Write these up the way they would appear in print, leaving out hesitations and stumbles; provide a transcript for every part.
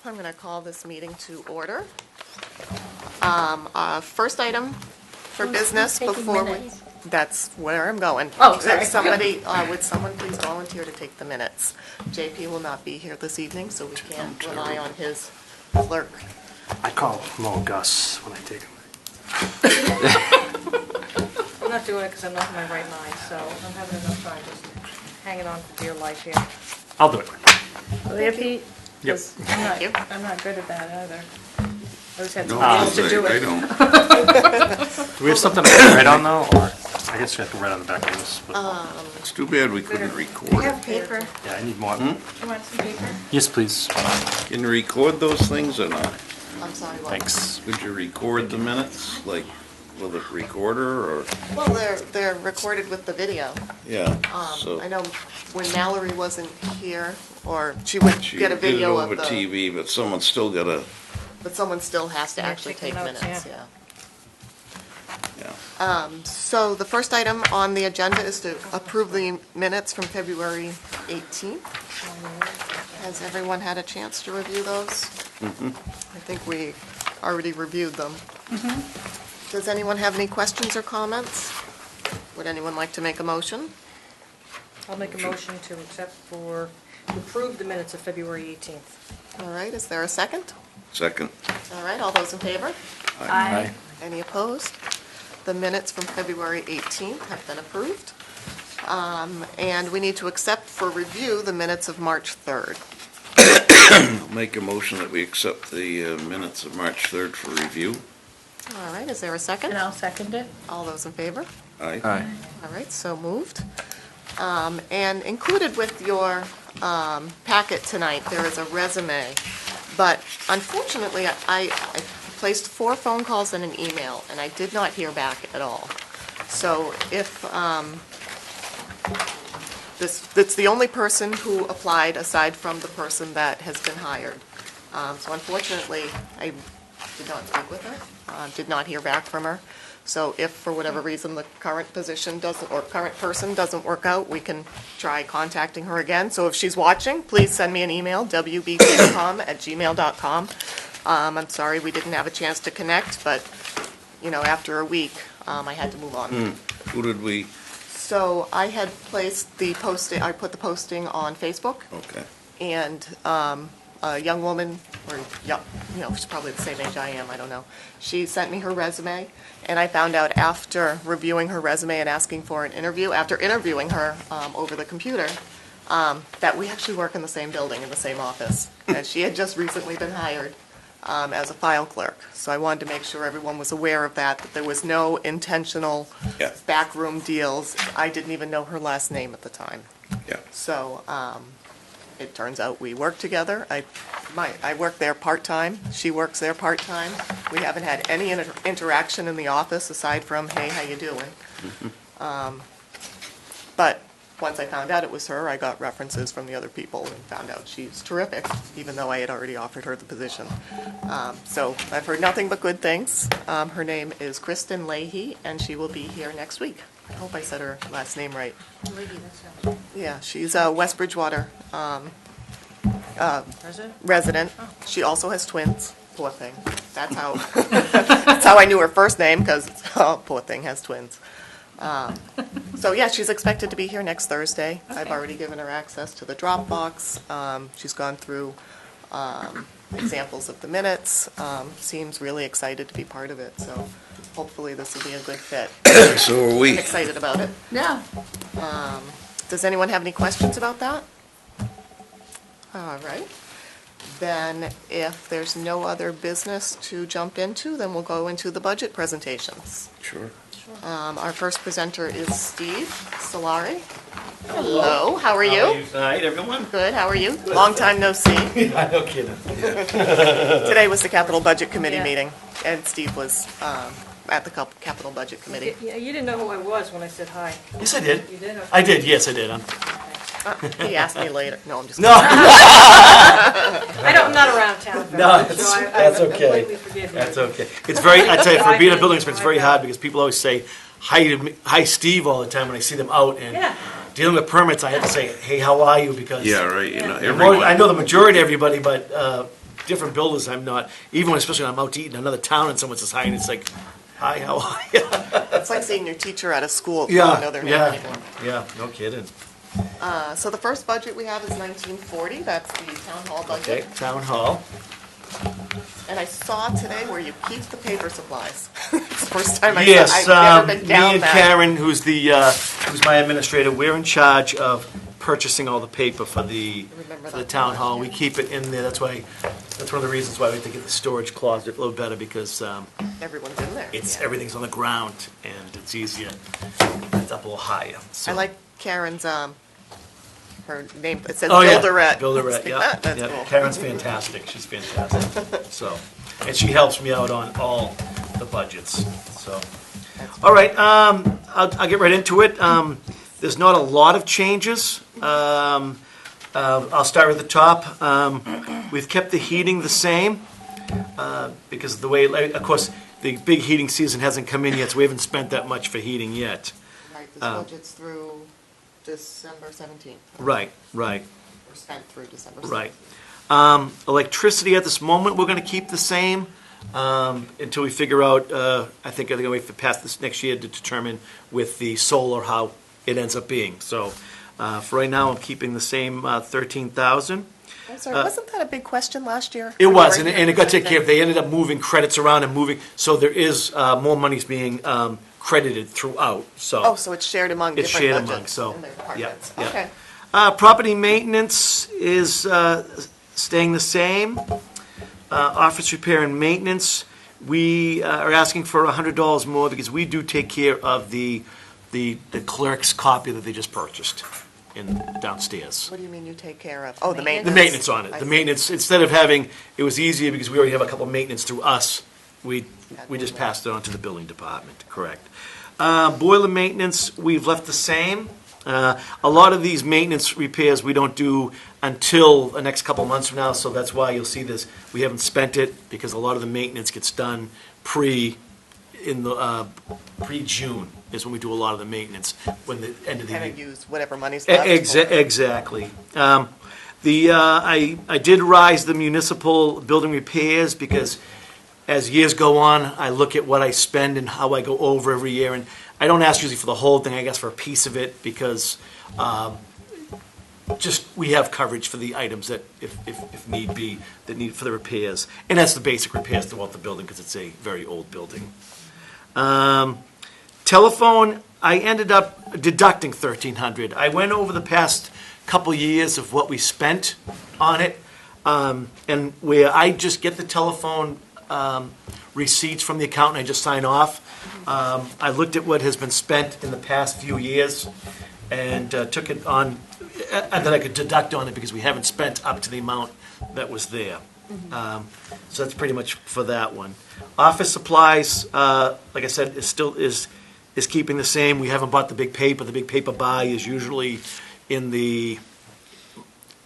I'm going to call this meeting to order. First item for business before we... That's where I'm going. Oh, sorry. Would someone please volunteer to take the minutes? JP will not be here this evening, so we can't rely on his clerk. I call Mo Gus when I take him. I'm not doing it because I'm not in my right mind, so I'm having enough time just hanging on for dear life here. I'll do it. Will you, Pete? Yep. Thank you. I'm not good at that either. I just had No, somebody else to do I it. don't. Do we have something to write on though, or I guess you have to write on the back of this. But It's too bad we couldn't We record have it. paper. yeah, I need more. You want some paper? Yes, please. Can you record those things or not? I'm sorry, what? Thanks. Could you record the minutes, like with a recorder or, Well, they're recorded with the video. yeah, I so. know when Mallory wasn't here, or she would She get a did it video of over the... TV, but someone still gotta, But someone still has to Yeah, actually take the take notes, minutes, yeah. yeah. So the first item on the agenda is to approve the minutes from February 18th. Has everyone had a chance to review those? I think we already reviewed them. Does anyone have any questions or comments? Would anyone like to make a motion? I'll make a motion to approve the minutes of February 18th. All right, is there a second? Second, All right, all those in favor? Aye. Any opposed? The minutes from February 18th have been approved. And we need to accept for review the minutes of March 3rd. I'll make a motion that we accept the minutes of March 3rd for review. All right, is there a second? And I'll second it. All those in favor? Aye. All right, so moved. And included with your packet tonight, there is a resume. But unfortunately, I placed 4 phone calls and an email, and I did not hear back at all. So if, it's the only person who applied aside from the person that has been hired. So unfortunately, I did not speak with her, did not hear back from her. So if for whatever reason the current position doesn't, or current person doesn't work out, we can try contacting her again. So if she's watching, please send me an email, wbcom@gmail.com. I'm sorry we didn't have a chance to connect, but, you know, after a week, I had to move on. Who did we, So I had placed the posting, I put the posting on Facebook, okay. and a young woman, or, you know, she's probably the same age I am, I don't know. She sent me her resume, and I found out after reviewing her resume and asking for an interview, after interviewing her over the computer, that we actually work in the same building, in the same office. And she had just recently been hired as a file clerk. So I wanted to make sure everyone was aware of that there was no intentional Yeah. backroom deals. I didn't even know her last name at the time. Yeah, So it turns out we work together. I work there part-time. She works there part-time. We haven't had any interaction in the office aside from, hey, how you doing? But once I found out it was her, I got references from the other people and found out she's terrific, even though I had already offered her the position. So I've heard nothing but good things. Her name is Kristen Leahy, and she will be here next week. I hope I said her last name right. Yeah, she's a West Bridgewater resident. She also has twins. Poor thing. That's how that's how I knew her first name, because poor thing has twins. So yeah, she's expected to be here next Thursday. Okay. I've already given her access to the Dropbox. She's gone through examples of the minutes. Seems really excited to be part of it. So hopefully this will be a good fit. so are we. I'm excited about it. Yeah. Does anyone have any questions about that? All right. Then if there's no other business to jump into, then we'll go into the budget presentations. Sure. Our first presenter is Steve Solari. Hello, how are you? How are you tonight, everyone? Good, how are you? Long time no see. No kidding. Today was the Capital Budget Committee Yeah. meeting, and Steve was at the Capital Budget Committee. Yeah, you didn't know who I was when I said hi. Yes, I did. You did? Okay. I did. Yes, I did. He asked me later. No, I'm just No, I'm not around town very No, much, so that's I okay. completely forgive you. that's okay. It's very. I tell you, for being a building inspector, it's very hard because people always say hi to me, hi Steve all the time when I see them out, and Yeah. dealing with permits, I have to say, hey, how are you? Because Yeah, right, you know, Yeah. more- I everyone. know the majority of everybody, but different builders, I'm not, even when, especially when I'm out to eat in another town and someone says hi, and it's like, hi, how are you? It's like seeing your teacher at a school if you don't know their name anymore. Yeah, no kidding. So the first budget we have is 1940, that's the town hall Okay, budget. town hall. And I saw today where you keep the paper supplies. It's the first time Yes, I've never been me down and that. Karen, who's my administrator, we're in charge of purchasing all the paper for the Remember for the that town last hall. year. We keep it in there, that's one of the reasons why we have to get the storage closet a little better, because Everyone's in there. it's, Yeah. everything's on the ground, and it's easier, it's up a little higher, so. I like Karen's, her name, it says Oh, yeah. Builderette. Builderette, yeah. That's yeah. cool. Karen's fantastic, she's fantastic, so, and she helps me out on all the budgets, so. All right, I'll get right into it. There's not a lot of changes. I'll start at the top. We've kept the heating the same, because of the way, of course, the big heating season hasn't come in yet, so we haven't spent that much for heating yet. Right, this budget's through December 17th, Right, or spent through December 17th. right. Electricity at this moment, we're gonna keep the same, until we figure out, I think they're gonna wait for past this next year to determine with the solar how it ends up being. So, for right now, I'm keeping the same, 13,000. I'm sorry, wasn't that a big question last year? It was, Right and here, it got same taken care of. thing. They ended up moving credits around and moving, so there is, more monies being, credited throughout, so. Oh, so it's shared among It's different shared among, budgets so, in their yeah, departments. yeah. Okay. Property maintenance is staying the same. Office repair and maintenance, we are asking for $100 more because we do take care of the clerk's copy that they just purchased downstairs. What do you mean you take care of? Oh, the The maintenance? maintenance on it, I the see. maintenance, instead of having, it was easier because we already have a couple of maintenance through us, we just passed it on to the building department, correct. Boiler maintenance, we've left the same. A lot of these maintenance repairs we don't do until the next couple months from now, so that's why you'll see this, we haven't spent it, because a lot of the maintenance gets done pre-June is when we do a lot of the maintenance, when the end of the year. Kind of use whatever money's left. Exactly. I did rise the municipal building repairs because as years go on, I look at what I spend and how I go over every year, and I don't ask usually for the whole thing, I guess for a piece of it, because just, we have coverage for the items that, if need be, that need for the repairs. And that's the basic repairs throughout the building, because it's a very old building. Telephone, I ended up deducting $1,300. I went over the past couple years of what we spent on it, and where I just get the telephone receipts from the accountant, I just sign off. I looked at what has been spent in the past few years and took it on, and then I could deduct on it because we haven't spent up to the amount that was there. So that's pretty much for that one. Office supplies, like I said, is keeping the same. We haven't bought the big paper. The big paper buy is usually in the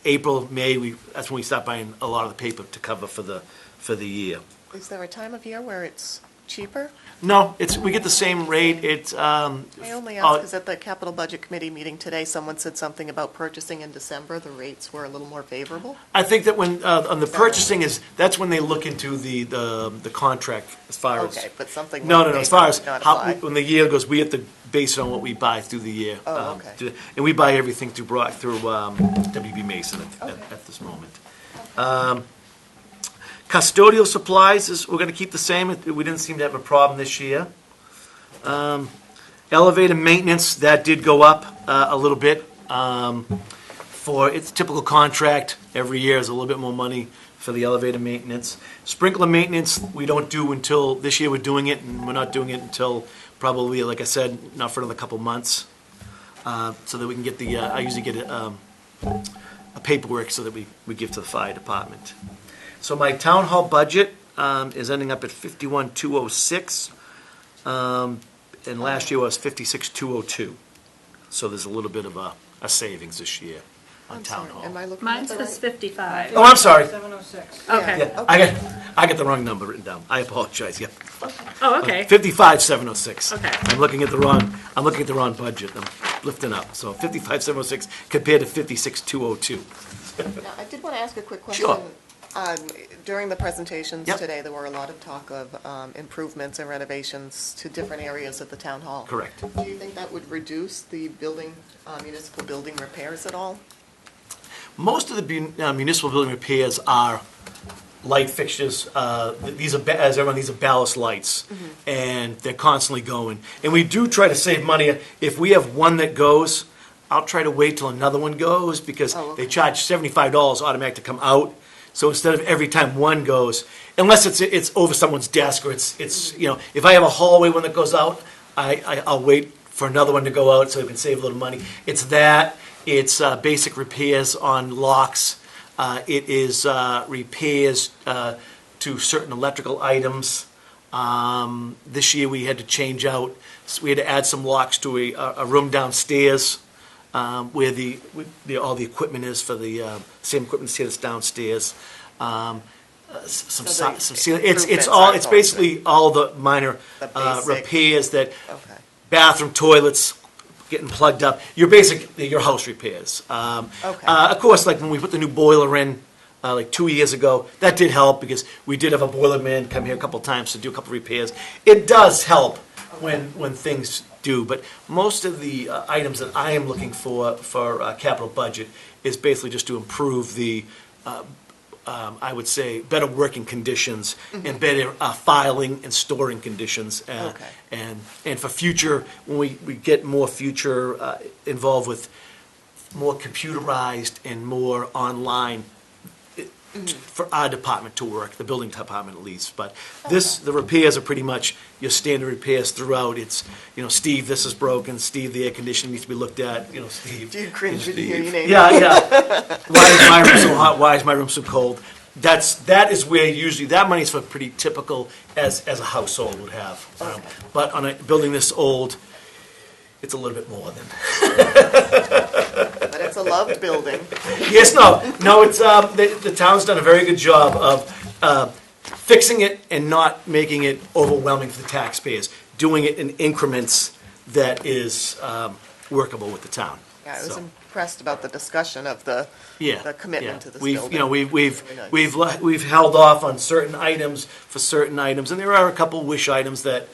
April, May. That's when we start buying a lot of the paper to cover for the year. Is there a time of year where it's cheaper? No, we get the same rate. It's I only ask because at the capital budget committee meeting today, someone said something about purchasing in December, the rates were a little more favorable. I think that when on the purchasing that's when they look into the contract as far as. Okay, but something. No. like As far as not how, apply. when the year goes, we have to base it on what we buy through the year. Oh, okay. And we buy everything through WB Mason at this moment. Custodial supplies we're going to keep the same. We didn't seem to have a problem this year. Elevator maintenance, that did go up a little bit. For its typical contract, every year is a little bit more money for the elevator maintenance. Sprinkler maintenance, we don't do until, this year we're doing it, and we're not doing it until probably, like I said, not for another couple months. So that we can get I usually get a paperwork so that we give to the fire department. So my town hall budget is ending up at 51,206, and last year was 56,202. So there's a little bit of a savings this year on I'm town sorry, hall. am I looking Mine at the says right? 55. Oh, I'm sorry. 706. Okay. Yeah, I got the wrong number written down. I apologize. Yep. Oh, okay. 55,706. Okay. I'm looking at the wrong budget. I'm lifting up. So 55,706 compared to 56,202. Now, I did want to ask a quick question. Sure. During the presentations Yep. today, there were a lot of talk of improvements and renovations to different areas of the town hall. Correct. Do you think that would reduce the building, municipal building repairs at all? Most of the municipal building repairs are light fixtures. These are, as everyone, these are ballast lights, and they're constantly going. And we do try to save money. If we have one that goes, I'll try to wait till another one goes, because Oh, okay. they charge $75 automatic to come out. So instead of every time one goes, unless it's over someone's desk, or it's if I have a hallway one that goes out, I'll wait for another one to go out so we can save a little money. It's that. It's basic repairs on locks. It is repairs to certain electrical items. This year we had to change out. We had to add some locks to a room downstairs where all the equipment is for the same equipment that's downstairs. Some So the ceiling. It's improvements all. are It's going basically all the minor The basic- repairs that Okay. bathroom, toilets getting plugged up. Your house repairs. Okay. Of course, like when we put the new boiler in, like 2 years ago, that did help, because we did have a boiler man come here a couple times to do a couple repairs. It does help when things do, but most of the items that I am looking for capital budget is basically just to improve the, I would say, better working conditions and better filing and storing conditions. Okay. And for future, when we get more future involved with more computerized and more online for our department to work, the building department at least. But the repairs are pretty much your standard repairs throughout. It's, Steve, this is broken. Steve, the air conditioning needs to be looked at. Steve. Do you cringe when you hear your name? Yeah, yeah. Why is my room so hot? Why is my room so cold? That is where usually that money is for pretty typical as a household would have. Okay. But on a building this old, it's a little bit more than. But it's a loved building. Yes, no. It's the town's done a very good job of fixing it and not making it overwhelming for the taxpayers. Doing it in increments that is workable with the town. Yeah, I was So, impressed about the discussion of the commitment to this building. We've Very nice. we've held off on certain items for certain items, and there are a couple wish items that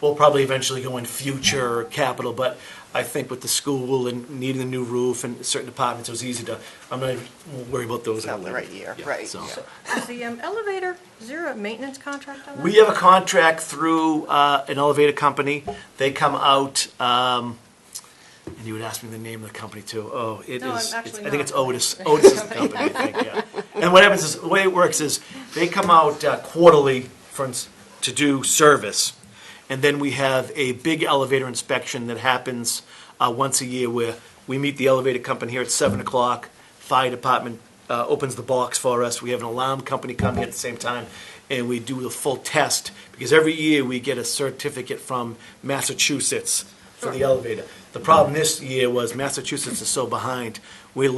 will probably eventually go in future capital. But I think with the school and needing a new roof and certain departments, it was easy to. I'm not even worried about those. It's not the right year, right, So. yeah. Is the elevator, is there a maintenance contract on that? We have a contract through an elevator company. They come out, and you would ask me the name of the company too. Oh, it No, is. I'm actually I think not. it's Otis. Otis is the company, I think, yeah. And what happens is, the way it works is, they come out quarterly to do service. And then we have a big elevator inspection that happens once a year, where we meet the elevator company here at 7 o'clock. Fire department opens the box for us. We have an alarm company come here at the same time, and we do the full test, because every year we get a certificate from Massachusetts for the elevator. The problem this year was Massachusetts is so behind. I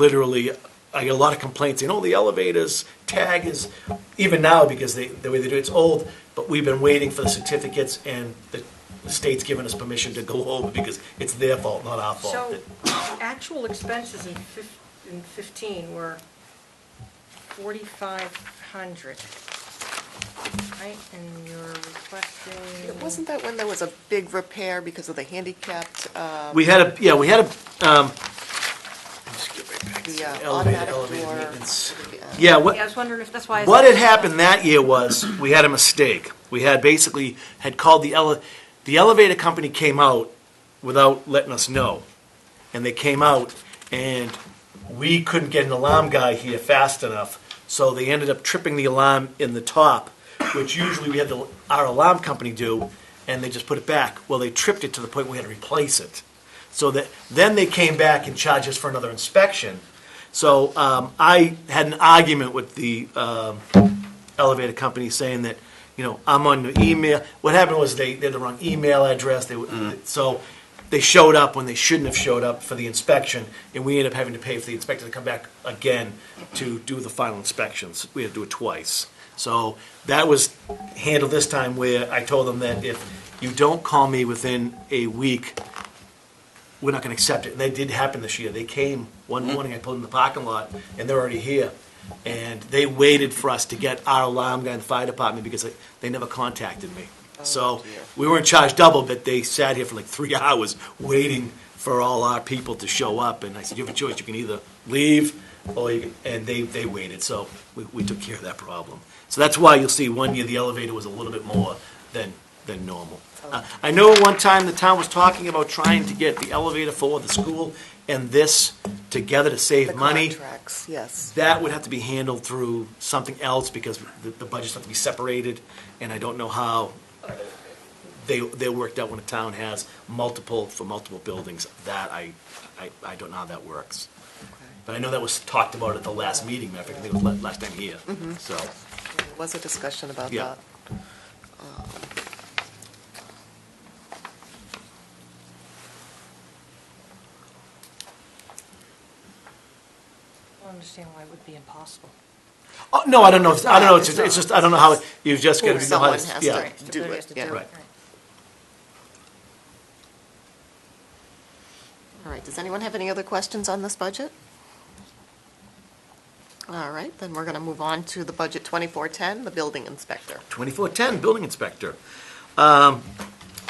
get a lot of complaints saying, the elevator's tag is, even now, because the way they do it's old, but we've been waiting for the certificates, and the state's given us permission to go over, because it's their fault, not our fault. So, actual expenses in 15 were 4,500, right? And you're requesting... Wasn't that when there was a big repair because of the handicapped, We had a, let me just get right back to the the automatic elevator door? maintenance. Yeah, Yeah, I was wondering if that's why... what had happened that year was, we had a mistake. We had called the elevator company came out without letting us know. And they came out, and we couldn't get an alarm guy here fast enough, so they ended up tripping the alarm in the top, which usually we had our alarm company do, and they just put it back. Well, they tripped it to the point we had to replace it. So then they came back and charged us for another inspection. So I had an argument with the elevator company saying that, I'm on the email. What happened was they had the wrong email address. So they showed up when they shouldn't have showed up for the inspection, and we ended up having to pay for the inspector to come back again to do the final inspections. We had to do it twice. So that was handled this time, where I told them that if you don't call me within a week, we're not going to accept it. And that did happen this year. They came one morning, I pulled in the parking lot, and they're already here. And they waited for us to get our alarm guy in the fire department because they never contacted me. So dear. we weren't charged double, but they sat here for like 3 hours waiting for all our people to show up. And I said, you have a choice. You can either leave or you can, and they waited. So we took care of that problem. So that's why you'll see 1 year the elevator was a little bit more than normal. I know one time the town was talking about trying to get the elevator for the school and this together to save The money. contracts, yes. That would have to be handled through something else because the budgets have to be separated, and I don't know how they worked out when a town has multiple buildings. That I don't know how that works. But I know that was talked about at the last meeting, I think it was last time here, so. There was a discussion about Yeah. that. I don't understand why it would be impossible. Oh, no, I don't know, it's just, I don't know how, you've just got to know how Someone to, has yeah. to do Somebody it, has to yeah. do Right. All right, does anyone have any other questions on this budget? All right, then we're going to move on to the budget 2410, the building inspector. 2410, building inspector. I'm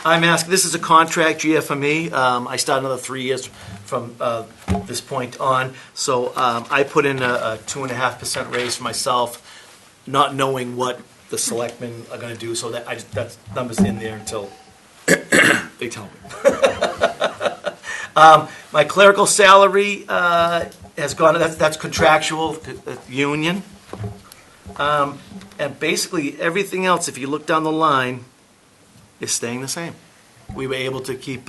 asking, this is a contract, GFME. I start another 3 years from this point on. So I put in a 2.5% raise for myself, not knowing what the selectmen are going to do. So that number's in there until they tell me. My clerical salary has gone, that's contractual, union. And basically, everything else, if you look down the line, is staying the same. We were able to keep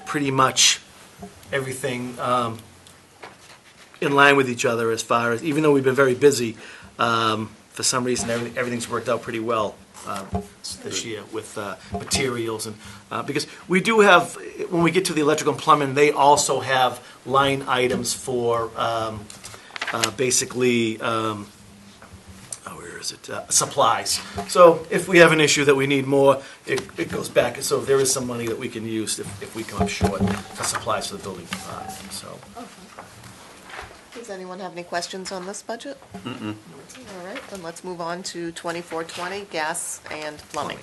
pretty much everything in line with each other as far as, even though we've been very busy, for some reason, everything's worked out pretty well this year with materials and, because we do have, when we get to the electrical and plumbing, they also have line items for basically, where is it, supplies. So if we have an issue that we need more, it goes back, so there is some money that we can use if we come up short for supplies for the building department, so. Does anyone have any questions on this budget? All right, then let's move on to 2420, gas and plumbing.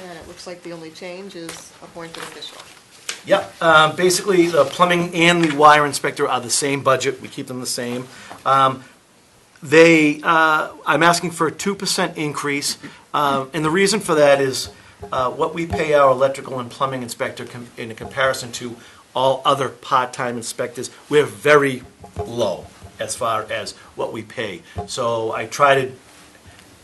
And it looks like the only change is appointed official. Yep, basically, the plumbing and the wire inspector are the same budget, we keep them the same. I'm asking for a 2% increase, and the reason for that is what we pay our electrical and plumbing inspector in comparison to all other part-time inspectors, we're very low as far as what we pay. So I try to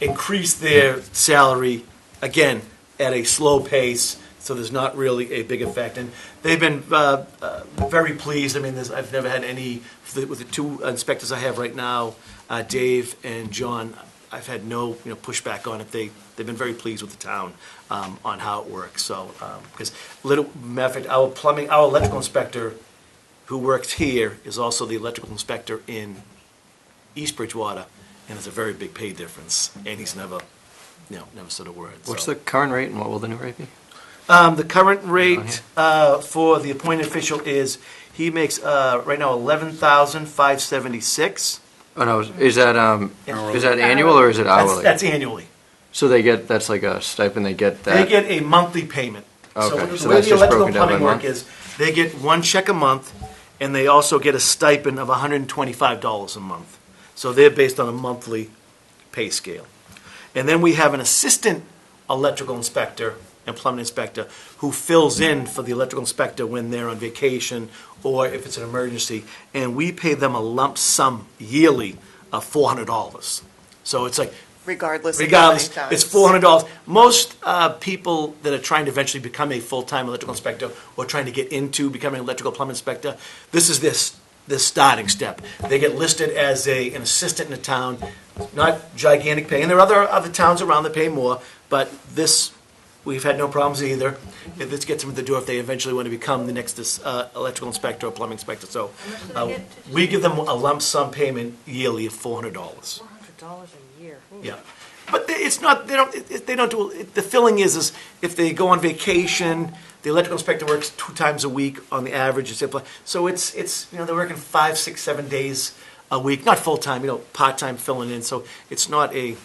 increase their salary, again, at a slow pace, so there's not really a big effect. And they've been very pleased. I mean, I've never had any, with the two inspectors I have right now, Dave and John, I've had no pushback on it. They've been very pleased with the town on how it works. So, because matter of fact, our electrical inspector who works here is also the electrical inspector in East Bridgewater, and there's a very big pay difference, and he's never said a word. What's so. the current rate and what will the new rate be? The current rate for the appointed official is, he makes right now $11,576. Oh, no, is that annual or is it hourly? That's annually. So that's like a stipend, they get They that? get a monthly payment. Okay, the so way that's the just electrical broken down by plumbing work month? is, they get one check a month, and they also get a stipend of $125 a month. So they're based on a monthly pay scale. And then we have an assistant electrical inspector and plumbing inspector who fills in for the electrical inspector when they're on vacation or if it's an emergency. And we pay them a lump sum yearly of $400. So it's like, Regardless of how regardless, many it's times. $400. Most people that are trying to eventually become a full-time electrical inspector or trying to get into becoming an electrical plumbing inspector, this is this starting step. They get listed as an assistant in the town, not gigantic pay. And there are other towns around that pay more, but this, we've had no problems either. This gets them to the door if they eventually want to become the next electrical inspector or plumbing inspector. So How much do they get? we give them a lump sum payment yearly of $400. $400 a year. Ooh. Yeah. But it's not, they don't do, the filling is if they go on vacation, the electrical inspector works 2 times a week on the average. So it's, they're working 5, 6, 7 days a week, not full-time, part-time filling in. So it's not a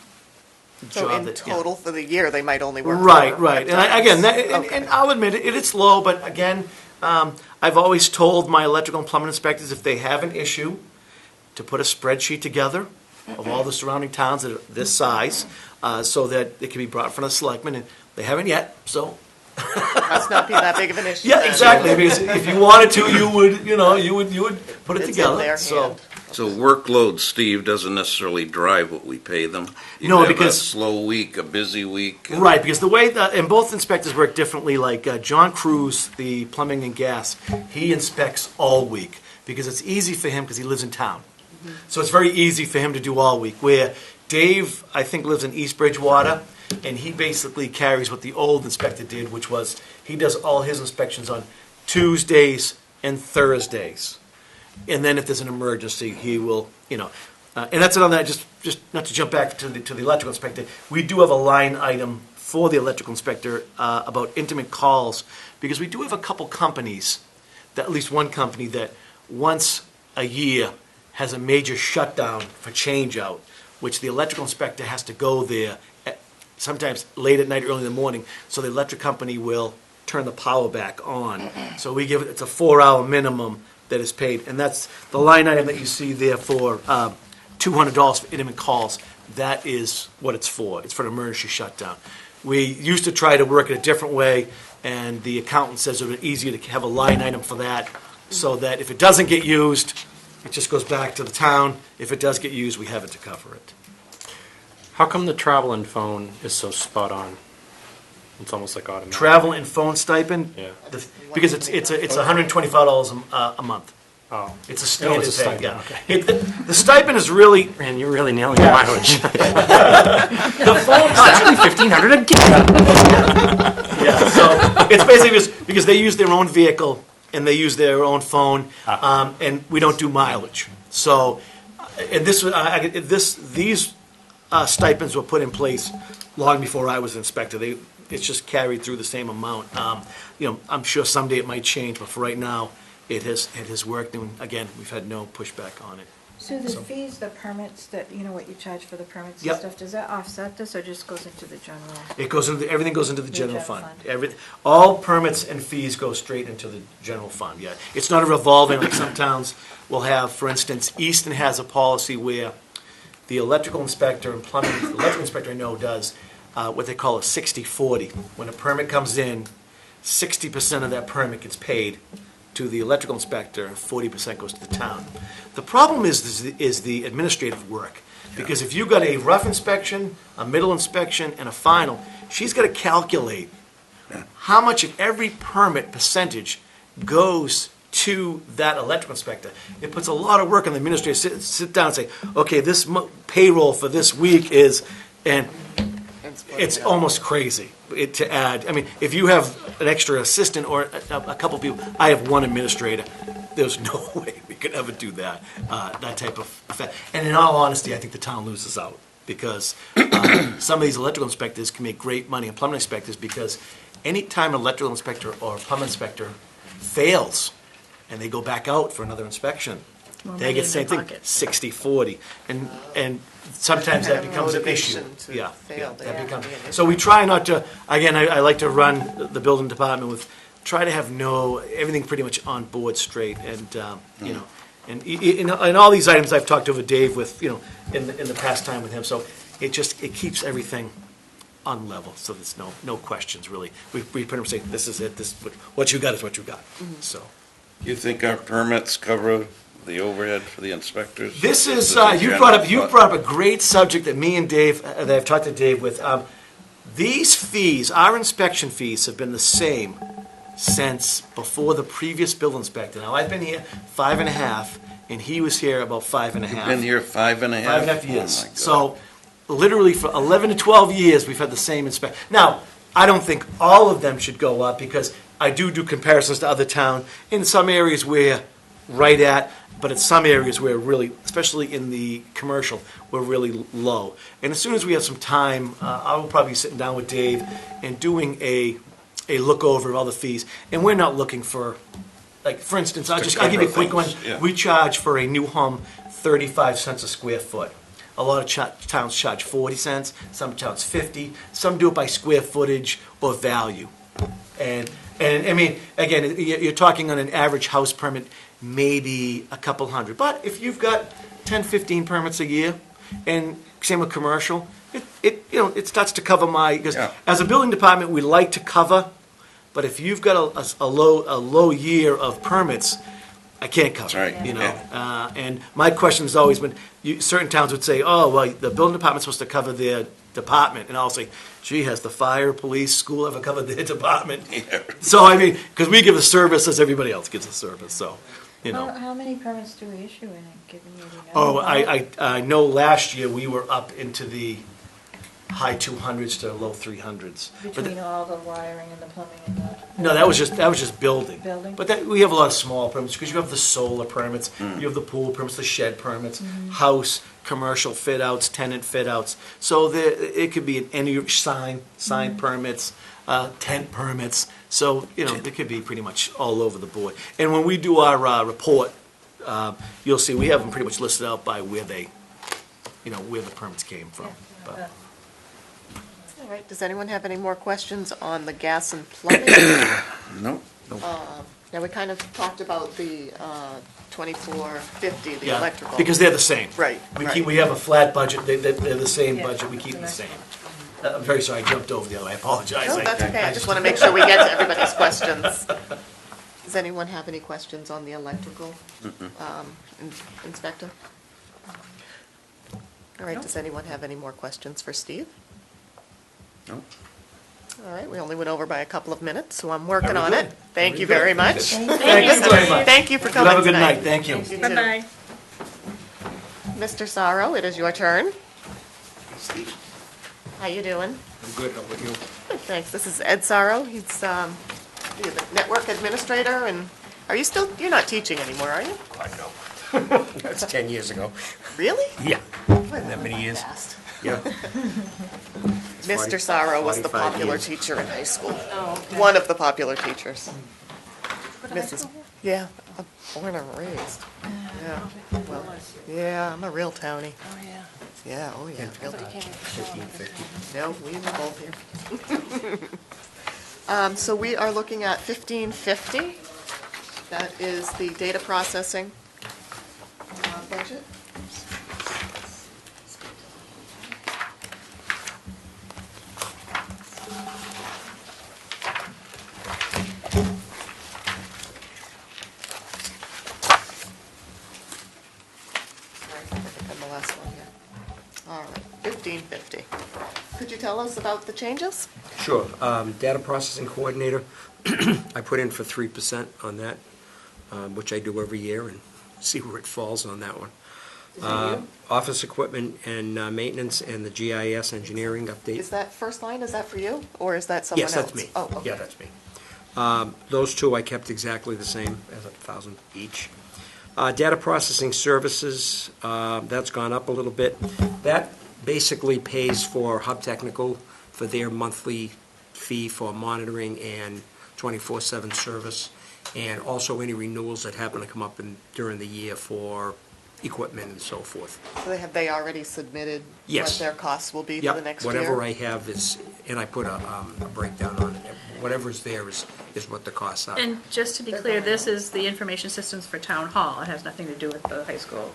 So job in that. yeah. total for the year, they might only work. Right, 4 right. And times. again, Okay. and I'll admit it, it's low, but again, I've always told my electrical and plumbing inspectors if they have an issue, to put a spreadsheet together of all the surrounding towns that are this size, so that it can be brought in front of the selectmen, and they haven't yet, so. Must not be that big of an issue. Yeah, then. exactly, because if you wanted to, you would put it It's in together, their so. hand. So workload, Steve, doesn't necessarily drive what we pay them? You No, have a because- slow week, a busy week. Right, because the way that, and both inspectors work differently, like John Cruz, the plumbing and gas, he inspects all week, because it's easy for him, because he lives in town. So it's very easy for him to do all week, where Dave, I think, lives in East Bridgewater, and he basically carries what the old inspector did, which was, he does all his inspections on Tuesdays and Thursdays. And then if there's an emergency, he will, and that's another, just not to jump back to the electrical inspector, we do have a line item for the electrical inspector about intimate calls, because we do have a couple companies, at least one company that once a year has a major shutdown for change out, which the electrical inspector has to go there sometimes late at night, early in the morning, so the electric company will turn the power back on. So it's a 4-hour minimum that is paid, and that's the line item that you see there for $200 for intimate calls. That is what it's for. It's for an emergency shutdown. We used to try to work it a different way, and the accountant says it would be easier to have a line item for that, so that if it doesn't get used, it just goes back to the town. If it does get used, we have it to cover it. How come the travel and phone is so spot on? It's almost like automatic. Travel and phone stipend? Yeah. Because it's $125 a month. Oh. It's a Oh, standard it's a thing, stipend, yeah. okay. The stipend is really, Man, you're really nailing your mileage. the phone It's only 1,500 again. Yeah, so it's basically just because they use their own vehicle and they use their own phone, and we don't do mileage. So, and these stipends were put in place long before I was inspector. It's just carried through the same amount. I'm sure someday it might change, but for right now, it has worked. And again, we've had no pushback on it. So the fees, the permits, what you charge for the permits and Yep. stuff, does that offset this or just goes into the general? It goes into, everything goes into the The general general fund. fund. All permits and fees go straight into the general fund, yeah. It's not a revolving, like some towns will have, for instance, Easton has a policy where the electrical inspector and plumbing, the electrical inspector I know does what they call a 60-40. When a permit comes in, 60% of that permit gets paid to the electrical inspector, and 40% goes to the town. The problem is the administrative work, because if you've got a rough inspection, a middle inspection, and a final, she's got to calculate how much of every permit percentage goes to that electrical inspector. It puts a lot of work on the administrator. Sit down and say, okay, this payroll for this week is, and it's almost crazy to add. I mean, if you have an extra assistant or a couple people, I have one administrator. There's no way we could ever do that type of effect. And in all honesty, I think the town loses out, because some of these electrical inspectors can make great money, and plumbing inspectors, because any time an electrical inspector or a plumbing inspector fails and they go back out for another inspection, More they money get in the same their thing, pocket. 60-40. And sometimes that Kind of becomes an issue. motivation to Yeah, fail, yeah, that that can becomes, be an issue. so we try not to, again, I like to run the building department with, try to have everything pretty much on board straight, and, and in all these items I've talked over Dave with, in the past time with him, so it keeps everything on level, so there's no questions really. We pretty much say, this is it, what you got is what you got, so. You think our permits cover the overhead for the inspectors? This is, This the you general brought up a great subject that me and Dave, that I've talked to Dave with. These fees, our inspection fees, have been the same since before the previous building inspector. Now, I've been here 5.5, and he was here about 5.5. You've been here 5.5? 5.5 years. Oh, my God. So, literally for 11 to 12 years, we've had the same inspection. Now, I don't think all of them should go up, because I do comparisons to other towns. In some areas we're right at, but in some areas we're really, especially in the commercial, we're really low. And as soon as we have some time, I will probably be sitting down with Dave and doing a look over of all the fees. And we're not looking for, like, for instance, I'll give you a quick one. Yeah. We charge for a new home 35 cents a square foot. A lot of towns charge 40 cents, some towns 50, some do it by square footage or value. And I mean, again, you're talking on an average house permit, maybe a couple hundred. But if you've got 10, 15 permits a year, and same with commercial, it starts to cover because Yeah. as a building department, we like to cover, but if you've got a low year of permits, I can't cover. That's right, You know, yeah. and my question has always been, certain towns would say, oh, well, the building department's supposed to cover their department, and I'll say, gee, has the fire, police, school ever covered their department? Yeah. So, I mean, because we give a service as everybody else gives a service, so, you know. How many permits do we issue in a given year? Do you know? Oh, I know last year we were up into the high 200s to low 300s. But Between all the wiring and the plumbing and the. no, that was just building. Building? But we have a lot of small permits, because you have the solar permits, you have the pool permits, the shed permits, house, commercial fit outs, tenant fit outs. So it could be any sign permits, tent permits. So, it could be pretty much all over the board. And when we do our report, you'll see we have them pretty much listed out by where where the permits came from. But- All right, does anyone have any more questions on the gas and plumbing? No? Now, we kind of talked about the 2450, the Yeah, electrical. because they're the same. Right, right. We have a flat budget, they're the same Yeah. budget, we keep them the same. I'm very sorry, I jumped over the other, I apologize. No, that's okay, I just want to make sure we get to everybody's questions. Does anyone have any questions on the electrical inspector? All right, does anyone have any more questions for Steve? No? All right, we only went over by a couple of minutes, so I'm working Very on good. it. Thank you Very very much. Thank you very much. Thank you for You coming have a good tonight. night, thank you. You too. Bye-bye. Mr. Sorrow, it is your turn. How you doing? I'm good, how about you? Good, thanks. This is Ed Sorrow. He's the network administrator, and you're not teaching anymore, are you? I know. That's 10 years ago. Really? Yeah. That many years? Yeah. 40 Mr. Sorrow was the 45 popular years. teacher in high school. Oh, okay. One of the popular teachers. Go to high Mrs. school? Yeah, born and raised. Yeah, well, yeah, I'm a real townie. Oh, yeah. Yeah, oh yeah, real But you townie. can't even show them. No, we were both here. So we are looking at 1550. That is the data processing budget. Sorry, I think I'm the last one here. All right, 1550. Could you tell us about the changes? Sure. Data processing coordinator, I put in for 3% on that, which I do every year, and see where it falls on that one. Office equipment and maintenance and the GIS engineering Is update. that first line, is that for you, or is that someone else? Yes, that's me. Oh, okay. Yeah, that's me. Those two I kept exactly the same, as 1,000 each. Data processing services, that's gone up a little bit. That basically pays for Hub Technical for their monthly fee for monitoring and 24/7 service, and also any renewals that happen to come up during the year for equipment and so forth. So have they already submitted Yes. what their costs will be for Yep, the next year? whatever I have is, and I put a breakdown on it. Whatever's there is what the costs are. And just to be clear, this is the information systems for town hall. It has nothing to do with the high school.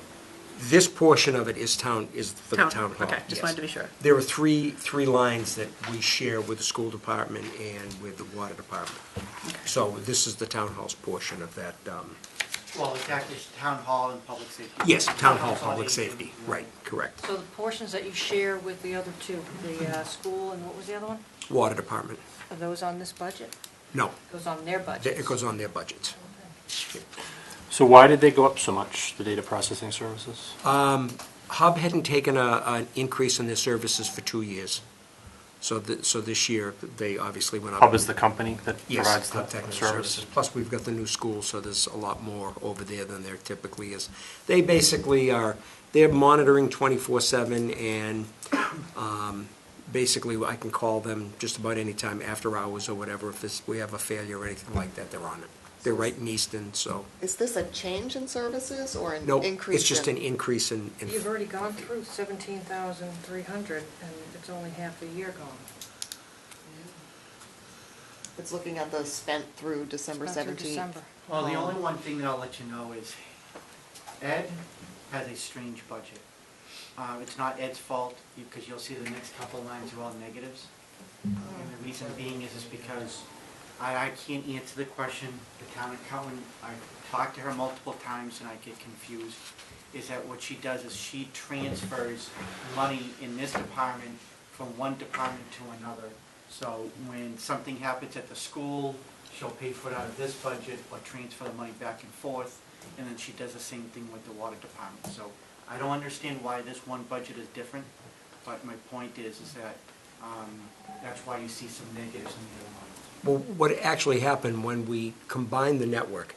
This portion of it is for the town hall. Okay, just yes. wanted to be sure. There are three lines that we share with the school department and with the water department. So this is the town hall's portion of that. Well, exactly, it's town hall and public safety. Yes, town hall, Town hall, public 80. safety, right, correct. So the portions that you share with the other two, the school and what was the other one? Water department, Are those on this budget? no, Goes on their budget? it goes on their budgets. So why did they go up so much, the data processing services? Hub hadn't taken an increase in their services for 2 years. So this year, they obviously went up. Hub is the company that Yes, provides Hub the Technical services? Plus, we've got the new school, so there's a lot more over there than there typically is. They basically they're monitoring 24/7, and basically, I can call them just about any time after hours or whatever. If we have a failure or anything like that, they're on it. They're right in Easton, so, Is this a change in services or an no, increase? it's just in- an increase in. You've already gone through 17,300, and it's only half a year gone. It's looking at the spent through December It's not through 17th. December. Well, the only one thing that I'll let you know is Ed has a strange budget. It's not Ed's fault, because you'll see the next couple lines are all negatives. And the reason being is because I can't answer the question. The town accountant, I've talked to her multiple times and I get confused, is that what she does is she transfers money in this department from one department to another. So when something happens at the school, she'll pay for it out of this budget or transfer the money back and forth. And then she does the same thing with the water department. So I don't understand why this one budget is different, but my point is that that's why you see some negatives in the other one. Well, what actually happened when we combined the network,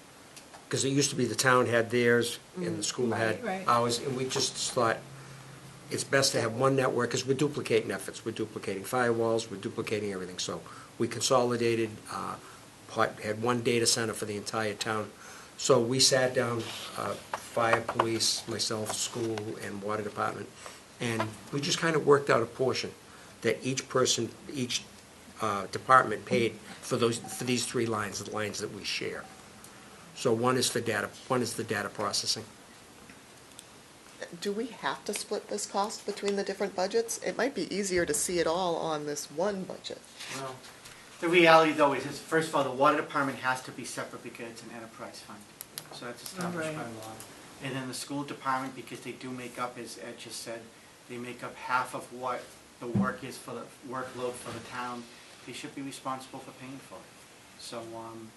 because it used to be the town had theirs and the school had Right. ours, and we just thought it's best to have one network, because we're duplicating efforts. We're duplicating firewalls, we're duplicating everything. So we consolidated, had one data center for the entire town. So we sat down, fire, police, myself, school, and water department, and we just kind of worked out a portion that each person, each department paid for these three lines, the lines that we share. So one is for data, one is the data processing. Do we have to split this cost between the different budgets? It might be easier to see it all on this one budget. Well, the reality though is, first of all, the water department has to be separate because it's an enterprise fund. So that's established by law. And then the school department, because they do make up, as Ed just said, they make up half of what the work is for the workload for the town. They should be responsible for paying for it. So,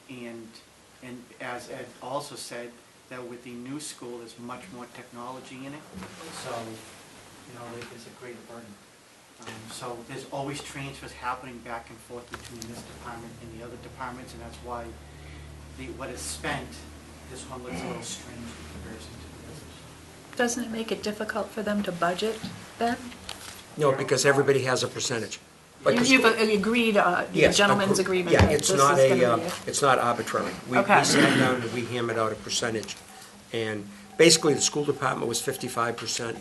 and as Ed also said, that with the new school, there's much more technology in it. So, it's a greater burden. So there's always transfers happening back and forth between this department and the other departments, and that's why what is spent, this one looks a little strange in comparison to the others. Doesn't it make it difficult for them to budget then? No, because everybody has a percentage. Like the You've school- agreed, a Yes, gentleman's agreement Yeah, that it's this is not gonna be it's not arbitrary. We Okay. sat down and we hammered out a percentage. And basically, the school department was 55%.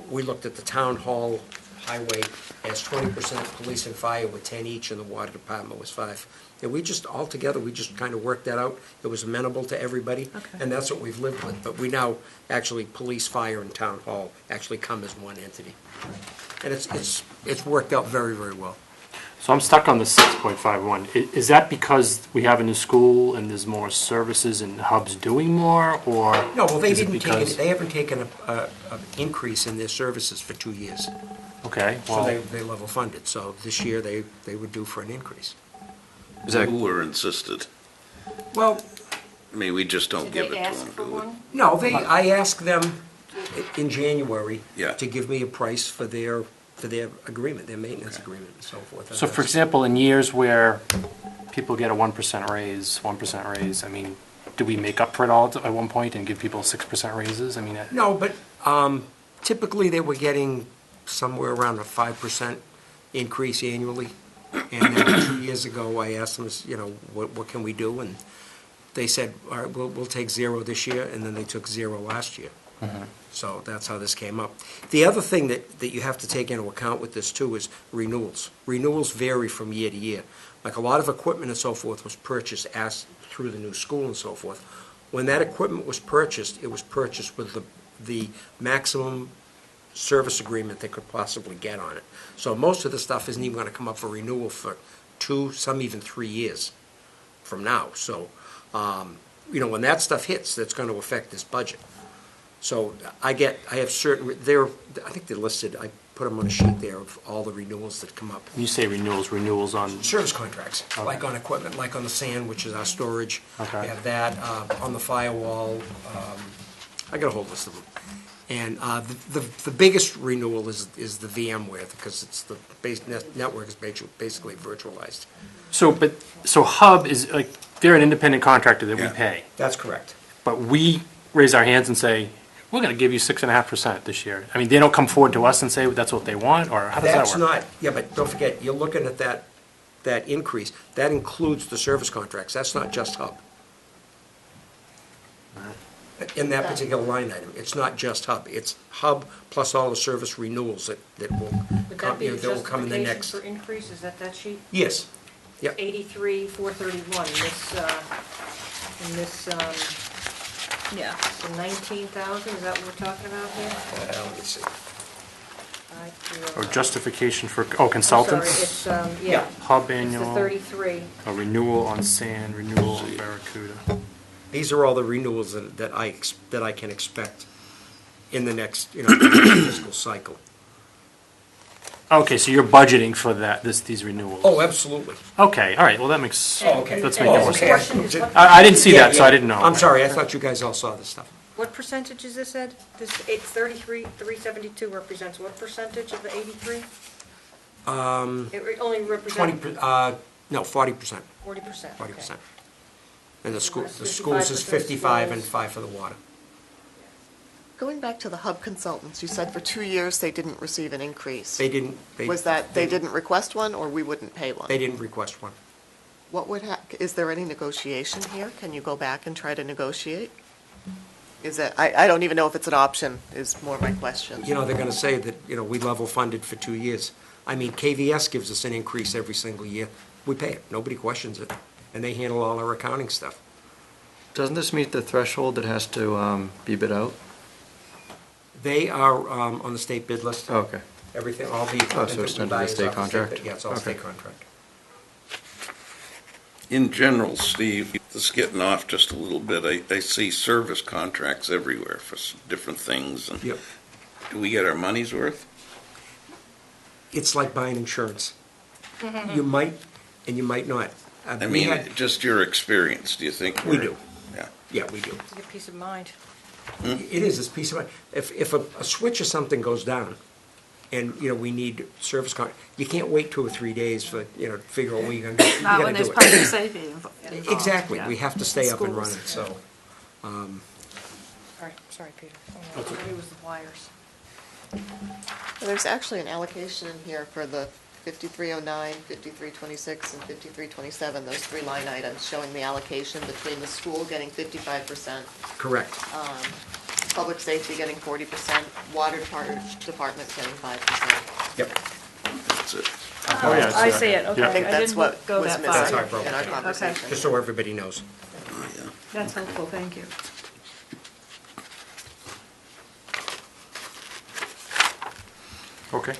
We looked at the town hall, highway as 20%, police and fire were 10 each, and the water department was 5. And we just, all together, we just kind of worked that out. It was amenable to everybody, Okay. and that's what we've lived with. But we now, actually, police, fire, and town hall actually come as one entity. And it's worked out very, very well. So I'm stuck on the 6.51. Is that because we have a new school and there's more services and Hub's doing more, or? No, well, they is it didn't take, because- they haven't taken an increase in their services for 2 years. Okay, So well, they level funded. So this year, they were due for an increase. Is that, Who insisted? Well, I mean, we just don't Did give it they to ask them, for do we? one? no, I asked them in January Yeah. to give me a price for their agreement, their maintenance agreement and so forth. so for example, in years where people get a 1% raise, I mean, do we make up for it all at one point and give people 6% raises? I mean, No, but typically they were getting somewhere around a 5% increase annually. And then 2 years ago, I asked them, what can we do? And they said, all right, we'll take 0 this year, and then they took 0 last year. So that's how this came up. The other thing that you have to take into account with this too is renewals. Renewals vary from year to year. Like a lot of equipment and so forth was purchased through the new school and so forth. When that equipment was purchased, it was purchased with the maximum service agreement they could possibly get on it. So most of the stuff isn't even going to come up for renewal for 2, some even 3 years from now. So, when that stuff hits, that's going to affect this budget. So I have certain, I think they're listed, I put them on a sheet there of all the renewals that come up. when you say renewals on, Service contracts, Okay. like on equipment, like on the sand, which is our storage. Okay. We have that, on the firewall, I got a whole list of them. And the biggest renewal is the VMware, because it's the base network is basically virtualized. So Hub is like, they're an independent contractor that we Yeah. pay, That's correct. but we raise our hands and say, we're gonna give you 6.5% this year. I mean, they don't come forward to us and say that's what they want, or how does that That's work? not, yeah, but don't forget, you're looking at that increase. That includes the service contracts. That's not just Hub. In that particular line item, it's not just Hub. It's Hub plus all the service renewals that will Would that come, be you know, the that will come in the justification next. for increase? Is that sheet? Yes, yep. 83,431, Yeah. so 19,000, is that what we're talking about here? Let me see. Or justification for, I'm consultants? sorry, it's, yeah, Hub it's the annual, 33. a renewal on sand, renewal on Barracuda. These are all the renewals that I can expect in the next, fiscal cycle. Okay, so you're budgeting for these renewals? Oh, absolutely. Okay, all right, well, that makes, Oh, okay. let's And make it the more okay. sense. question is, what I didn't see Yeah, that, so I yeah. didn't know. I'm sorry, I thought you guys all saw this stuff. What percentage is this, Ed? This 372 represents what percentage of the 83? It only represents 40%. 40%. 40%. And the So school, that's the schools is 55 and schools. 5 for the water. Going back to the Hub consultants, you said for 2 years they didn't receive an increase. They didn't, Was that they didn't request one, or we wouldn't pay one? they didn't request one. What would is there any negotiation here? Can you go back and try to negotiate? Is it, I don't even know if it's an option, is more my question. They're gonna say that, we level funded for 2 years. I mean, KVS gives us an increase every single year. We pay it, nobody questions it, and they handle all our accounting stuff. Doesn't this meet the threshold that has to be bid out? They are on the state bid list. Oh, okay. Everything, all the. Oh, so it's under the state contract? Yeah, it's all Okay. state contract. In general, Steve, this is getting off just a little bit. I see service contracts everywhere for different things. And Yep. do we get our money's worth? It's like buying insurance. You might, and you might not. I We mean, had- just your experience, do you think? We we're- do. Yeah. Yeah, we do. To get peace of mind. It is, it's peace of mind. If a switch or something goes down, and, we need service you can't wait 2 or 3 days for, to figure out what you're gonna do. You Not gotta when there's do it. public safety involved. Exactly, yeah. we have to stay up and Schools. running, so. Sorry, Peter. It was the wires. There's actually an allocation in here for the 5309, 5326, and 5327, those 3 line items showing the allocation between the school getting 55%, Correct. public safety getting 40%, water department getting 5%. Yep. That's it. Oh, yeah, I so- see it, okay. yeah. I think that's didn't what go was that missing far. That's how I broke in our it down. conversation. Just so everybody knows. Oh, yeah. That's helpful, thank you. Okay.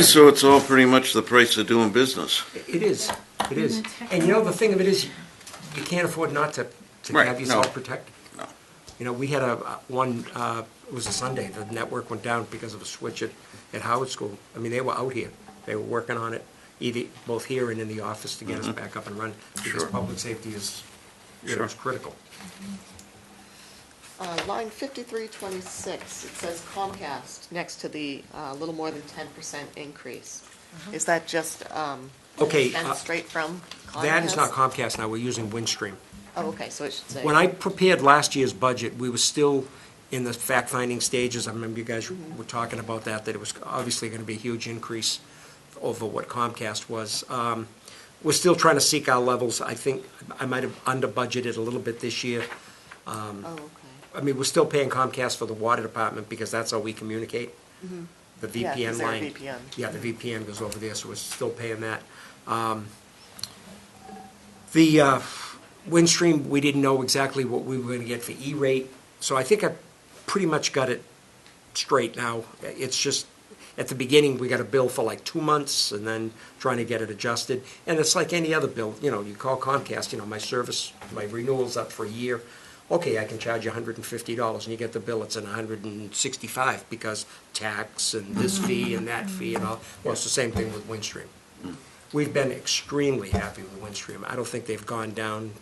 So it's all pretty much the price of doing business. It is, it is. And the thing of it is, you can't afford not to Right, have no. yourself protected. No. We had it was a Sunday, the network went down because of a switch at Howard School. I mean, they were out here, they were working on it, both here and in the office to get us back up and running, because Sure. public safety is, Sure. is critical. Line 5326, it says Comcast next to the little more than 10% increase. Is that just Okay, expense straight from Comcast? That is not Comcast now, we're using Windstream. Oh, okay, so it should say. When I prepared last year's budget, we were still in the fact-finding stages. I remember you guys were talking about that it was obviously going to be a huge increase over what Comcast was. We're still trying to seek our levels. I think I might have under-budgeted a little bit this year. Oh, okay. I mean, we're still paying Comcast for the water department because that's how we communicate. The Yeah, 'cause VPN they're line. VPN. Yeah, the VPN goes over there, so we're still paying that. The Windstream, we didn't know exactly what we were going to get for E-rate, so I think I pretty much got it straight now. It's just, at the beginning, we got a bill for like 2 months, and then trying to get it adjusted. And it's like any other bill, you call Comcast, my renewal's up for a year. Okay, I can charge you $150, and you get the bill, it's $165 because tax and this fee and that fee and all. Well, it's the same thing with Windstream. We've been extremely happy with Windstream. I don't think they've gone down.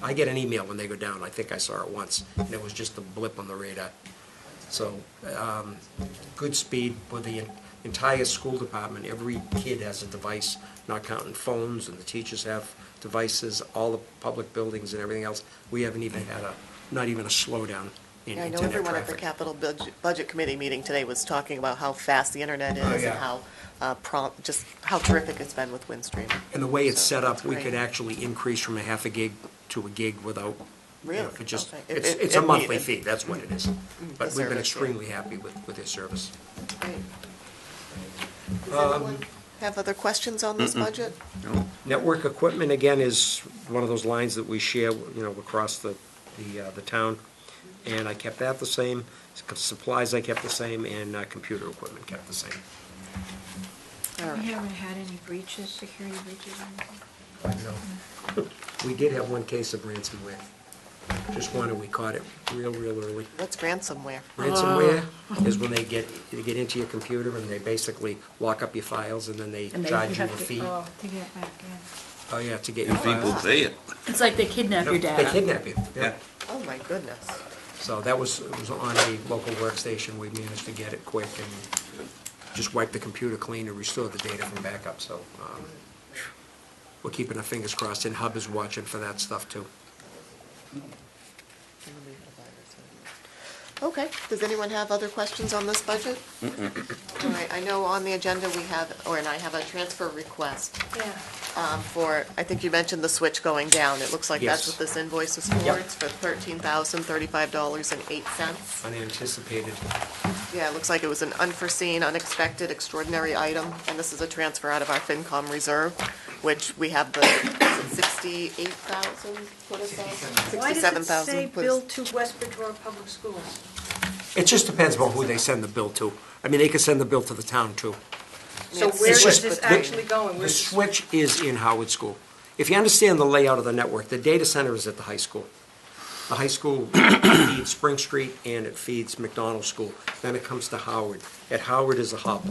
I get an email when they go down. I think I saw it once, and it was just a blip on the radar. So, good speed with the entire school department. Every kid has a device, not counting phones, and the teachers have devices, all the public buildings and everything else. We haven't even had not even a slowdown in Yeah, I know internet everyone at the traffic. capital budget committee meeting today was talking about how fast the internet is Oh, and yeah. how prompt, just how terrific it's been with Windstream. And the way it's So, set up, that's we great. could actually increase from a half a gig to a gig without, Really? for just, Okay. it's a monthly needed. fee, that's what it is. But the we've been service, yeah. extremely happy with their service. Great. Does anyone have other questions on this budget? Network equipment, again, is one of those lines that we share, across the town. And I kept that the same. Supplies I kept the same, and computer equipment kept the same. All We right. haven't had any breaches, security breaches or anything? I know. We did have one case of ransomware. Just one, and we caught it real early. What's ransomware? Ransomware is when they get into your computer and they basically lock up your files and then they And they- charge you you a have to- fee. Oh, to get back in. Oh, yeah, to get your And people files. pay it. It's like they kidnap your data. They kidnap you, yeah. Oh, my goodness. So it was on a local workstation. We managed to get it quick and just wipe the computer clean and restore the data from backup. So we're keeping our fingers crossed, and Hub is watching for that stuff too. Okay, does anyone have other questions on this budget? All right, I know on the agenda we have, and I have a transfer request Yeah. for, I think you mentioned the switch going down. It looks like that's Yes. what this invoice is for. Yep. It's for $13,035.08. Unanticipated. Yeah, it looks like it was an unforeseen, unexpected, extraordinary item, and this is a transfer out of our FinCom reserve, which we have the, is it 68,000 put aside? Why does it 67,000 say put bill aside. to West Bridgewater Public Schools? It just depends on who they send the bill to. I mean, they could send the bill to the town too. So It's where is switched this between- actually going? The Where's- switch is in Howard School. If you understand the layout of the network, the data center is at the high school. The high school feeds Spring Street and it feeds McDonald School. Then it comes to Howard. At Howard is a hub.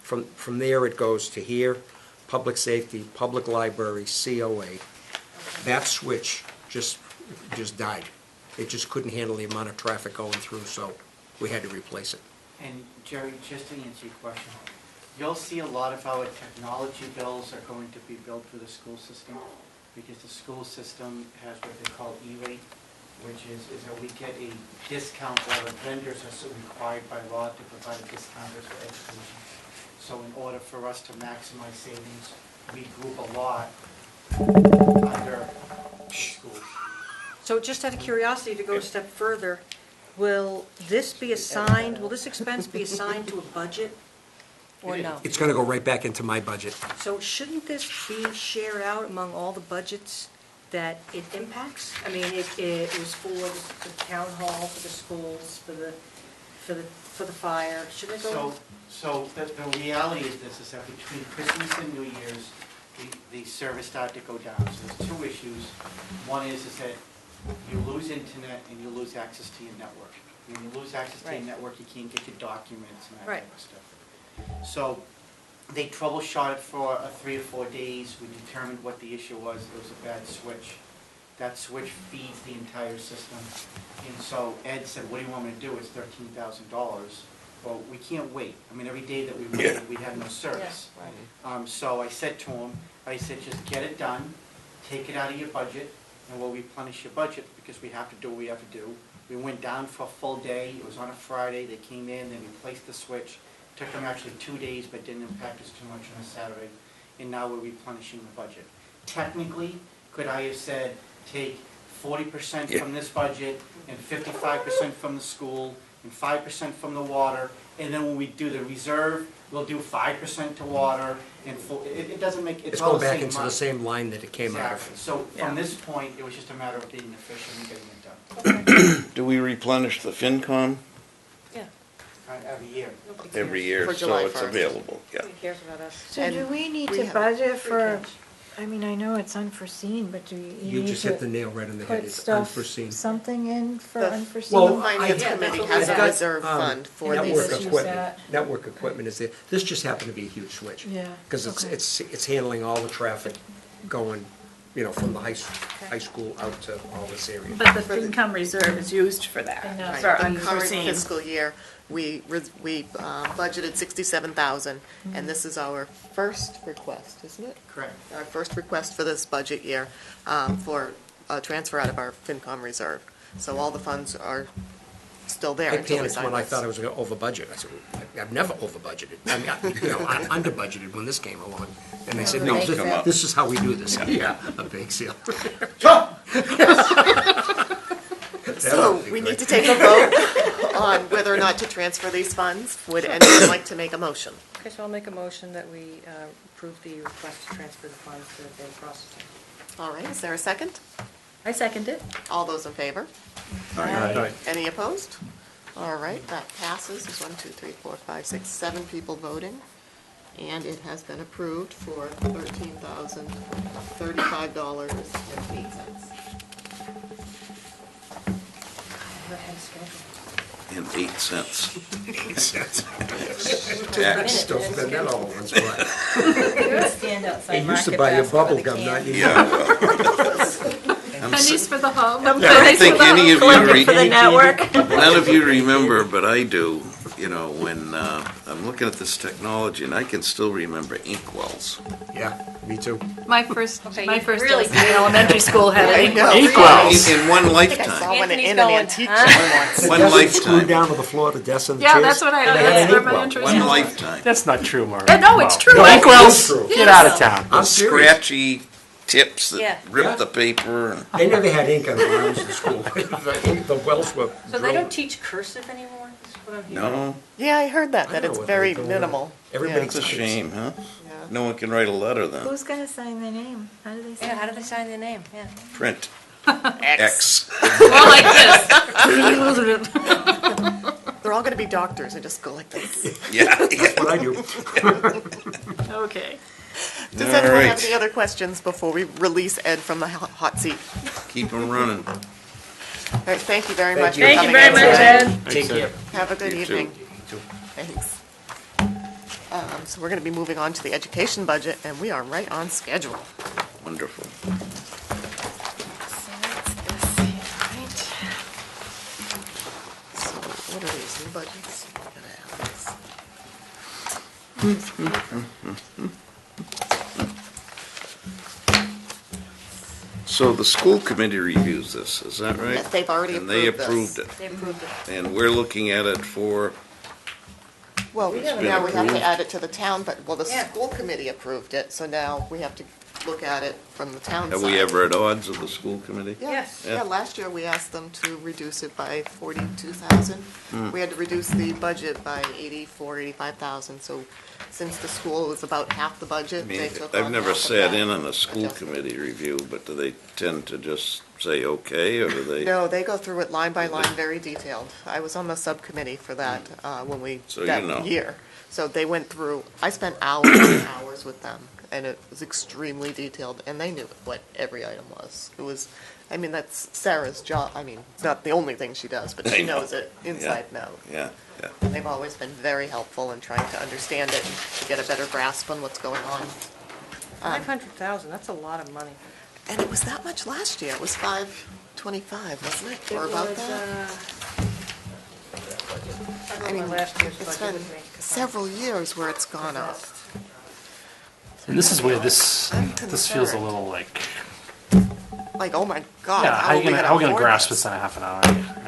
From there, it goes to here, public safety, public library, COA. That switch just died. It just couldn't handle the amount of traffic going through, so we had to replace it. And Jerry, just to answer your question, you'll see a lot of our technology bills are going to be billed through the school system, because the school system has what they call E-rate, which is that we get a discount, while the vendors are so required by law to provide a discount for education. So in order for us to maximize savings, we group a lot under schools. So just out of curiosity, to go a step further, will this be assigned, will this expense be assigned to a budget or no? It's gonna go right back into my budget. So shouldn't this be shared out among all the budgets that it impacts? I mean, it was for the town hall, for the schools, for the fire, shouldn't it go? So the reality is this, is that between Christmas and New Year's, the service started to go down. So there's two issues. One is that you lose internet and you lose access to your network. When you lose access to your Right. network, you can't get your documents and that Right. type of stuff. So they troubleshot it for 3 or 4 days. We determined what the issue was. It was a bad switch. That switch feeds the entire system. And so Ed said, what do you want me to do? It's $13,000. Well, we can't wait. I mean, every day that we waited, we had no service. Yeah, right. So I said to him, just get it done, take it out of your budget, and we'll replenish your budget, because we have to do what we have to do. We went down for a full day. It was on a Friday. They came in, they replaced the switch. Took them actually 2 days, but didn't impact us too much on a Saturday. And now we're replenishing the budget. Technically, could I have said, take 40% from this budget, and 55% from the school, and 5% from the water, and then when we do the reserve, we'll do 5% to water, and it doesn't make, It's all going the back same into the money. same line that it came out Exactly. of. So Yeah. from this point, it was just a matter of being efficient and getting it done. Do we replenish the FinCom Yeah. Every year. Nobody every cares. year, For so July it's 1st. available? Yeah. Nobody cares about us. So And do we need we to have- budget Free for, cash. I mean, I know it's unforeseen, but do You you need just hit the to nail right on the head. put It's stuff, unforeseen. something in for The- unforeseen? Well, The finance Yeah, committee that's has what a we have. reserve fund for And they these. Network just use equipment, that. network equipment is there. This just happened to be a huge switch. Yeah, Because okay. it's handling all the traffic going from the high school out to all this area. But the income reserve is used for that, Right. for The current unforeseen. fiscal year, we budgeted 67,000, and this is our first request, isn't it? Correct. Our first request for this budget year for a transfer out of our FinCom reserve. So all the funds are still there I until we panicked sign when I this. thought I was going to over budget. I said, I've never over budgeted. I mean, I under budgeted when this came along. And they said, no, Things come up. this is how we do this. Yeah, a bake sale. So we need to take a vote on whether or not to transfer these funds. Would anyone like to make a motion? Okay, so I'll make a motion that we approve the request to transfer the funds to the processing. All right, is there a second? I second it. All those in favor? Aye. Any opposed? All right, that passes. There's 1, 2, 3, 4, 5, 6, 7 people voting. And it has been approved for $13,035.08. And 8 cents. Still spend that all at once. But Stand outside you used to Market buy your Basket with bubble a gum, can. not anymore. Yeah, well, Pennies for the home. I don't think any of you, For the network. none of you remember, but I do, when I'm looking at this technology, and I can still remember inkwells. Yeah, me too. My first really in elementary school had I an know. equals. In one I think I lifetime. saw one Anthony's in an going, antique huh? store once. The One desk lifetime. screwed down to the floor, the desks and the Yeah, chairs. that's what I, and they had that's an where inkwell. my interest One was. lifetime. That's not true, Maureen. Yeah, no, it's true. No, I- inkwells, Yes. get out of town. I'm serious. Scratchy tips Yeah. that rip the paper. And They never had ink on the rounds in school. The wells were So they drilled. don't teach cursive anymore? Is what I'm hearing. no, Yeah, I heard that, I that know it's what very they do. minimal. Everybody it's a types. shame, huh? Yeah. No one can write a letter then. Who's gonna sign their name? How do they sign? Yeah, how do they sign their name? Yeah. Print. X. X. More like this. They're all gonna be doctors and just go like this. Yeah. That's what I do. Okay. Does All anyone have right. any other questions before we release Ed from the hot seat? Keep them running. All right, thank you very much for Thank coming you very in much, today. Ed. Take care. Have a good You too. evening. Thanks. So we're gonna be moving on to the education budget, and we are right on schedule. Wonderful. So let's see, right? So what are these, new budgets? I'm gonna have this. So the school committee reviews this, is that right? Yes, they've already And they approved approved this. it. They approved it. And we're looking at it for, Well, been now we have to approved. add it to the town, but, well, the Yeah. school committee approved it, so now we have to look at it from the town side. have we ever at odds with the school committee? Yeah, Yes. yeah, Yeah. last year we asked them to reduce it by 42,000. Hmm. We had to reduce the budget by 85,000, so since the school was about half the I budget, mean, they took I've on never half of sat that in on a school adjustment. committee review, but do they tend to just say okay, or do they? No, they go through it line by line, very detailed. I was on the subcommittee for that when we, So you that know. year. So they went through, I spent hours and hours with them, and it was extremely detailed, and they knew what every item was. It was, I mean, that's Sarah's job. I mean, it's not the only thing she does, but I she know. knows it inside and out. Yeah, yeah. And they've always been very helpful in trying to understand it and to get a better grasp on what's going on. 500,000, that's a lot of money. And it was that much last year. It was 525, wasn't it? Or It about was, that? I mean, remember last year's it's budget been with me. 'cause several years where it's gone up. And this is where this I'm feels a concerned. little like, Like, oh my God, yeah, how are we gonna how are we gonna afford grasp this? this in a half an hour?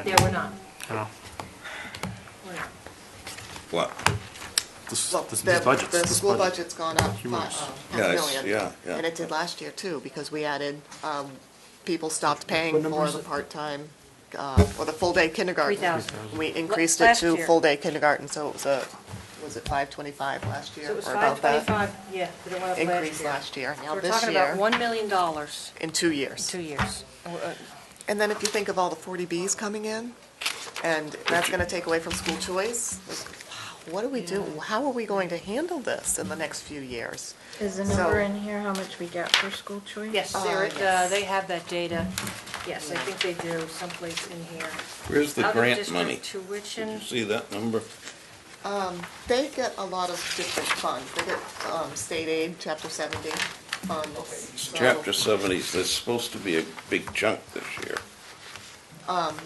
Yeah, we're not. You know, We're not. What? Well, these the budgets, the this school budget. budget's gone up Humorous. half Yeah, a it's- million. yeah. And it did last year too, because we added, people stopped paying for the part-time, or the full-day kindergarten. 3,000. We increased it Last to year. full-day kindergarten, so it was was it 525 last year? So it was or about that? 525, yeah, but it went up Increase last year. last year. So Now we're this talking about year, $1 million in 2 years. 2 years. And then if you think of all the 40Bs coming in, and that's gonna take away from school choice, like, what do we do? How are we going to handle this in the next few years? Is the So- number in here how much we get for school choice? Yes, yes. they have that data. Yes, I think they do, someplace in here. Where's the grant money? Out-of-district Did tuition. you see that number? They get a lot of different funds. They get state aid, Chapter 70, funds. So, Chapter 70, there's supposed to be a big chunk this year.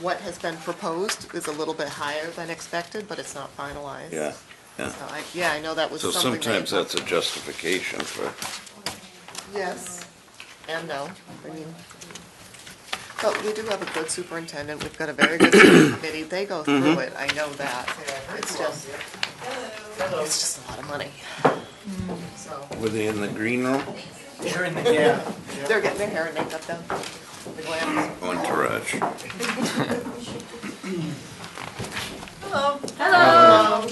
What has been proposed is a little bit higher than expected, but it's not finalized. Yeah, So yeah. I know that was So something. they sometimes had that's a justification for, Yes, and no, I mean, but we do have a good superintendent, we've got a very good school committee, they go through it, I know that. It's just a lot of money. So, were they in the green room? They're in the, yeah. they're getting their hair and makeup done, the glam's. Entourage. Hello.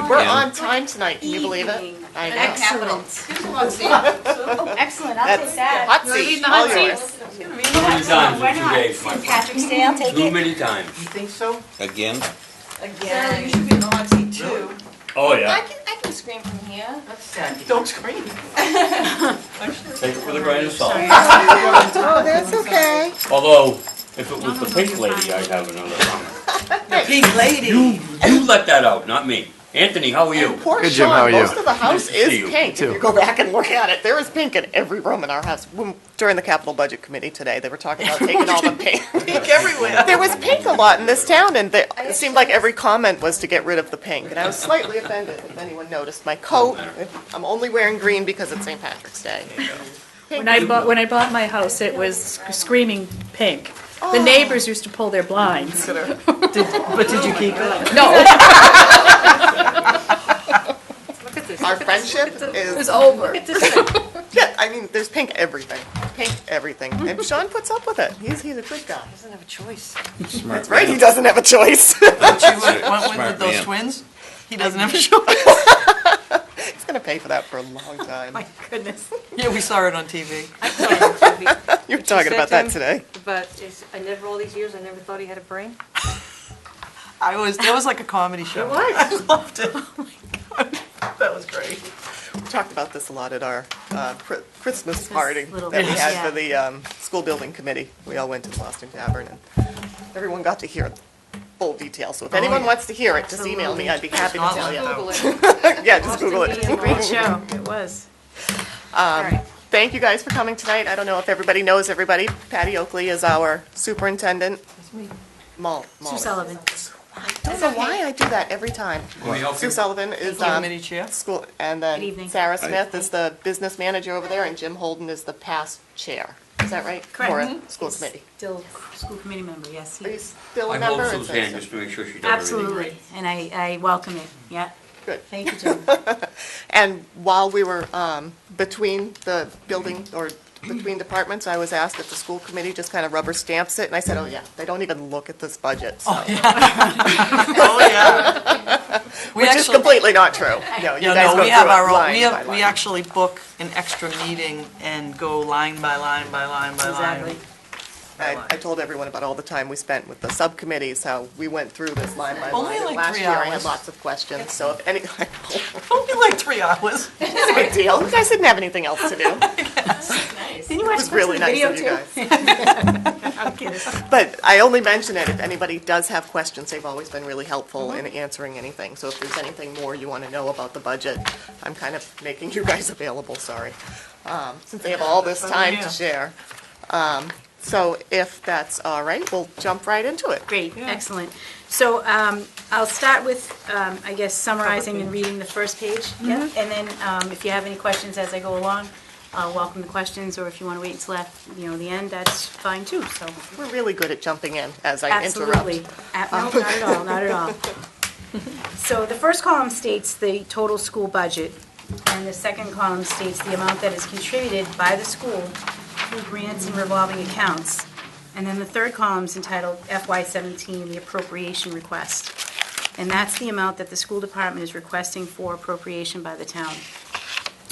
We're Again. on time tonight, can you believe it? I know. Excellent. Excellent, I'll That's take that. hot You wanna be in seat, the all hot seat? yours. Many times in 2 days, my St. friend. Patrick's Day, I'll take Too it. many times. You think so? Again? Sarah, you should be in the hot seat too. Oh, yeah. I can scream from here. That's sad. Don't scream. Take it with a grain of salt. Oh, that's okay. Although, if it was the pink lady, I'd have another comment. The pink lady. You let that out, not me. Anthony, how are you? Poor Good, Jim, how Sean, are you? most of the house Nice to see is you. pink, if Too. you go back and look at it, there is pink in every room in our house. During the capital budget committee today, they were talking about taking all the pink. Pink everywhere. There was pink a lot in this town, and it seemed like every comment was to get rid of the pink. And I was slightly offended if anyone noticed my coat. I'm only wearing green because it's St. Patrick's Day. When I bought my house, it was screaming pink. The neighbors used to pull their blinds. But did you keep it? No, Our friendship it is, was over. yeah, I mean, there's pink everything. Pink everything. And Sean puts up with it. He's a good guy. Doesn't have a choice. Smart That's right, he man. doesn't have a choice. Don't you went Smart with those man. twins? He doesn't have a choice. He's gonna pay for that for a long time. My goodness. Yeah, we saw it on TV. You were talking about that today. But I never, all these years, I never thought he had a brain. That was like a comedy show. It was. I loved it. Oh my God. That was great. We talked about this a lot at our Christmas party little that we bit, had yeah. for the school building committee. We all went to the Boston Tavern, and everyone got to hear full details. So if anyone wants to hear it, just email me. I'd be happy to tell you. Google Yeah, just Google it. Great show, it was. Thank you guys for coming tonight. I don't know if everybody knows everybody. Patty Oakley is our superintendent. Sue Sullivan. I don't know why I do that every time. Sue Sullivan is Committee chair. school, and Good then evening. Sarah Smith is the business manager over there, and Jim Holden is the past chair. Is that right? Correct. For school committee. Still school committee member, yes. Are you still a I member? hold It Suzanne says- just to make sure she does everything Absolutely, right. and I welcome it, yeah. Good. Thank you, Jim. And while we were between the building, or between departments, I was asked if the school committee just kind of rubber stamps it, and I said, oh yeah, they don't even look at this budget, so. Oh, yeah. Which is completely not true. No, you guys go we have through it our own, line we by have, we line. actually book an extra meeting and go line by line by line by line. Exactly. I told everyone about all the time we spent with the subcommittees, how we went through this line by Only line. And like last 3 year, I had hours. lots of questions, so if any, Only like 3 hours. it's a big deal. You guys didn't have anything else to do. Didn't you It watch was really nice video of you too? guys. I'm kidding. But I only mention it if anybody does have questions. They've always been really helpful in answering anything. So if there's anything more you want to know about the budget, I'm kind of making you guys available, sorry, since they have all this time to share. So if that's all right, we'll jump right into it. Great, excellent. So I'll start with, I guess, summarizing and reading the first page. Yeah. And then if you have any questions as I go along, I'll welcome the questions, or if you want to wait until after, the end, that's fine too, so. We're really good at jumping in as I interrupt. Absolutely. No, not at all, not at all. So the first column states the total school budget, and the second column states the amount that is contributed by the school through grants and revolving accounts. And then the third column is entitled FY17, the appropriation request. And that's the amount that the school department is requesting for appropriation by the town.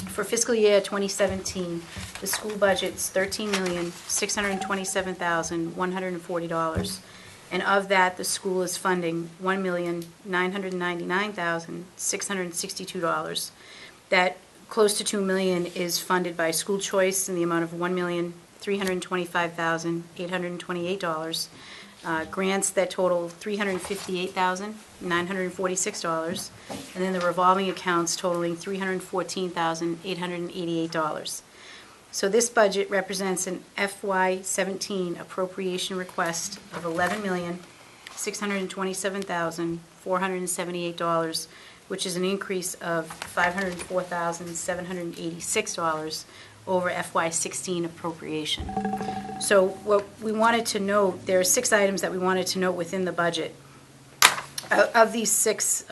For fiscal year 2017, the school budget's $13,627,140. And of that, the school is funding $1,999,662. That close to $2 million is funded by school choice in the amount of $1,325,828. Grants that total $358,946, and then the revolving accounts totaling $314,888. So this budget represents an FY17 appropriation request of $11,627,478, which is an increase of $504,786 over FY16 appropriation. So what we wanted to note, there are 6 items that we wanted to note within the budget. Of these 6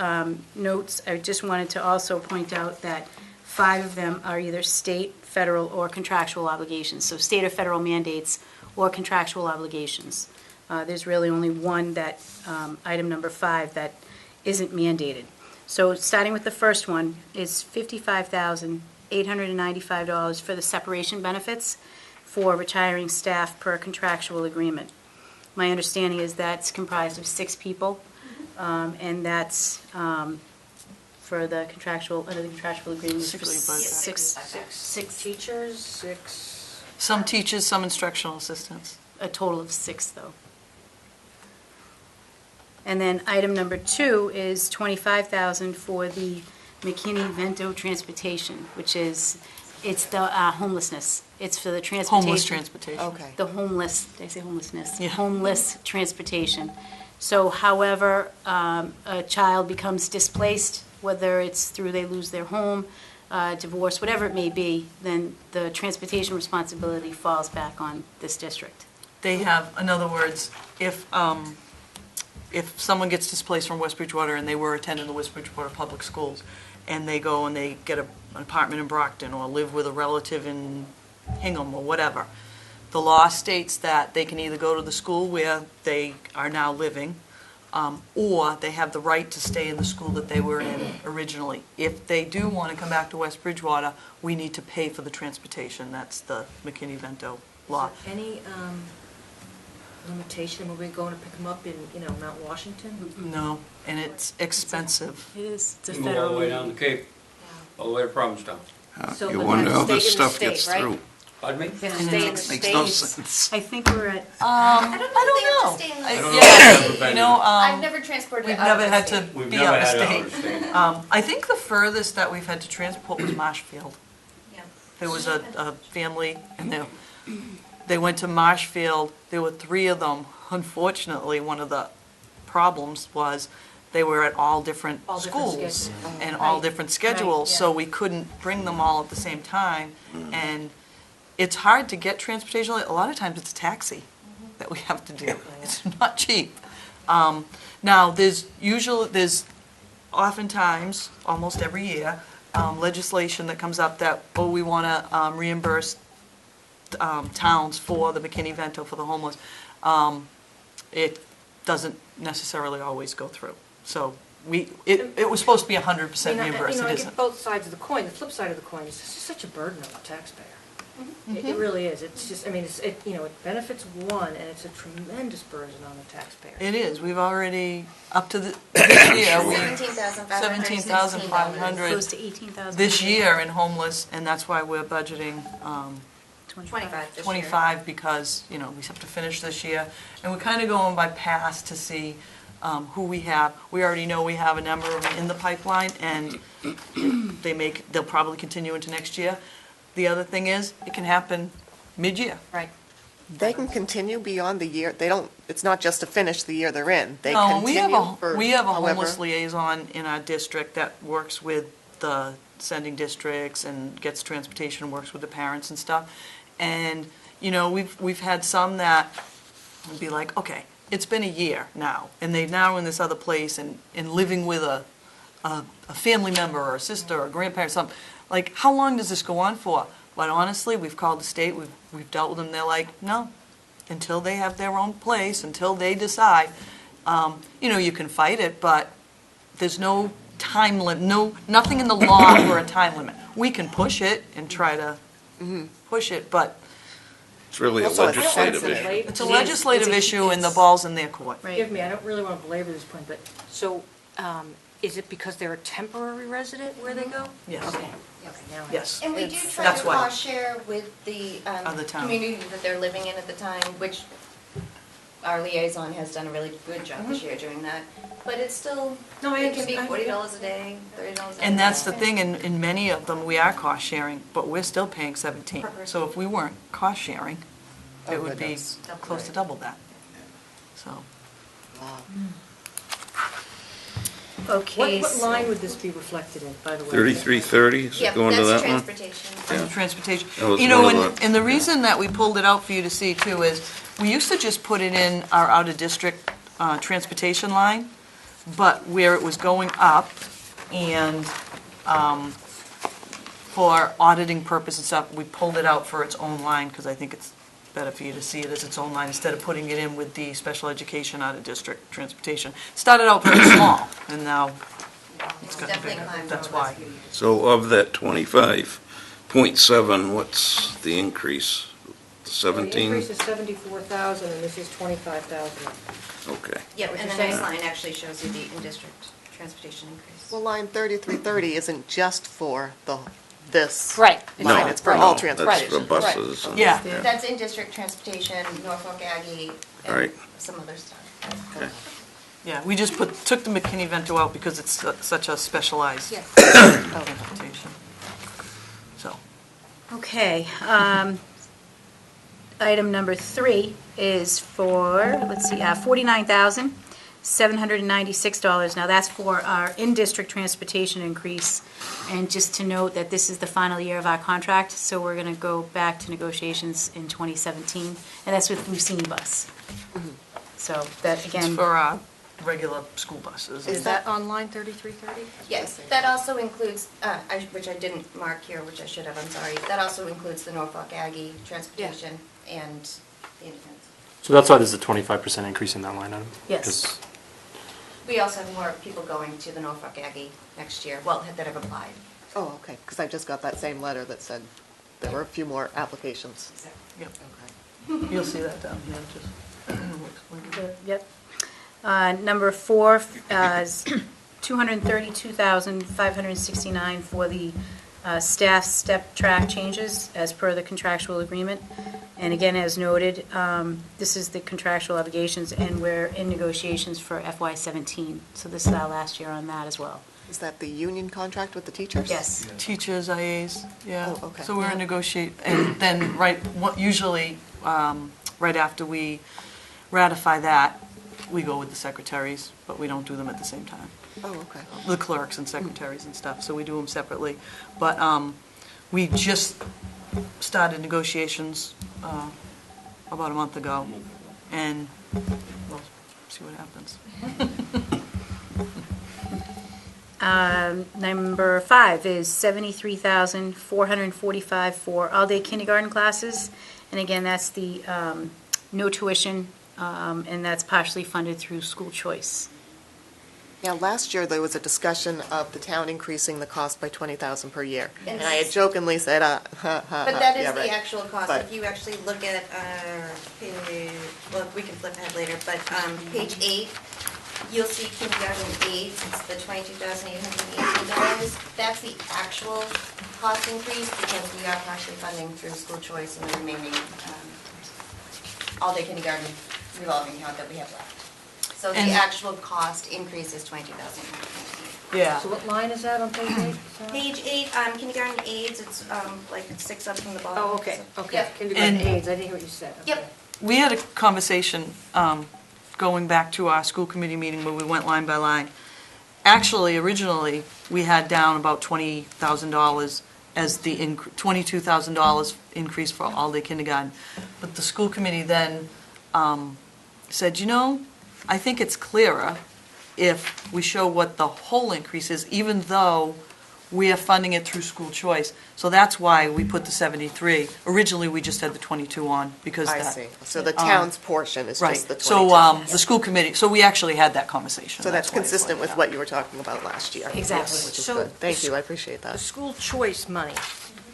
notes, I just wanted to also point out that 5 of them are either state, federal, or contractual obligations. So state or federal mandates or contractual obligations. There's really only one that, item number 5, that isn't mandated. So starting with the first one is $55,895 for the separation benefits for retiring staff per contractual agreement. My understanding is that's comprised of 6 people, and that's for the contractual, under the contractual agreement. Sick leave, but- Six teachers, 6. Some teachers, some instructional assistants. A total of 6, though. And then item number 2 is $25,000 for the McKinney-Vento transportation, which is, it's the homelessness. It's for the transportation. Homeless transportation. Okay. The homeless, did I say homelessness? Yeah. Homeless transportation. So however a child becomes displaced, whether it's through they lose their home, divorce, whatever it may be, then the transportation responsibility falls back on this district. They have, in other words, if someone gets displaced from West Bridgewater and they were attending the West Bridgewater Public Schools, and they go and they get an apartment in Brockton or live with a relative in Hingham or whatever, the law states that they can either go to the school where they are now living, or they have the right to stay in the school that they were in originally. If they do want to come back to West Bridgewater, we need to pay for the transportation. That's the McKinney-Vento law. Is there any limitation when we're going to pick them up in, Mount Washington? No, and it's expensive. It is, it's a You go all the way federal. down the Cape, all the way to Provincetown. So You but wonder have how to this stay in the stuff state, gets right? through. Pardon me? They have to stay in the Makes no state. sense. I think we're at, I don't don't know know. if they have to stay in the I don't know. Yeah, I've never been you know, I've never transported we've out never of had the to state. We've be never out of had it out state. of state. I think the furthest that we've had to transport was Marshfield. Yeah. There was a family, and they went to Marshfield. There were 3 of them. Unfortunately, one of the problems was they were at all different All different schools schedules. and all Right. different schedules, Right, so we couldn't bring them all at the same time. And it's hard to get transportation. A lot of times it's a taxi that we have to do. It's not cheap. Now, there's oftentimes, almost every year, legislation that comes up that, we want to reimburse towns for the McKinney-Vento for the homeless. It doesn't necessarily always go through. So it was supposed to be 100% reimbursed, it I isn't. get both sides of the coin. The flip side of the coin is this is such a burden on the taxpayer. It really is. It's just, it benefits one, and it's a tremendous burden on the taxpayer. It is, we've already, up to this year, we, $17,516. close to 18,000. this year in homeless, and that's why we're budgeting 25 this year. 25, because, we have to finish this year. And we're kind of going by past to see who we have. We already know we have a number of them in the pipeline, and they'll probably continue into next year. The other thing is, it can happen mid-year. Right. They can continue beyond the year, it's not just to finish the year they're in. They No, we have continue for we have a however- homeless liaison in our district that works with the sending districts and gets transportation, works with the parents and stuff. And, we've had some that would be like, okay, it's been a year now, and they're now in this other place and living with a family member or a sister or a grandparent, something. Like, how long does this go on for? But honestly, we've called the state, we've dealt with them, they're like, no, until they have their own place, until they decide. You can fight it, but there's no time limit, nothing in the law for a time limit. We can push it and try to push it, but It's really a Also, it's legislative sensitive. issue. it's a legislative It's a- issue and the it's- ball's in their court. Right. Forgive me, I don't really want to belabor this point, but, so, is it because they're a temporary resident where they go? Yes. Okay, now I. Yes. And we do try That's to why. cost share with the Other towns. community that they're living in at the time, which our liaison has done a really good job this year doing that, but it's still, No, I it can be understand. $40 a day, $30 a day. And that's the thing, in many of them, we are cost sharing, but we're still paying 17. Per person. So if we weren't cost sharing, Oh, it would be goodness. close to double that. So, Wow. Okay. What so- line would this be reflected in, by the way? 3330, is Yeah, it going to that's that one? transportation. Yeah. transportation. That was You know, one of and the- and the reason that we pulled it out for you to see too is, we used to just put it in our out-of-district transportation line, but where it was going up and for auditing purposes and stuff, we pulled it out for its own line, because I think it's better for you to see it as its own line, instead of putting it in with the special education out-of-district transportation. Started out very small, and now it's gotten Definitely bigger, climbed that's over why. So of that 25.7, what's the increase? The 17? increase is 74,000, and this is 25,000. Okay. Yep, What and you're the next saying? line actually shows you the in-district transportation increase. Well, line 3330 isn't just for this Right. line, No, it's for no, all That's transportation. for buses. and- Yeah. That's in-district transportation, Norfolk Aggie, and Right. some other stuff. Okay. Yeah, we just took the McKinney-Vento out because it's such a specialized Yes. transportation. So, Okay, item number 3 is for, let's see, $49,796. Now, that's for our in-district transportation increase. And just to note that this is the final year of our contract, so we're going to go back to negotiations in 2017, and that's with Lucini Bus. So that, it's again, for regular school buses. Is that on line 3330? Yes, that also includes, which I didn't mark here, which I should have, I'm sorry. That also includes the Norfolk Aggie transportation and the independence. So that's why there's a 25% increase in that line item? Yes. 'Cause- We also have more people going to the Norfolk Aggie next year, well, that have applied. Oh, okay, because I just got that same letter that said there were a few more applications. Yep, Okay. you'll see that down here, just. Yep. Number 4 is $232,569 for the staff step track changes as per the contractual agreement. And again, as noted, this is the contractual obligations, and we're in negotiations for FY17. So this is our last year on that as well. Is that the union contract with the teachers? Yes. Teachers, IAs, yeah. Oh, okay. So we're in negotiate, and then, usually, right after we ratify that, we go with the secretaries, but we don't do them at the same time. Oh, okay. The clerks and secretaries and stuff, so we do them separately. But we just started negotiations about a month ago, and we'll see what happens. Number 5 is $73,445 for all-day kindergarten classes. And again, that's the no tuition, and that's partially funded through school choice. Yeah, last year there was a discussion of the town increasing the cost by 20,000 per year. And And I had jokingly said, But that is yeah, the right. actual cost. But- If you actually look at page, well, we can flip ahead later, but page 8, you'll see kindergarten aids, it's the $22,818. That's the actual cost increase because we are partially funding through school choice and the remaining all-day kindergarten revolving account that we have left. So the And- actual cost increase is $22,818. Yeah. So what line is that on page 8? Page 8, kindergarten aids, it's like 6 up from the bottom. Oh, okay, okay. Yep. Kindergarten And- aids, I didn't hear what you said. Okay. Yep. We had a conversation going back to our school committee meeting where we went line by line. Actually, originally, we had down about $20,000 as the $22,000 increase for all-day kindergarten. But the school committee then said, I think it's clearer if we show what the whole increase is, even though we are funding it through school choice. So that's why we put the 73. Originally, we just had the 22 on because I that. see. So the town's portion is Right. just the 22. So the school committee, so we actually had that conversation. So that's why it's consistent like with what you were talking about last year. Exactly. Yes, which is So good. Thank the you, I appreciate The that. school choice money,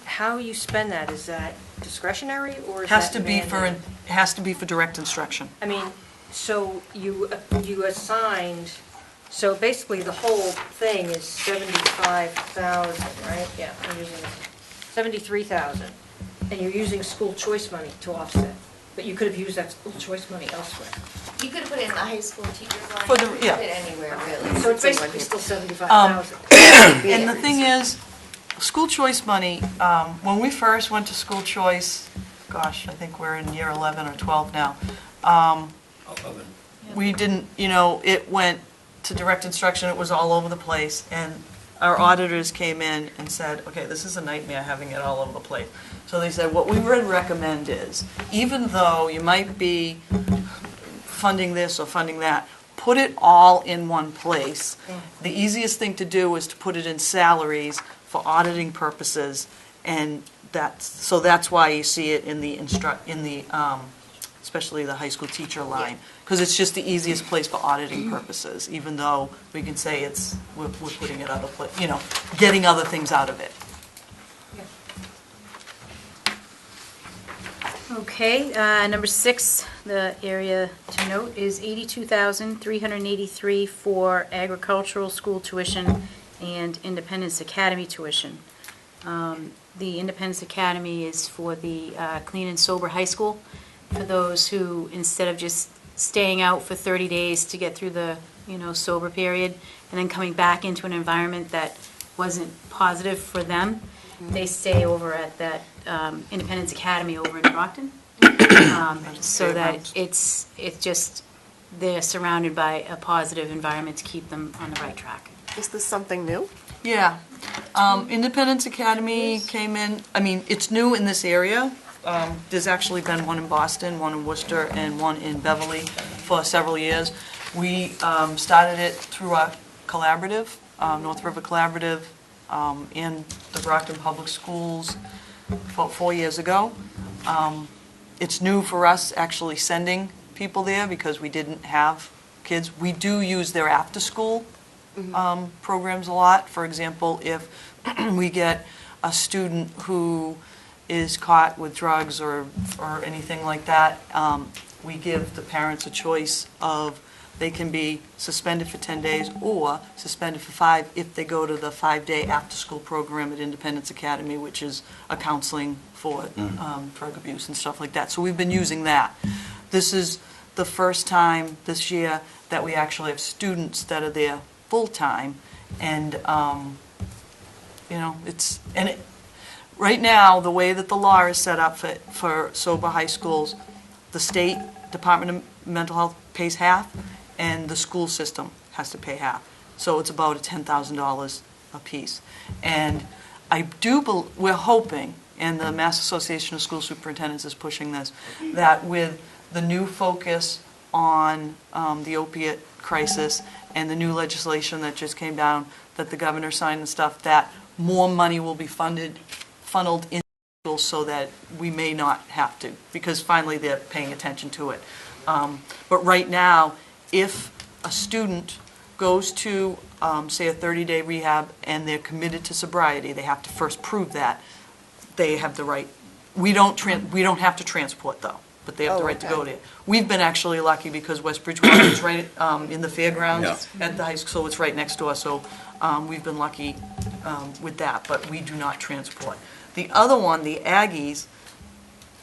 how you spend that, is that discretionary or is Has that to be for, mandated? has to be for direct instruction. I mean, so you assigned, so basically the whole thing is 75,000, right? Yeah, I'm using 73,000, and you're using school choice money to offset, but you could have used that school choice money elsewhere. You could put it in the high school teachers line. For the- You could yeah. put it anywhere, really. So it's basically still 75,000. And the thing is, school choice money, when we first went to school choice, gosh, I think we're in year 11 or 12 now, we didn't, it went to direct instruction, it was all over the place, and our auditors came in and said, okay, this is a nightmare having it all over the place. So they said, what we would recommend is, even though you might be funding this or funding that, put it all in one place. The easiest thing to do is to put it in salaries for auditing purposes, and that's why you see it in the especially the high school teacher line, because it's just the easiest place for auditing purposes, even though we can say we're putting it other getting other things out of it. Okay, number 6, the area to note is $82,383 for agricultural school tuition and Independence Academy tuition. The Independence Academy is for the clean and sober high school, for those who, instead of just staying out for 30 days to get through the, sober period, and then coming back into an environment that wasn't positive for them, they stay over at that Independence Academy over in Brockton, so that it's just, they're surrounded by a positive environment to keep them on the right track. Is this something new? Yeah. Independence Academy came in, it's new in this area. There's actually been one in Boston, one in Worcester, and one in Beverly for several years. We started it through our collaborative, North River Collaborative, in the Brockton Public Schools about 4 years ago. It's new for us actually sending people there because we didn't have kids. We do use their after-school programs a lot. For example, if we get a student who is caught with drugs or anything like that, we give the parents a choice of they can be suspended for 10 days or suspended for 5 if they go to the 5-day after-school program at Independence Academy, which is a counseling for drug abuse and stuff like that. So we've been using that. This is the first time this year that we actually have students that are there full-time, and right now, the way that the law is set up for sober high schools, the state Department of Mental Health pays half, and the school system has to pay half. So it's about $10,000 a piece. And we're hoping, and the Mass Association of School Superintendents is pushing this, that with the new focus on the opiate crisis and the new legislation that just came down, that the governor signed and stuff, that more money will be funneled in schools so that we may not have to, because finally they're paying attention to it. But right now, if a student goes to, say, a 30-day rehab and they're committed to sobriety, they have to first prove that. They have the right. We don't have to transport, though, but they have the right to go there. We've been actually lucky because West Bridgewater is right in the fairgrounds at the high school, so it's right next door. So we've been lucky with that, but we do not transport. The other one, the Aggies,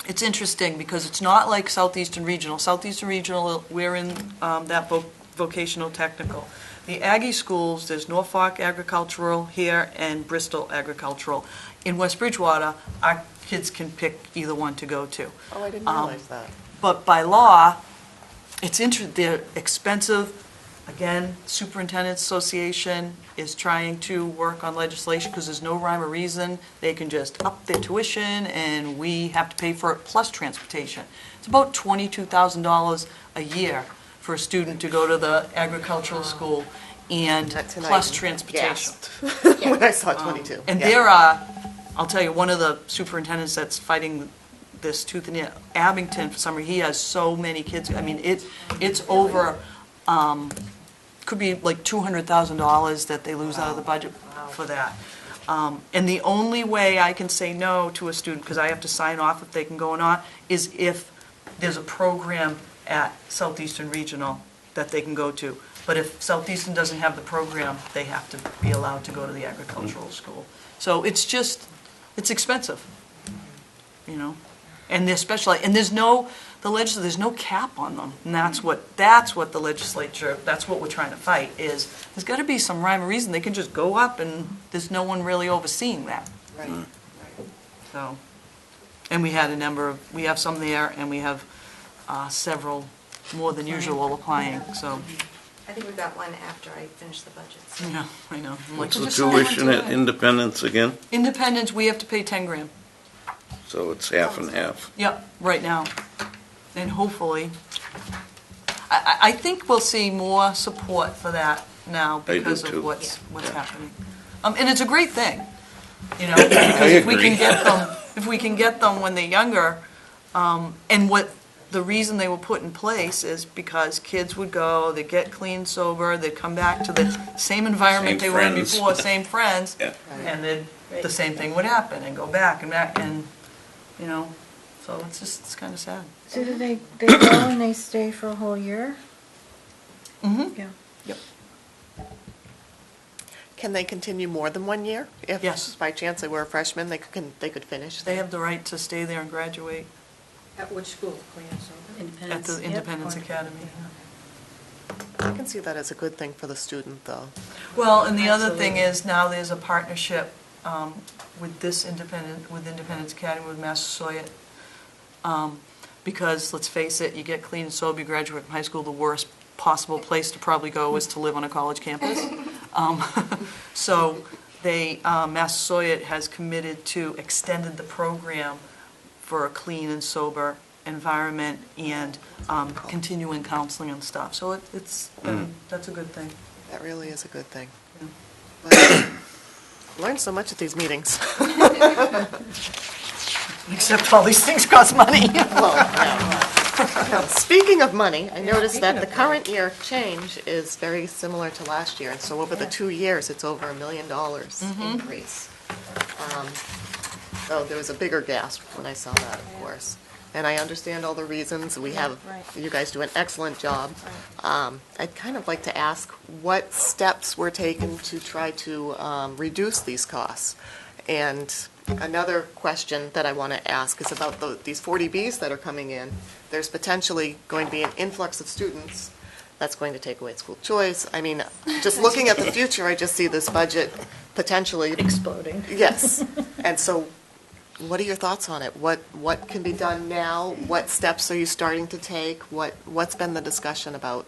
it's interesting because it's not like Southeastern Regional. Southeastern Regional, we're in that vocational technical. The Aggie schools, there's Norfolk Agricultural here and Bristol Agricultural. In West Bridgewater, our kids can pick either one to go to. Oh, I didn't realize that. But by law, they're expensive. Again, Superintendent's Association is trying to work on legislation because there's no rhyme or reason. They can just up their tuition and we have to pay for it plus transportation. It's about $22,000 a year for a student to go to the agricultural school and plus transportation. When I saw 22. And there are, I'll tell you, one of the superintendents that's fighting this tooth and nail, Abington, for some reason, he has so many kids. It's over, could be like $200,000 that they lose out of the budget for that. And the only way I can say no to a student, because I have to sign off if they can go or not, is if there's a program at Southeastern Regional that they can go to. But if Southeastern doesn't have the program, they have to be allowed to go to the agricultural school. So it's expensive, and they're specialized. And there's no there's no cap on them. And that's what the legislature, that's what we're trying to fight, is there's got to be some rhyme or reason. They can just go up and there's no one really overseeing that. Right. So, and we had we have some there, and we have several more than usual applying, so, I think we got one after I finished the budget. So. yeah, I know. I'm like, What's the "Just sign one tuition at today." Independence again? Independence, we have to pay 10 grand. So it's half and half. Yep, right now. And hopefully, I think we'll see more support for that now I do because too. of what's happening. And it's a great thing, you know, because if we agree. can get them when they're younger, and what the reason they were put in place is because kids would go, they'd get clean, sober, they'd come back to the same environment Same they were in friends. before, same friends, Yeah. and then the same thing would happen, and go back, and, you know, so it's kind of sad. So do they go and they stay for a whole year? Mm-hmm. Yeah. Yep. Can they continue more than 1 year? If Yes. by chance they were a freshman, they could finish? They have the right to stay there and graduate At which school? Clean and sober? at Independence. the Independence Academy. I can see that as a good thing for the student, though. Well, and the other thing is now there's a partnership with Independence Academy with Massasoit. Because, let's face it, you get clean and sober, you graduate from high school, the worst possible place to probably go is to live on a college campus. So Massasoit has committed to extended the program for a clean and sober environment and continuing counseling and stuff. So that's a good thing. That really is a good thing. Yeah. But learn so much at these meetings. Except all these things cost money. Well, now, speaking of money, I noticed that the current year change is very similar to last year, and so over the 2 years, it's over $1 million increase. So there was a bigger gasp when I saw that, of course. And I understand all the reasons. You guys do an excellent job. I'd kind of like to ask what steps were taken to try to reduce these costs. And another question that I want to ask is about these 40Bs that are coming in. There's potentially going to be an influx of students that's going to take away school choice. I mean, just looking at the future, I just see this budget potentially Exploding. Yes. And so what are your thoughts on it? What can be done now? What steps are you starting to take? What's been the discussion about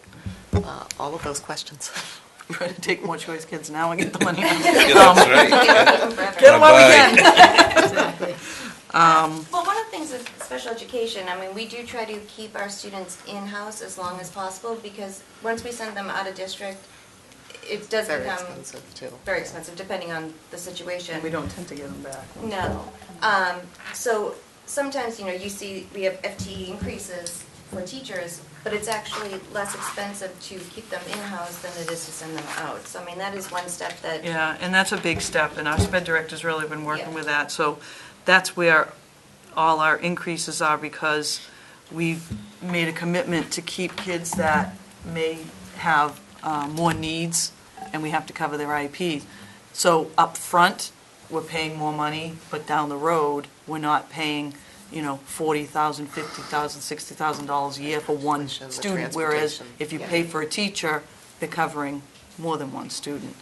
all of those questions? Try to take more choice kids now and get the money. Yeah, that's right. Get them while we can. Exactly. Well, one of the things with special education, I mean, we do try to keep our students in-house as long as possible because once we send them out of district, it does Very become expensive, too. very expensive depending on the situation. And we don't tend to get them back. No. So sometimes, you see we have FTE increases for teachers, but it's actually less expensive to keep them in-house than it is to send them out. So, I mean, that is one step that. Yeah, and that's a big step, and our sped director's really been working Yeah. with that. So that's where all our increases are because we've made a commitment to keep kids that may have more needs, and we have to cover their IEPs. So up front, we're paying more money, but down the road, we're not paying, $40,000, $50,000, $60,000 a year for one Tuition, the student, whereas transportation. if you pay for a teacher, they're covering more than one student.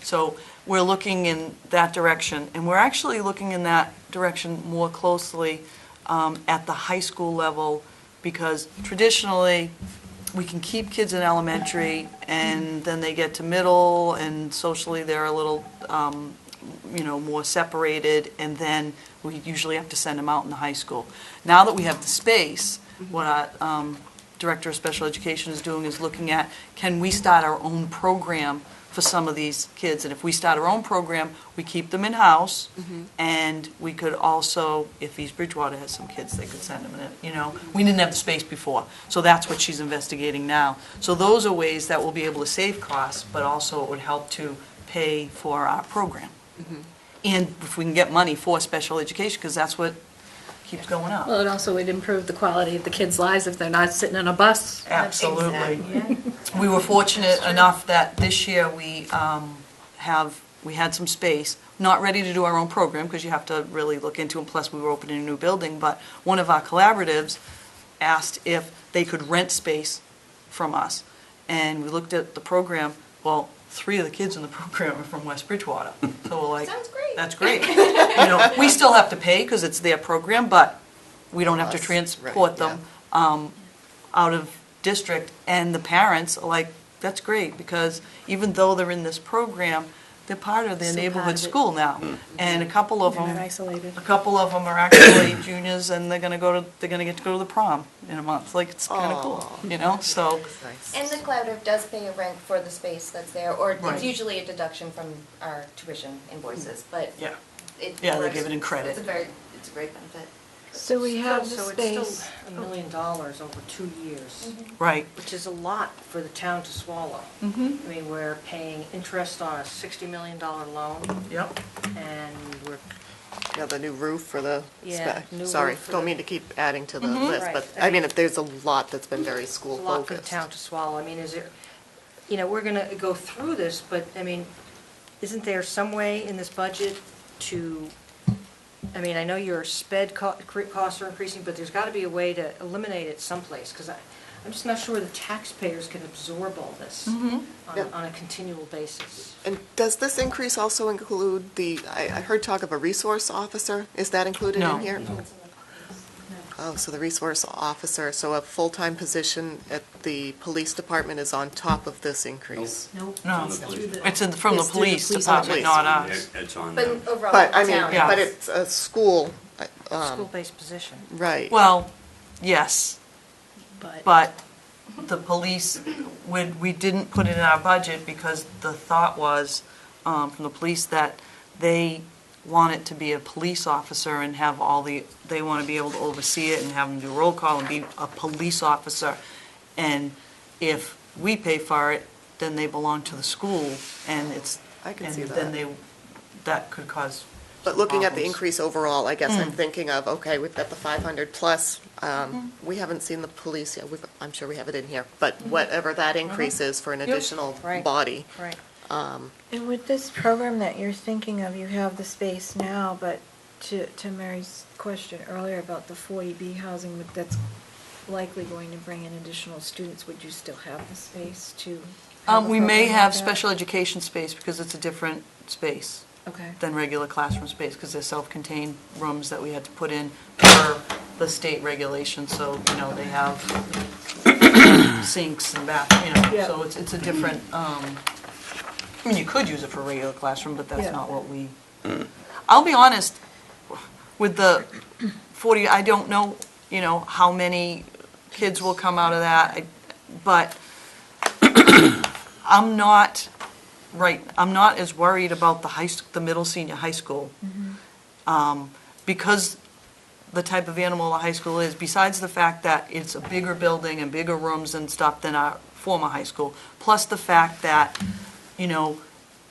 So we're looking in that direction, and we're actually looking in that direction more closely at the high school level, because traditionally, we can keep kids in elementary, and then they get to middle, and socially they're a little, more separated, and then we usually have to send them out in the high school. Now that we have the space, what our Director of Special Education is doing is looking at, can we start our own program for some of these kids? And if we start our own program, we keep them in-house, and we could also, if East Bridgewater has some kids, they could send them in, We didn't have the space before, so that's what she's investigating now. So those are ways that we'll be able to save costs, but also it would help to pay for our program. And if we can get money for special education, because that's what keeps going up. Well, it also would improve the quality of the kids' lives if they're not sitting in a bus. Absolutely. We were fortunate enough that this year we had some space, not ready to do our own program because you have to really look into it, plus we were opening a new building, but one of our collaboratives asked if they could rent space from us. And we looked at the program, well, 3 of the kids in the program are from West Bridgewater. So we're like, Sounds great. that's great. You know, we still have to pay because it's their program, but we don't have to Us, transport right, them out of district. And the parents are like, that's great, because even though they're in this program, they're part of their Still part neighborhood of it. school now. And a couple of They're not them, isolated. a couple of them are actually juniors, and they're gonna get to go to the prom in a month. Like, it's kind of cool, you know, so. Nice. And the Clouder does pay a rent for the space that's there, or Right. it's usually a deduction from our tuition invoices, but Yeah. it Yeah, they works. give it in credit. It's a great benefit. So we have the So space. it's still $1 million over 2 years, Right. which is a lot for the town to swallow. I mean, we're paying interest on a $60 million loan, Yep. and we're, Yeah, the new roof for the, Yeah, new sorry, roof for don't the- mean to keep adding to the list, Right. but, I mean, if there's a lot that's been very it's a lot for the school-focused. town to swallow. I mean, is there, you know, we're gonna go through this, but, I mean, isn't there some way in this budget to, I mean, I know your sped costs are increasing, but there's gotta be a way to eliminate it someplace, because I'm just not sure the taxpayers can absorb all this on a continual basis. And does this increase also include I heard talk of a resource officer, is that included No. in here? Oh, so the resource officer, so a full-time position at the police department is on top of this increase? Nope. No, It's on the police it's from the It's through the police police department, not department. us. It's on But them. overall, But, the I mean, town. Yeah. but it's a school, School-based position, right. Well, yes, but. but the police, we didn't put it in our budget because the thought was, from the police, that they want it to be a police officer and have they want to be able to oversee it and have them do roll call and be a police officer. And if we pay for it, then they belong to the school, and I can see and then that. that could cause But looking at the problems. increase overall, I guess I'm thinking of, okay, we've got the 500 plus, Mm-hmm. we haven't seen the police yet, I'm sure we have it in here, but whatever that increase is for an additional Right. body. Right. And with this program that you're thinking of, you have the space now, but to Mary's question earlier about the 40B housing, that's likely going to bring in additional students, would you still have the space to have a We may program like have that? special education space because it's a different space Okay. than regular classroom space, because they're self-contained rooms that we had to put in per the state regulations, so, you know, they have sinks and bath, you know, Yeah. so it's a different, I mean, you could use it for a regular classroom, but that's Yeah. not what we, I'll be honest, with the 40, I don't know, you know, how many kids will come out of that, but I'm not as worried about the middle senior high school. Because the type of animal the high school is, besides the fact that it's a bigger building and bigger rooms and stuff than our former high school, plus the fact that, you know,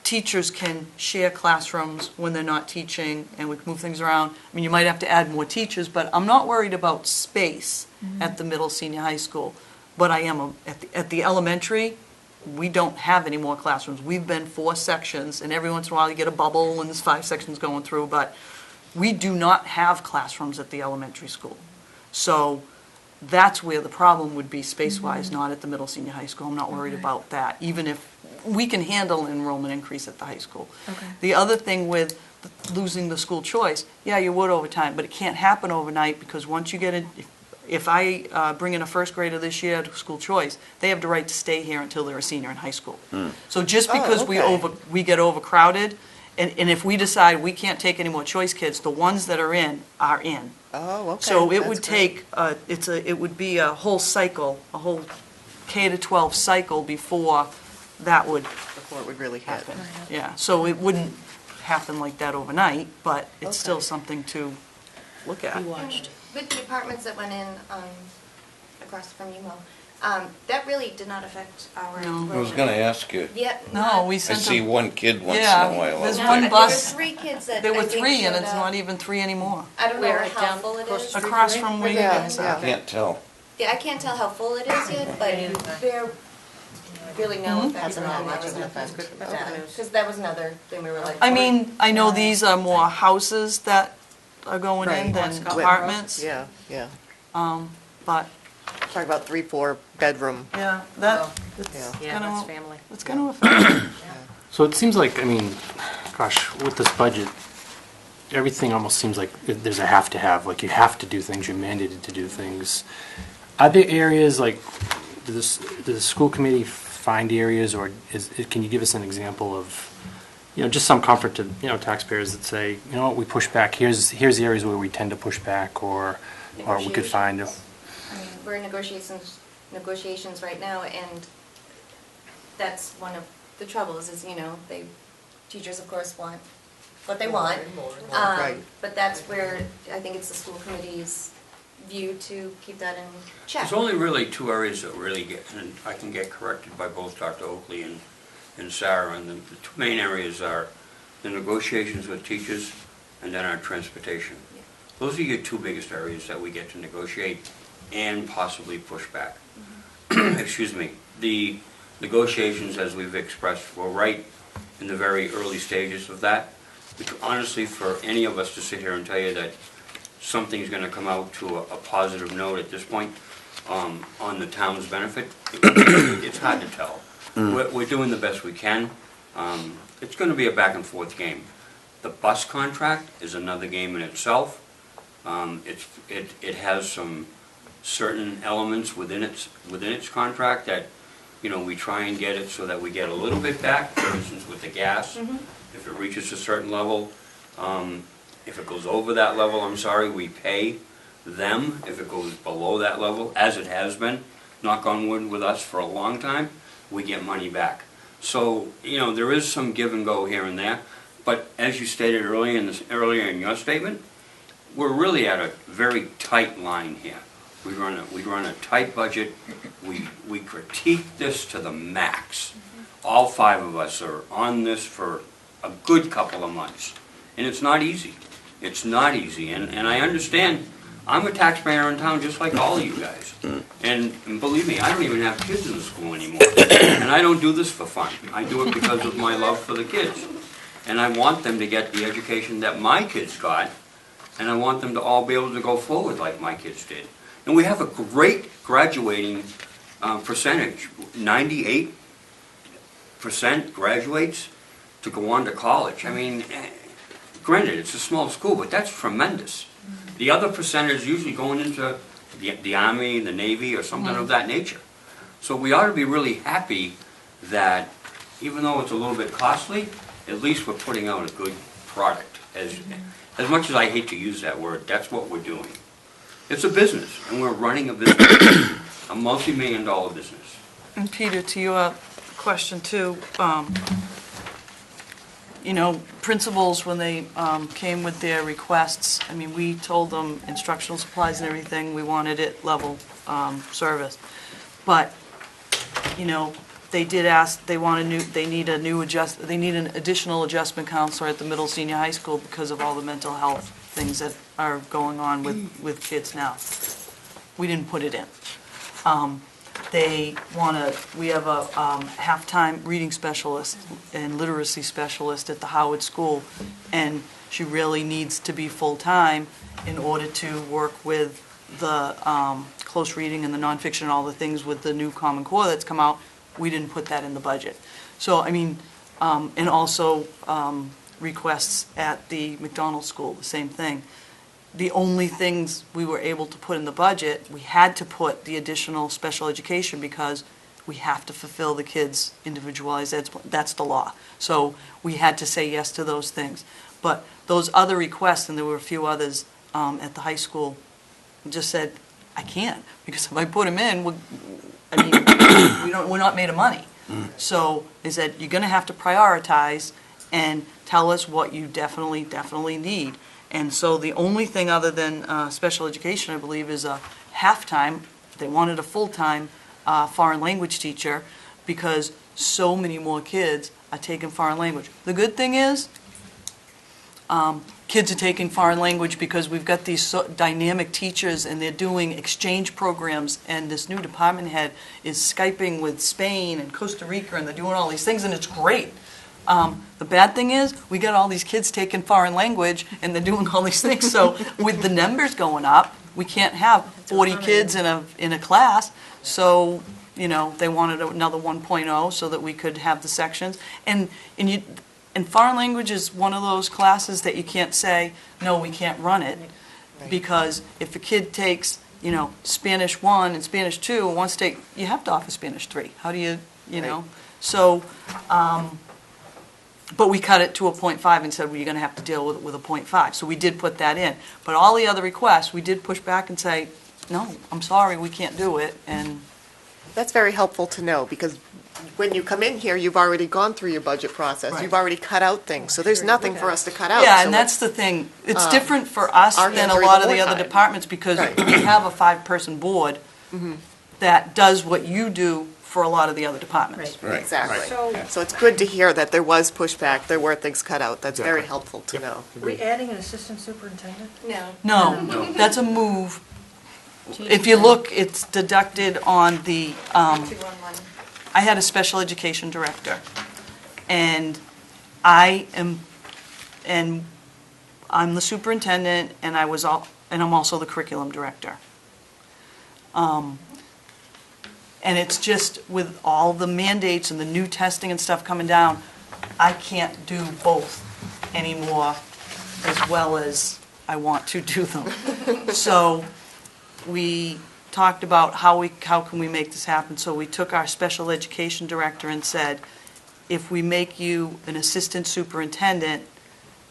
teachers can share classrooms when they're not teaching, and we can move things around. I mean, you might have to add more teachers, but I'm not worried about space at the middle senior high school. But I am, at the elementary, we don't have any more classrooms. We've been 4 sections, and every once in a while you get a bubble and there's 5 sections going through, but we do not have classrooms at the elementary school. So that's where the problem would be space-wise, not at the middle senior high school. I'm not worried about that, even if we can handle enrollment increase at the high school. Okay. The other thing with losing the school choice, yeah, you would over time, but it can't happen overnight, because once you get in, if I bring in a first grader this year to school choice, they have the right to stay here until they're a senior in high school. So just because okay. we get overcrowded, and if we decide we can't take any more choice kids, the ones that are in are in. Oh, okay. So it that's would great. take, it would be a whole cycle, a whole K-12 cycle before that would Before it would really hit. happen. Yeah, so it wouldn't happen like that overnight, but it's still Okay. something to look at. watched. With the apartments that went in across from UMO, that really did not affect our No. enrollment. I was gonna ask you, Yeah. No, we I sent see them, one kid once in Yeah, a while. there's out one there. bus. There were 3 kids that there were I think 3, and showed it's up. not even 3 anymore. I don't know Where, how down full it across is. the street? Across from where you Yeah, guys yeah. are. Can't tell. Yeah, I can't tell how full it is yet, but there really no effect. Hasn't had much of an effect. Because that was another thing we were like. I mean, I know these are more houses that are going in Right. than Scott Road. apartments. Yeah, yeah. But, Talk about 3-4 bedroom. yeah, Oh. that's Yeah, gonna, that's family. it's gonna affect. So it seems like, I mean, gosh, with this budget, everything almost seems like there's a have to have, like you have to do things, you're mandated to do things. Are there areas, like, does the school committee find areas, or can you give us an example of, just some comfort to, taxpayers that say, we push back, here's the areas where we tend to push back, or we could find. I mean, we're in negotiations right now, and that's one of the troubles is, teachers of course want what they want. Right. But that's where I think it's the school committee's view to keep that in check. There's only really two areas that really get, and I can get corrected by both Dr. Oakley and Sarah, and the two main areas are the negotiations with teachers and then our transportation. Yeah. Those are your two biggest areas that we get to negotiate and possibly push back. Excuse me. The negotiations, as we've expressed, we're right in the very early stages of that. Because honestly, for any of us to sit here and tell you that something's going to come out to a positive note at this point on the town's benefit, it's hard to tell. We're doing the best we can. It's going to be a back and forth game. The bus contract is another game in itself. It has some certain elements within its contract that, we try and get it so that we get a little bit back. For instance, with the gas, if it reaches a certain level, if it goes over that level, we pay them. If it goes below that level, as it has been, knock on wood, with us for a long time, we get money back. So, there is some give and go here and there. But as you stated earlier in your statement, we're really at a very tight line here. We run a tight budget. We critique this to the max. All five of us are on this for a good couple of months. And it's not easy. It's not easy. And I understand, I'm a taxpayer in town just like all of you guys. And believe me, I don't even have kids in the school anymore. And I don't do this for fun. I do it because of my love for the kids. And I want them to get the education that my kids got. And I want them to all be able to go forward like my kids did. And we have a great graduating percentage. 98% graduates to go on to college. I mean, granted, it's a small school, but that's tremendous. The other percentage is usually going into the Army, the Navy, or something of that nature. So we ought to be really happy that, even though it's a little bit costly, at least we're putting out a good product. As much as I hate to use that word, that's what we're doing. It's a business, and we're running a business, a multi-million-dollar business. And Peter, to your question too, principals, when they came with their requests, we told them instructional supplies and everything, we wanted it level service. But, they did ask, they need an additional adjustment counselor at the middle senior high school because of all the mental health things that are going on with kids now. We didn't put it in. We have a half-time reading specialist and literacy specialist at the Howard School, and she really needs to be full-time in order to work with the close reading and the nonfiction and all the things with the new Common Core that's come out. We didn't put that in the budget. So, and also requests at the McDonald School, the same thing. The only things we were able to put in the budget, we had to put the additional special education because we have to fulfill the kids' individualized ed. That's the law. So we had to say yes to those things. But those other requests, and there were a few others at the high school, just said, I can't, because if I put them in, we're not made of money. So they said, you're going to have to prioritize and tell us what you definitely need. And so the only thing other than special education, I believe, is a half-time. They wanted a full-time foreign language teacher because so many more kids are taking foreign language. The good thing is, kids are taking foreign language because we've got these dynamic teachers and they're doing exchange programs, and this new department head is Skyping with Spain and Costa Rica, and they're doing all these things, and it's great. The bad thing is, we got all these kids taking foreign language, and they're doing all these things, so with the numbers going up, we can't have 40 kids in a class, so, you know, they wanted another 1.0 so that we could have the sections. And foreign language is one of those classes that you can't say, no, we can't run it, because if a kid takes, you know, Spanish 1 and Spanish 2, and wants to take, you have to offer Spanish 3. How do you know? So, but we cut it to a 0.5 and said, well, you're going to have to deal with a 0.5. So we did put that in. But all the other requests, we did push back and say, no, I'm sorry, we can't do it. And That's very helpful to know, because when you come in here, you've already gone through your budget process. Right. You've already cut out things, so there's nothing for us to cut out. yeah, So and that's the thing. It's different for us our than hands a are lot of even the more other tied. departments, because Right. we have a 5-person board that does what you do for a lot of the other departments. Right. Exactly. So, So it's good to hear that there was pushback, there were things cut out. That's very helpful to know. are we adding an assistant superintendent? No. No, that's a move. If you look, it's deducted on the, 211. I had a special education director, and I'm the superintendent, and I'm also the curriculum director. And it's just with all the mandates and the new testing and stuff coming down, I can't do both anymore as well as I want to do them. So we talked about how can we make this happen. So we took our special education director and said, if we make you an assistant superintendent,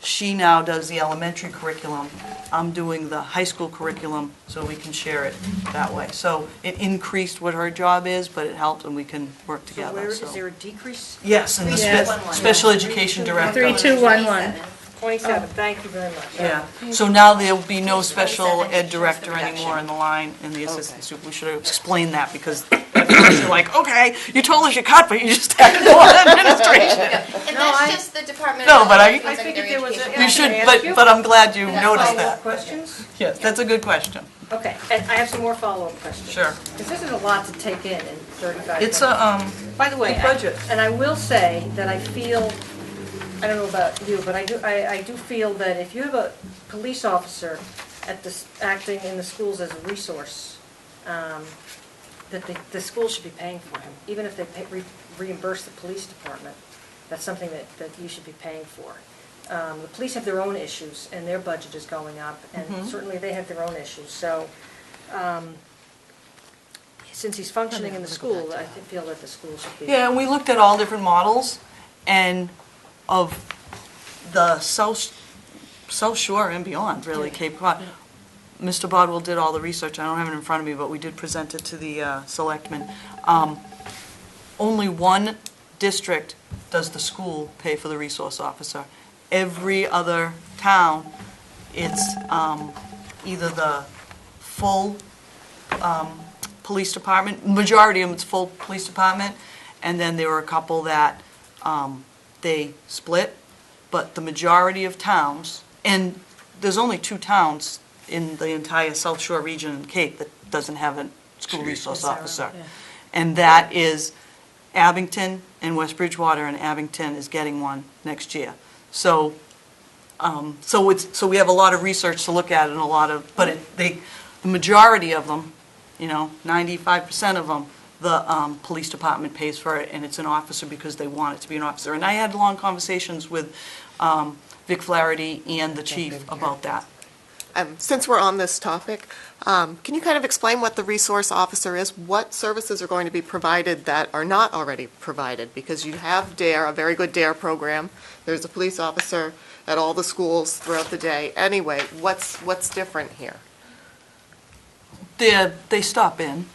she now does the elementary curriculum. I'm doing the high school curriculum, so we can share it that way. So it increased what her job is, but it helped, and we can work So together. where, So is there a decrease? yes, and the Yes. special education director. 3211. 27, thank you very much. Yeah, so now there'll be no special ed director anymore in the line, in the assistant super. We should have explained that, because at first you're like, okay, you told us you cut, but you just had more administration. And that's just the Department No, of but I- I figured there was a. You should, Can I ask you? but I'm glad you noticed Follow-up that. questions? Yes, that's a good question. Okay, and I have some more follow-up questions. Sure. Because this is a lot to take in 35 It's minutes. a, By the way, big budget. and I will say that I feel, I don't know about you, but I do feel that if you have a police officer acting in the schools as a resource, that the school should be paying for him, even if they reimburse the police department. That's something that you should be paying for. The police have their own issues, and their budget is going up, and certainly they have their own issues. So, since he's functioning in the school, I feel that the school should be. yeah, and we looked at all different models, and of the South Shore and beyond, really, Cape Cod. Mr. Bodwell did all the research. I don't have it in front of me, but we did present it to the selectmen. Only one district does the school pay for the resource officer. Every other town, it's either the full police department, majority of them, it's full police department, and then there were a couple that they split, but the majority of towns, and there's only 2 towns in the entire South Shore region and Cape that doesn't have a school resource officer. And that is Abington and West Bridgewater, and Abington is getting one next year. So, so we have a lot of research to look at, and a lot of, but the majority of them, 95% of them, the police department pays for it, and it's an officer because they want it to be an officer. And I had long conversations with Vic Flaherty and the chief about that. Since we're on this topic, can you kind of explain what the resource officer is? What services are going to be provided that are not already provided? Because you have DARE, a very good DARE program. There's a police officer at all the schools throughout the day. Anyway, what's different here? They stop in.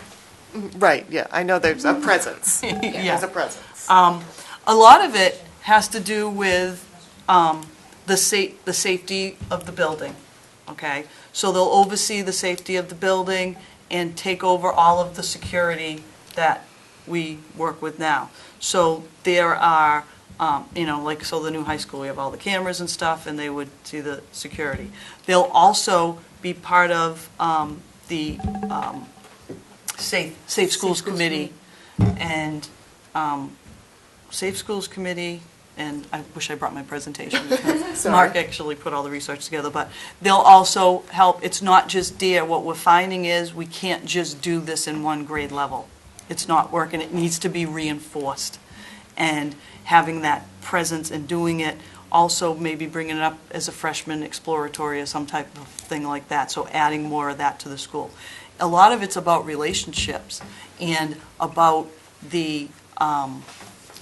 Right, yeah, I know there's a presence. Yeah. There's a presence. A lot of it has to do with the safety of the building, okay? So they'll oversee the safety of the building and take over all of the security that we work with now. So there are, like, so the new high school, we have all the cameras and stuff, and they would see the security. They'll also be part of the Safe Schools Committee, and Safe Schools Committee, and I wish I brought my presentation. Sorry. Mark actually put all the research together, but they'll also help. It's not just DARE. What we're finding is we can't just do this in one grade level. It's not working. It needs to be reinforced. And having that presence and doing it, also maybe bringing it up as a freshman exploratory or some type of thing like that, so adding more of that to the school. A lot of it's about relationships and about the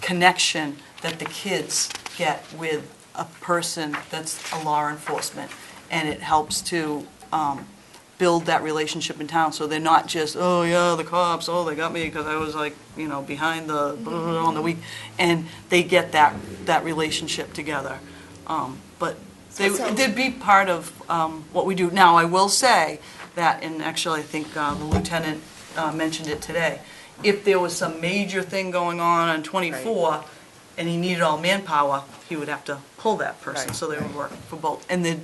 connection that the kids get with a person that's a law enforcement, and it helps to build that relationship in town, so they're not just, oh yeah, the cops, oh, they got me because I was like, behind the, on the week, and they get that relationship together. But they'd be part of what we do. Now, I will say that, and actually I think the lieutenant mentioned it today, if there was some major thing going on 24, and he needed all manpower, he would have to pull that person, so they would work for both. And then,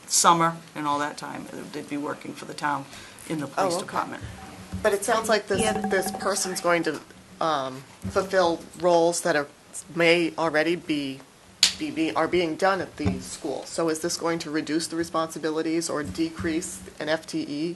summer and all that time, they'd be working for the town in the police okay. department. But it sounds like this person's going to fulfill roles that may already are being done at the school. So is this going to reduce the responsibilities or decrease an FTE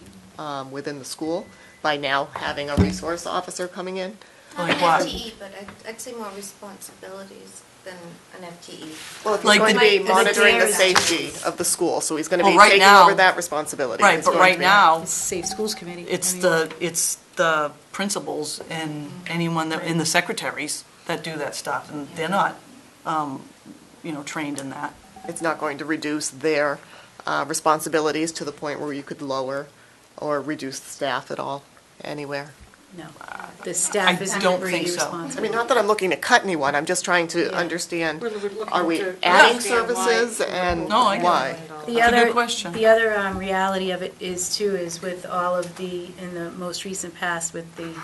within the school by now having a resource officer coming in? Not Like an what? FTE, but I'd say more responsibilities than an FTE. Well, if he's Like going to the- be Like the monitoring the dairy safety of the school, so he's going to Well, be right taking now- over that responsibility. Right, It's but going right to be- now, It's Safe Schools Committee. it's I mean, the principals and anyone that, and the secretaries that do that stuff, and they're not, trained in that. It's not going to reduce their responsibilities to the point where you could lower or reduce the staff at all, anywhere. No, the staff I isn't don't really think so. I responsible. mean, not that I'm looking to cut anyone, I'm just trying to Yeah. understand, We're looking are we to adding understand why- services and No, I get it. why? The That's a other, good question. The other reality of it is too, is with all of in the most recent past with the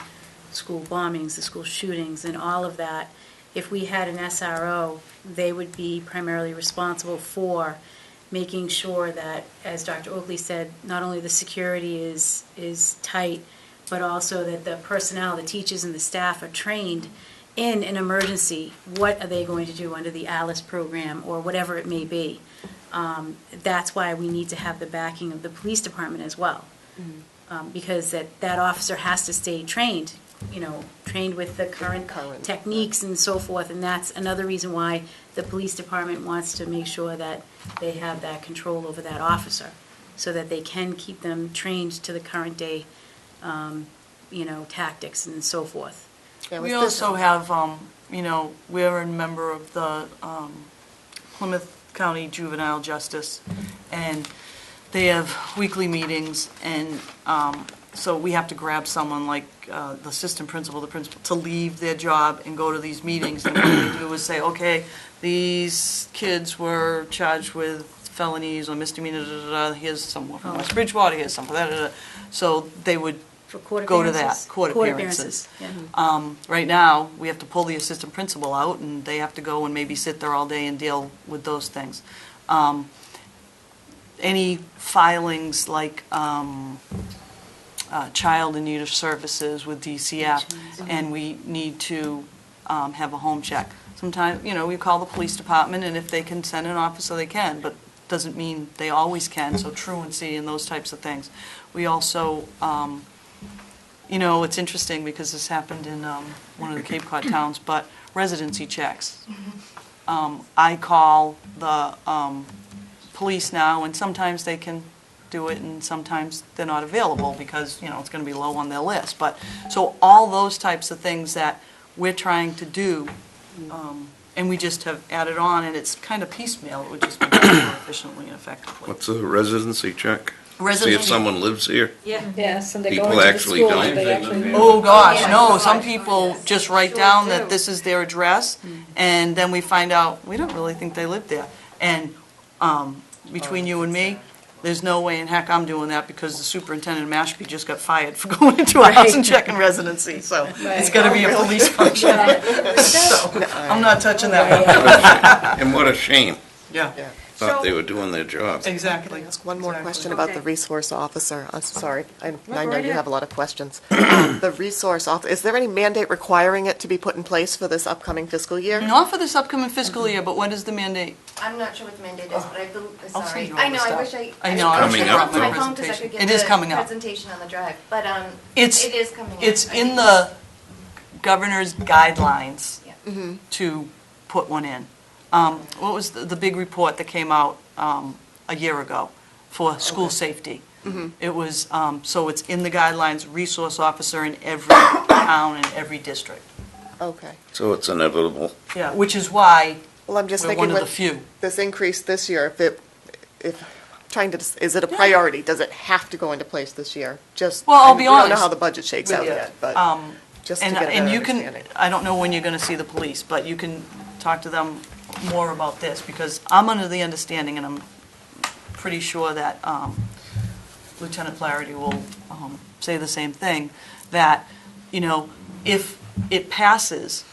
school bombings, the school shootings and all of that, if we had an SRO, they would be primarily responsible for making sure that, as Dr. Oakley said, not only the security is tight, but also that the personnel, the teachers and the staff are trained in an emergency. What are they going to do under the ALICE program or whatever it may be? That's why we need to have the backing of the police department as well. Because that officer has to stay trained, trained with the current techniques and so forth. And that's another reason why the police department wants to make sure that they have that control over that officer, so that they can keep them trained to the current day, tactics and so forth. Yeah, We with this- also have, we're a member of the Plymouth County Juvenile Justice, and they have weekly meetings, and so we have to grab someone like the assistant principal, the principal, to leave their job and go to these meetings, and what they do is say, okay, these kids were charged with felonies or misdemeanors, here's someone from West Bridgewater, here's some, so they would For court go to appearances? that, court appearances. Yeah. Right now, we have to pull the assistant principal out, and they have to go and maybe sit there all day and deal with those things. Any filings like child in need of services with DCF, and we need to have a home check. Sometimes, we call the police department, and if they can send an officer, they can, but doesn't mean they always can, so truancy and those types of things. We also, it's interesting because this happened in one of the Cape Cod towns, but residency checks. I call the police now, and sometimes they can do it, and sometimes they're not available because, it's going to be low on their list. But, so all those types of things that we're trying to do, and we just have added on, and it's kind of piecemeal, it would just be done more efficiently and effectively. What's a residency check? See if Residency- someone lives here? Yes, and they People go into the actually school, don't. they actually. Oh, gosh, Yeah. no, some people just write down that this is their address, and then we find out, we don't really think they live there. And between you and me, there's no way in heck I'm doing that because the superintendent of Mashpee just got fired for going into a house and checking residency, so it's gonna be a police function. So, I'm not touching that one. And what a shame. Yeah. thought they were doing their job. Exactly. Can I ask one more Exactly. question about the Okay. resource officer? I'm sorry, I go know right you ahead. have a lot of questions. The resource officer, is there any mandate requiring it to be put in place for this upcoming fiscal year? Not for this upcoming fiscal year, but what is the mandate? I'm not sure what the mandate is, but I believe, I'll send sorry. you all I the know, I stuff. wish I. I know, I wish wish I I brought brought my my phone because I could get It is the coming up. presentation on the drive, but, It's, it is coming up. it's I in think the governor's guidelines Yeah. to put one in. What was the big report that came out a year ago for school safety? It was, so it's in the guidelines, resource officer in every town and every district. Okay. So it's inevitable. Yeah, which is why Well, I'm just we're thinking one of the with few. this increase this year, is it a priority? Does it have to go into place this year? Just, Well, I'll be we don't know honest how the budget shakes with out you. yet, but just to And, get a better and you can, understanding. I don't know when you're gonna see the police, but you can talk to them more about this, because I'm under the understanding, and I'm pretty sure that Lieutenant Flaherty will say the same thing, that, you know, if it passes,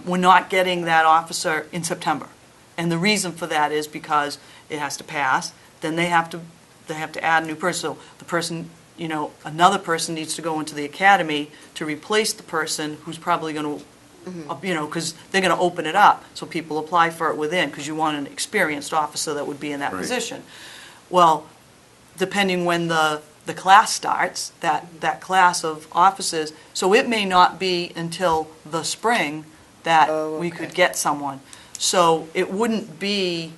we're not getting that officer in September. And the reason for that is because it has to pass, then they have to add a new person. So the person, you know, another person needs to go into the academy to replace the person who's probably going to, you know, because they're going to open it up, so people apply for it within, because you want an experienced officer that would be in that Right. position. Well, depending when the class starts, that class of officers, so it may not be until the spring that we could get someone. So it wouldn't be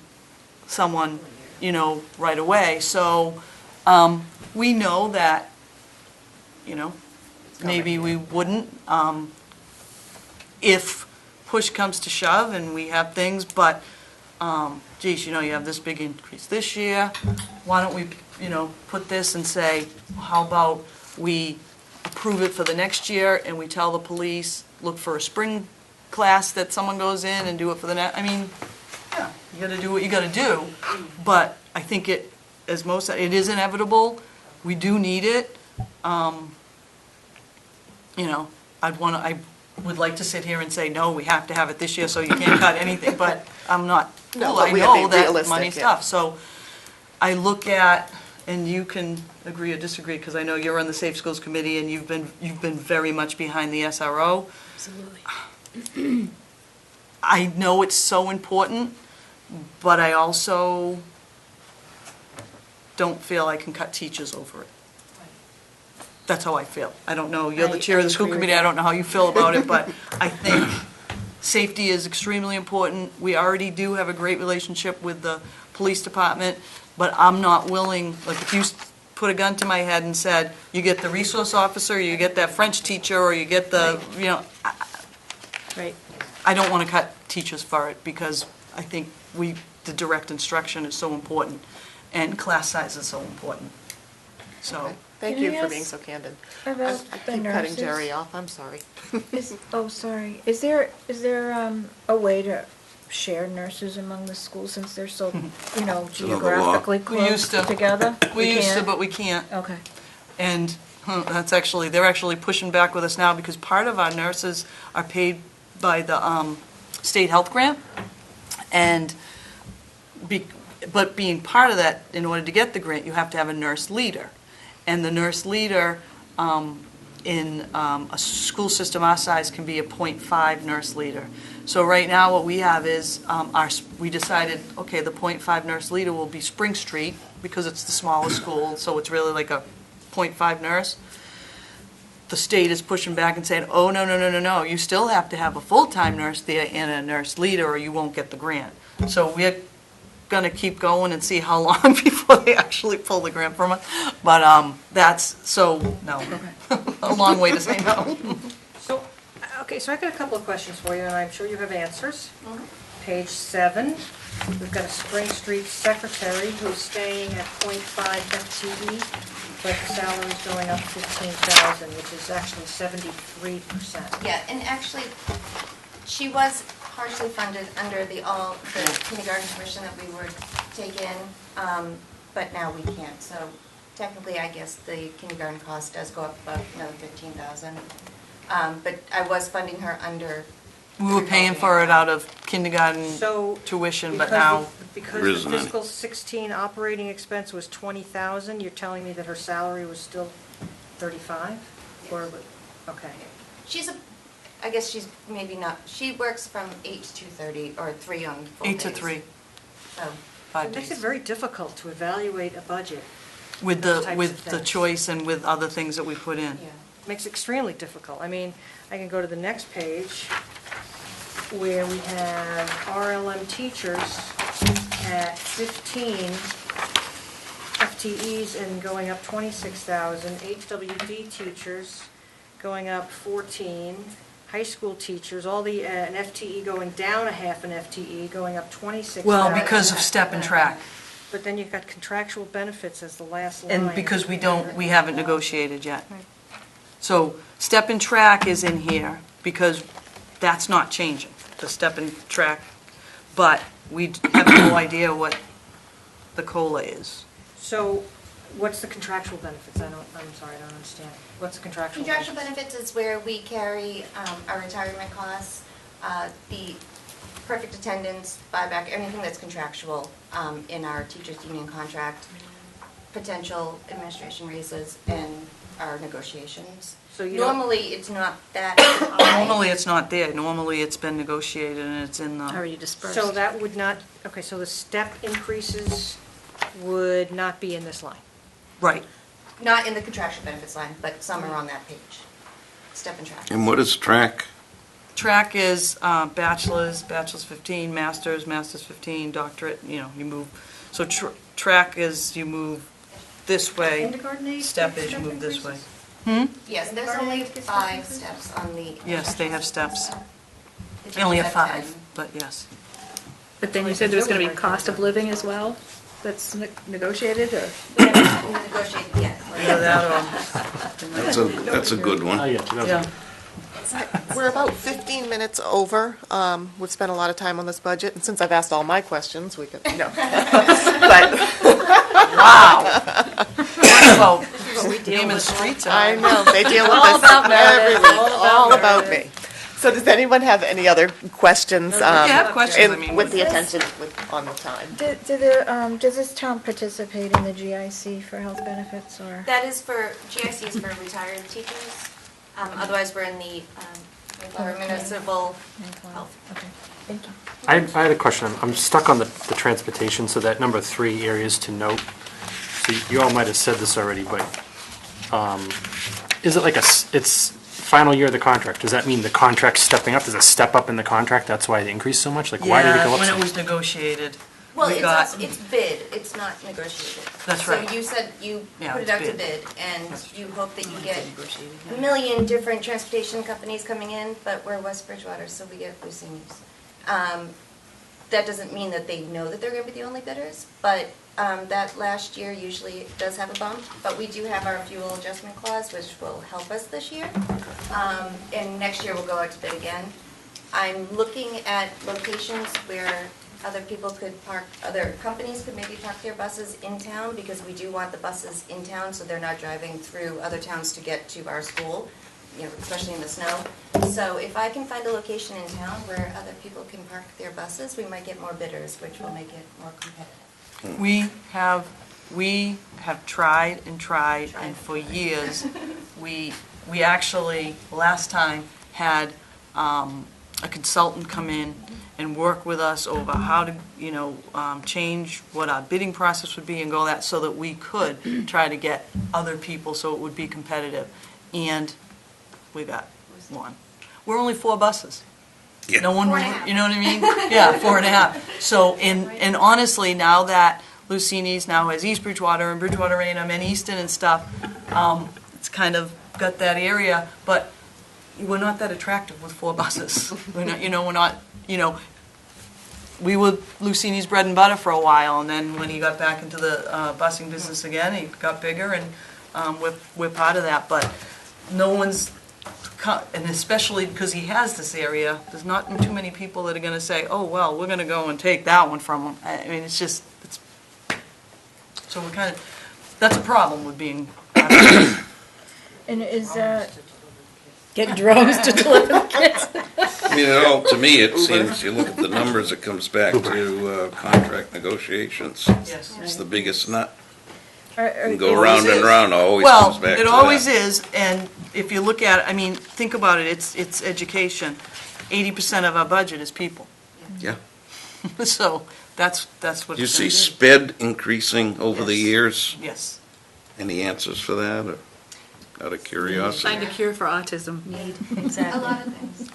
someone, you know, right away. So we know that, you know, maybe we wouldn't if push comes to shove and we have things, but geez, you know, you have this big increase this year, why don't we, you know, put this and say, how about we approve it for the next year, and we tell the police, look for a spring class that someone goes in and do it for the next, I mean, yeah, you gotta do what you gotta do, but I think it is inevitable, we do need it. You know, I would like to sit here and say, no, we have to have it this year, so you can't cut anything, but I'm not, No, well, but I we gotta be know that realistic, money yeah. stuff, so I look at, and you can agree or disagree, because I know you're on the Safe Schools Committee, and you've been very much behind the SRO. Absolutely. I know it's so important, but I also don't feel I can cut teachers over it. That's how I feel. I don't know, you're the chair of the school agree with committee, I that. don't know how you feel about it, but I think safety is extremely important. We already do have a great relationship with the police department, but I'm not willing, like, if you put a gun to my head and said, you get the resource officer, you get that French teacher, or you get the, you know, Right. I don't want to cut teachers for it, because I think the direct instruction is so important, and class size is so important. So, Okay. Thank Can you I for being ask so candid. About I the keep cutting nurses? Jerry off, I'm sorry. Sorry. Is there a way to share nurses among the schools since they're so, you know, another law. geographically We used close to. together? we used to, can't? but we can't. Okay. And they're actually pushing back with us now, because part of our nurses are paid by the state health grant. And, but being part of that, in order to get the grant, you have to have a nurse leader. And the nurse leader in a school system our size can be a .5 nurse leader. So right now, what we have is, we decided, okay, the .5 nurse leader will be Spring Street, because it's the smallest school, so it's really like a .5 nurse. The state is pushing back and saying, oh, no, you still have to have a full-time nurse there and a nurse leader, or you won't get the grant. So we're going to keep going and see how long before they actually pull the grant from us. But no, a long way to say no. So, okay, so I got a couple of questions for you, and I'm sure you have answers. Page 7, we've got a Spring Street secretary who's staying at .5 FTE, but the salary's going up 15,000, which is actually 73%. Yeah, and actually, she was partially funded under the kindergarten tuition that we would take in, but now we can't. So technically, I guess the kindergarten cost does go up about another 15,000. But I was funding her under We were paying for it out of kindergarten So. tuition, but because now, the- Because Risen the on it. fiscal 16 operating expense was 20,000, you're telling me that her salary was still 35? Or, okay. I guess she's maybe not, she works from 8 to 2:30, or 3 on full 8 to days. 3, So, 5 It makes it days. very difficult to evaluate a budget. With those types of with the things. choice and with other things that we put in. yeah. Makes it extremely difficult. I mean, I can go to the next page where we have RLM teachers at 15 FTEs and going up 26,000, HWD teachers going up 14, high school teachers, all the, an FTE going down a half an FTE, going up 26,000. Well, because of step and track, But then you've got contractual benefits as the last line. and because we haven't negotiated yet. So step and track is in here, because that's not changing, the step and track, but we have no idea what the COLA is. So what's the contractual benefits? I'm sorry, I don't understand. What's the contractual benefits? Contractual benefits is where we carry our retirement costs, the perfect attendance, buyback, anything that's contractual in our teachers' union contract, potential administration raises, and our negotiations. So you don't- Normally, it's not that high. Normally, it's not there, normally it's been negotiated and it's in the, Already dispersed. So that would not, okay, so the step increases would not be in this line? right. Not in the contractual benefits line, but some are on that page. Step and track. And what is track? Track is bachelor's 15, master's 15, doctorate, you move. So track is you move this way, Kindergarten age? step is you move this way. Yes, there's only 5 steps on the. Yes, they have steps. It They only have should be 5, 10. but yes. But then you said there's going to be cost of living as well? That's negotiated, or? We haven't negotiated yet. Either that or, That's a good Oh, one. yeah, 2000. yeah. We're about 15 minutes over. We've spent a lot of time on this budget, and since I've asked all my questions, we could, no. But, Wow. Well, naming streets I out. know, they deal with All this about every Meredith, week, all about me. So does anyone have any other questions? Yeah, I have questions, I mean. With the attention on the time. Does this town participate in the GIC for health benefits, or? That is for, GIC is for retired teachers. Otherwise, we're in the government or civil health. Okay, thank you. I had a question. I'm stuck on the transportation, so that number 3 areas to note. So you all might have said this already, but is it like it's final year of the contract? Does that mean the contract's stepping up? Does it step up in the contract? That's why it increased so much? Like, why did it go Yeah, up when so it much? was negotiated, Well, we it's got, also, it's bid, it's not negotiated. That's right. So you said you Yeah, put it it's out to bid. bid, and That's you hope that you get negotiated, a yeah. million different transportation companies coming in, but we're West Bridgewater, so we get Lucine's. That doesn't mean that they know that they're gonna be the only bidders, but that last year usually does have a bump, but we do have our fuel adjustment clause, which will help us this year. And next year we'll go out to bid again. I'm looking at locations where other people could park, other companies could maybe park their buses in town, because we do want the buses in town, so they're not driving through other towns to get to our school, especially in the snow. So if I can find a location in town where other people can park their buses, we might get more bidders, which will make it more competitive. We have tried, and for years, we actually, last time, had a consultant come in and work with us over how to, change what our bidding process would be and go that, so that we could try to get other people, so it would be competitive. And we got one. We're only 4 buses. Yeah. No one, 4.5. you know what I mean? Yeah, 4.5. So, and honestly, now that Lucini's now has East Bridgewater and Bridgewater A&M and Easton and stuff, it's kind of got that area, but we're not that attractive with 4 buses. We're not, we were Lucini's bread and butter for a while, and then when he got back into the busing business again, he got bigger, and we're part of that, but no one's, and especially because he has this area, there's not too many people that are going to say, oh, well, we're going to go and take that one from him. I mean, it's so we're kind of, that's a problem with being. And is, Get drones to deliver the kids? I mean, to me, it seems, you look at the numbers, it comes back to contract negotiations. Yes. It's the biggest nut. Are- Go It round always and is. round, always Well, comes back to it that. always is, and if you look at it, I mean, think about it, it's education. 80% of our budget is people. Yeah. So that's what You it's see gonna sped increasing over the Yes. years? be. Yes. Any answers for that, or out of curiosity? Find a cure for autism. Exactly. A lot of things.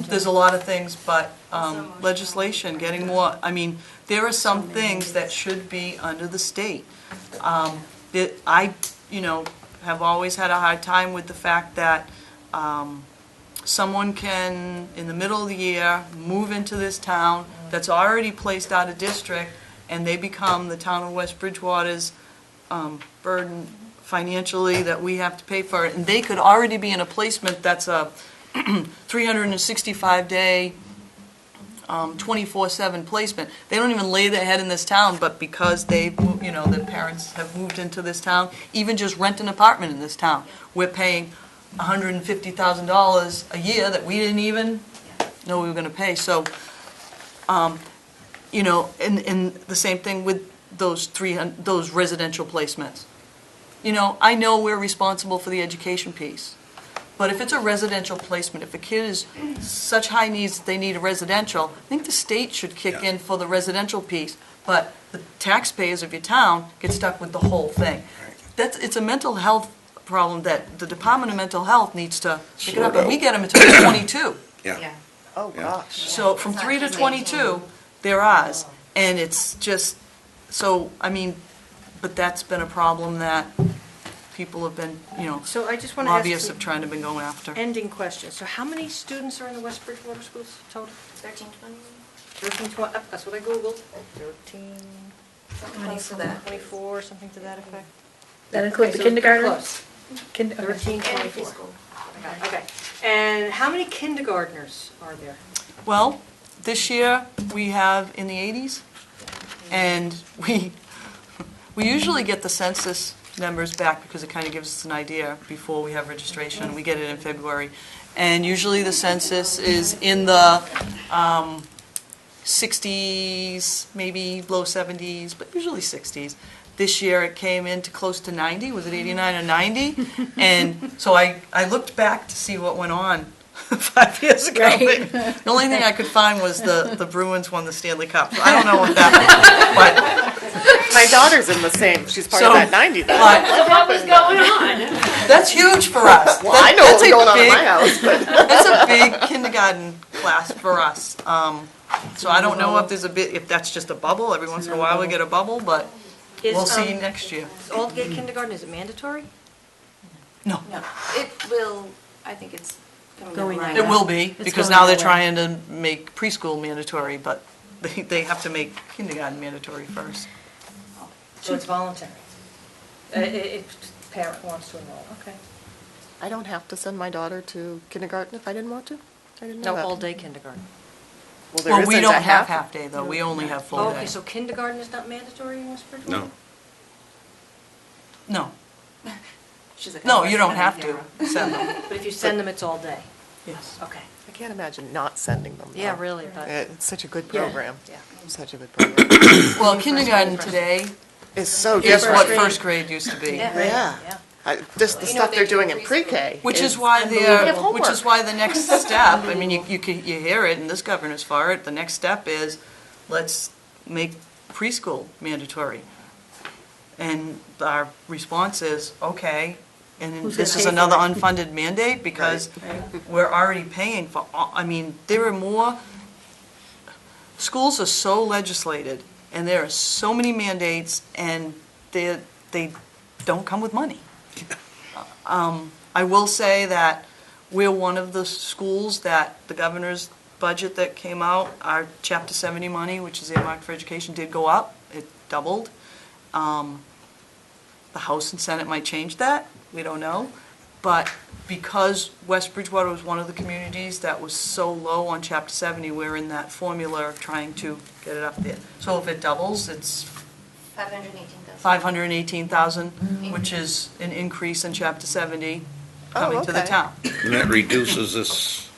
There's a lot of things, but legislation, getting more, I mean, there are some things that should be under the state. I, have always had a hard time with the fact that someone can, in the middle of the year, move into this town that's already placed out of district, and they become the town of West Bridgewater's burden financially that we have to pay for it. And they could already be in a placement that's a 365-day, 24/7 placement. They don't even lay their head in this town, but because their parents have moved into this town, even just rent an apartment in this town, we're paying $150,000 a year that we didn't even know we were gonna pay. So, and the same thing with those residential placements. I know we're responsible for the education piece, but if it's a residential placement, if a kid is such high needs that they need a residential, I think the state should kick in for the residential piece, but the taxpayers of your town get stuck with the whole thing. It's a mental health problem that the Department of Mental Health needs to pick it up, and we get them until they're 22. Yeah. Oh, gosh. So from 3 to 22, they're ours, and it's just, so, I mean, but that's been a problem that people have been, So I just want to ask lobbyists you have tried to been going after. ending question. So how many students are in the West Bridgewater schools total? 1320, 13, 20, that's what I Googled. 13, something close to that. 24, something to that effect? That includes the Okay, so it's pretty kindergarten? close. 13, And 24. preschool. Okay. And how many kindergartners are there? Well, this year, we have in the 80s, and we usually get the census numbers back because it kind of gives us an idea before we have registration. We get it in February. And usually the census is in the 60s, maybe low 70s, but usually 60s. This year it came into close to 90, was it 89 or 90? And so I looked back to see what went on 5 years ago. Right. The only thing I could find was the Bruins won the Stanley Cup. So I don't know what that meant, My daughter's in the same, she's part So, of that 90 then. but What was going on? that's huge for us. Well, I know That's what's a going on in big- my house, but. That's a big kindergarten class for us. So I don't know if that's just a bubble, every once in a while we get a bubble, but we'll see next year. Is all gay kindergarten, is it mandatory? No, No, it will, I think it's coming Going down the there. it line. will be, It's because going now they're that way. trying to make preschool mandatory, but they have to make kindergarten mandatory first. So it's voluntary? If parent wants to enroll, okay. I don't have to send my daughter to kindergarten if I didn't want to? I didn't know No, that. all-day kindergarten. There Well, we isn't don't a have half-day, though, we only have full day. Okay, so kindergarten is not mandatory in West Bridgewater? No. No, She's like, no, "Oh, you don't that's have gonna to send them, But if you send them, it's all day? yes. Okay. I can't imagine not sending them. Yeah, though. really, but. It's such a good Yeah. program. Yeah. Such a good program. Well, kindergarten today It's so is different. what first grade used to be. Yeah. Yeah. Just the You know stuff what they're they do doing in in preschool? pre-K. Which is why They have they're, homework. which is why the next step, I mean, you hear it, and this governor's for it, the next step is, let's make preschool mandatory. And our response is, okay, and then Who's this gonna is pay for another it? unfunded mandate, because we're already paying for, I mean, there are more, schools are so legislated, and there are so many mandates, and they don't come with money. I will say that we're one of the schools that the governor's budget that came out, our Chapter 70 money, which is earmarked for education, did go up. It doubled. The House and Senate might change that, we don't know. But because West Bridgewater was one of the communities that was so low on Chapter 70, we're in that formula of trying to get it up there. So if it doubles, it's 518,000. 518,000, which is an increase in Chapter 70 coming to the okay. town. And that reduces this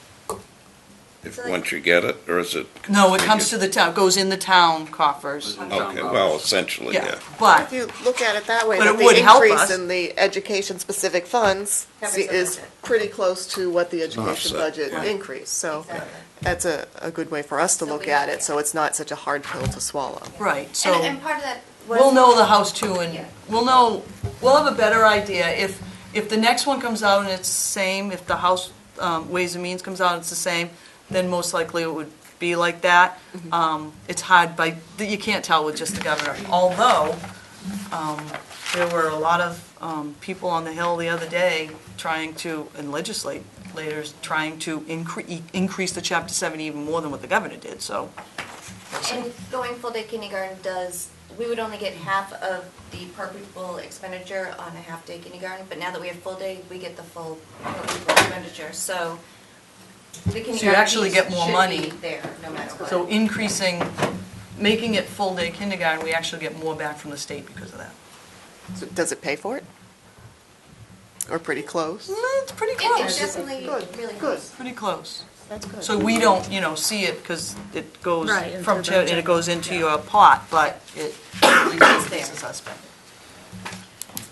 if, once you get it, or is it? No, it comes to the town, goes in the town coffers. Okay, well, essentially, Yeah, yeah. If but, you look at it that way, But that it would the help increase us. in the education-specific funds Covers the is budget. pretty close to what the education Offset. budget Right. increased. So Exactly. that's a good way for us to So look we- at it, so it's not such a hard pill to swallow. right, so. And part of that was. We'll know the house too, Yeah. and we'll have a better idea. If the next one comes out and it's the same, if the House Ways and Means comes out and it's the same, then most likely it would be like that. It's hard you can't tell with just the governor. Although, there were a lot of people on the Hill the other day trying to, and legislators trying to increase the Chapter 70 even more than what the governor did, so. And going full-day kindergarten we would only get half of the per pupil expenditure on a half-day kindergarten, but now that we have full-day, we get the full per pupil expenditure, so the kindergarten actually piece get more should money. be there, no matter what. So making it full-day kindergarten, we actually get more back from the state because of that. So does it pay for it? Or pretty close? It's pretty It close. definitely Good, really good. helps. Pretty close. That's good. So we don't, see it because it goes Right, into from, the and it goes into your pot, but it increases our spending.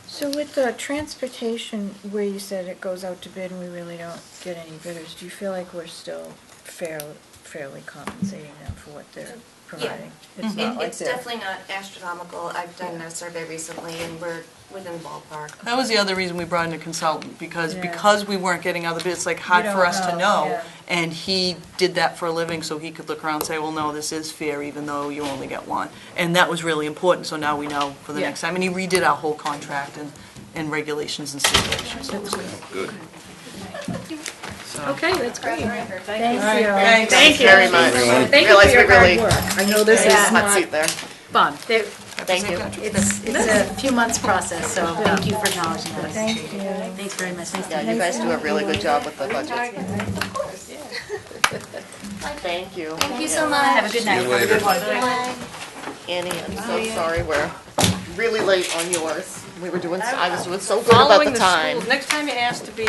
So with the transportation, where you said it goes out to bid and we really don't get any bidders, do you feel like we're still fairly compensating them for what they're providing? It's not like It's they're- definitely not astronomical. I've done a survey recently, and we're within the ballpark. That was the other reason we brought in a consultant, because Yeah. we weren't getting other bids, it's like hard You for don't us to know, know. yeah. And he did that for a living, so he could look around and say, well, no, this is fair, even though you only get one. And that was really important, so now we know for the Yeah. next time. And he redid our whole contract and regulations and stipulations. Good. Okay, that's great. Thank you. Thanks. Thank you. Very much. Thank you Realize for your we really- hard work. I know this This is is hot not seat there. fun. Thank you. It's a few months process, so thank you for acknowledging that. Thank you. Thanks very much. Nice to Yeah, meet you guys do a really good job with the budget. Thank you. Thank you so much. Have a good See you night. later. Bye. Annie, I'm so sorry we're really late on yours. I was doing so good about Following the the time. schools, next time it has to be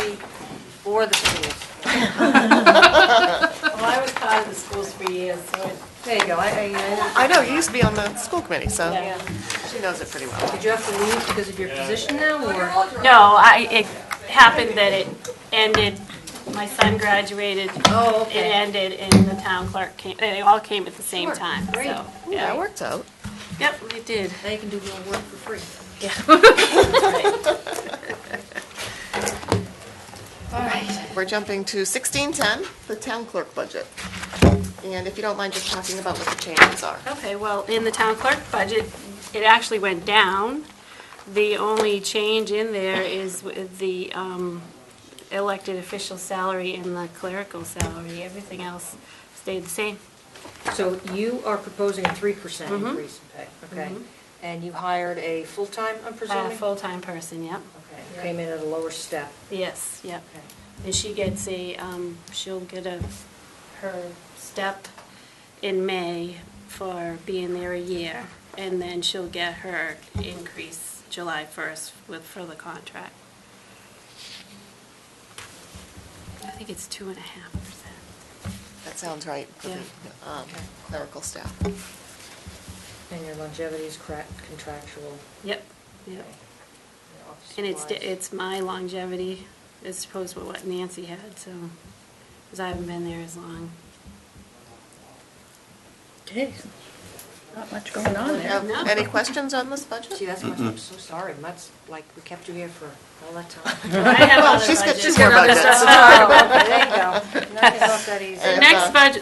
for the schools. Well, I was part of the schools for years, so There you go. I know, you used to be on the school committee, so Yeah. she knows it pretty well. Did you have to leave because of your position now, or? No, it happened that it ended, my son graduated. Oh, It okay. ended and the town clerk came, they all came at the same time, so. Yeah, Yeah, it worked out. Yep, it did. Now you can do more work for free. All right, we're jumping to 1610, the town clerk budget. And if you don't mind just talking about what the changes are. Okay, well, in the town clerk budget, it actually went down. The only change in there is with the elected official salary and the clerical salary. Everything else stayed the same. So you are proposing a 3% Mhm. increase in pay, okay? Mhm. And you hired a full-time, I'm A presuming? full-time person, yep. Okay, came in at a lower step. Yes, yep. Okay. And she gets she'll get her step in May for being there a year, and then she'll get her increase July 1st for the contract. I think it's 2.5%. That sounds right for the clerical staff. And your longevity is contractual. Yep, yep. Your office And supplies. it's my longevity as opposed to what Nancy had, so, because I haven't been there as long. Okay. Not much going on there. Have No. any questions on this budget? Gee, that's much, I'm so sorry. That's like, we kept you here for all that time. I have Well, other she's got budgets. two more budgets. Oh, okay, there you go. Nothing else that easy.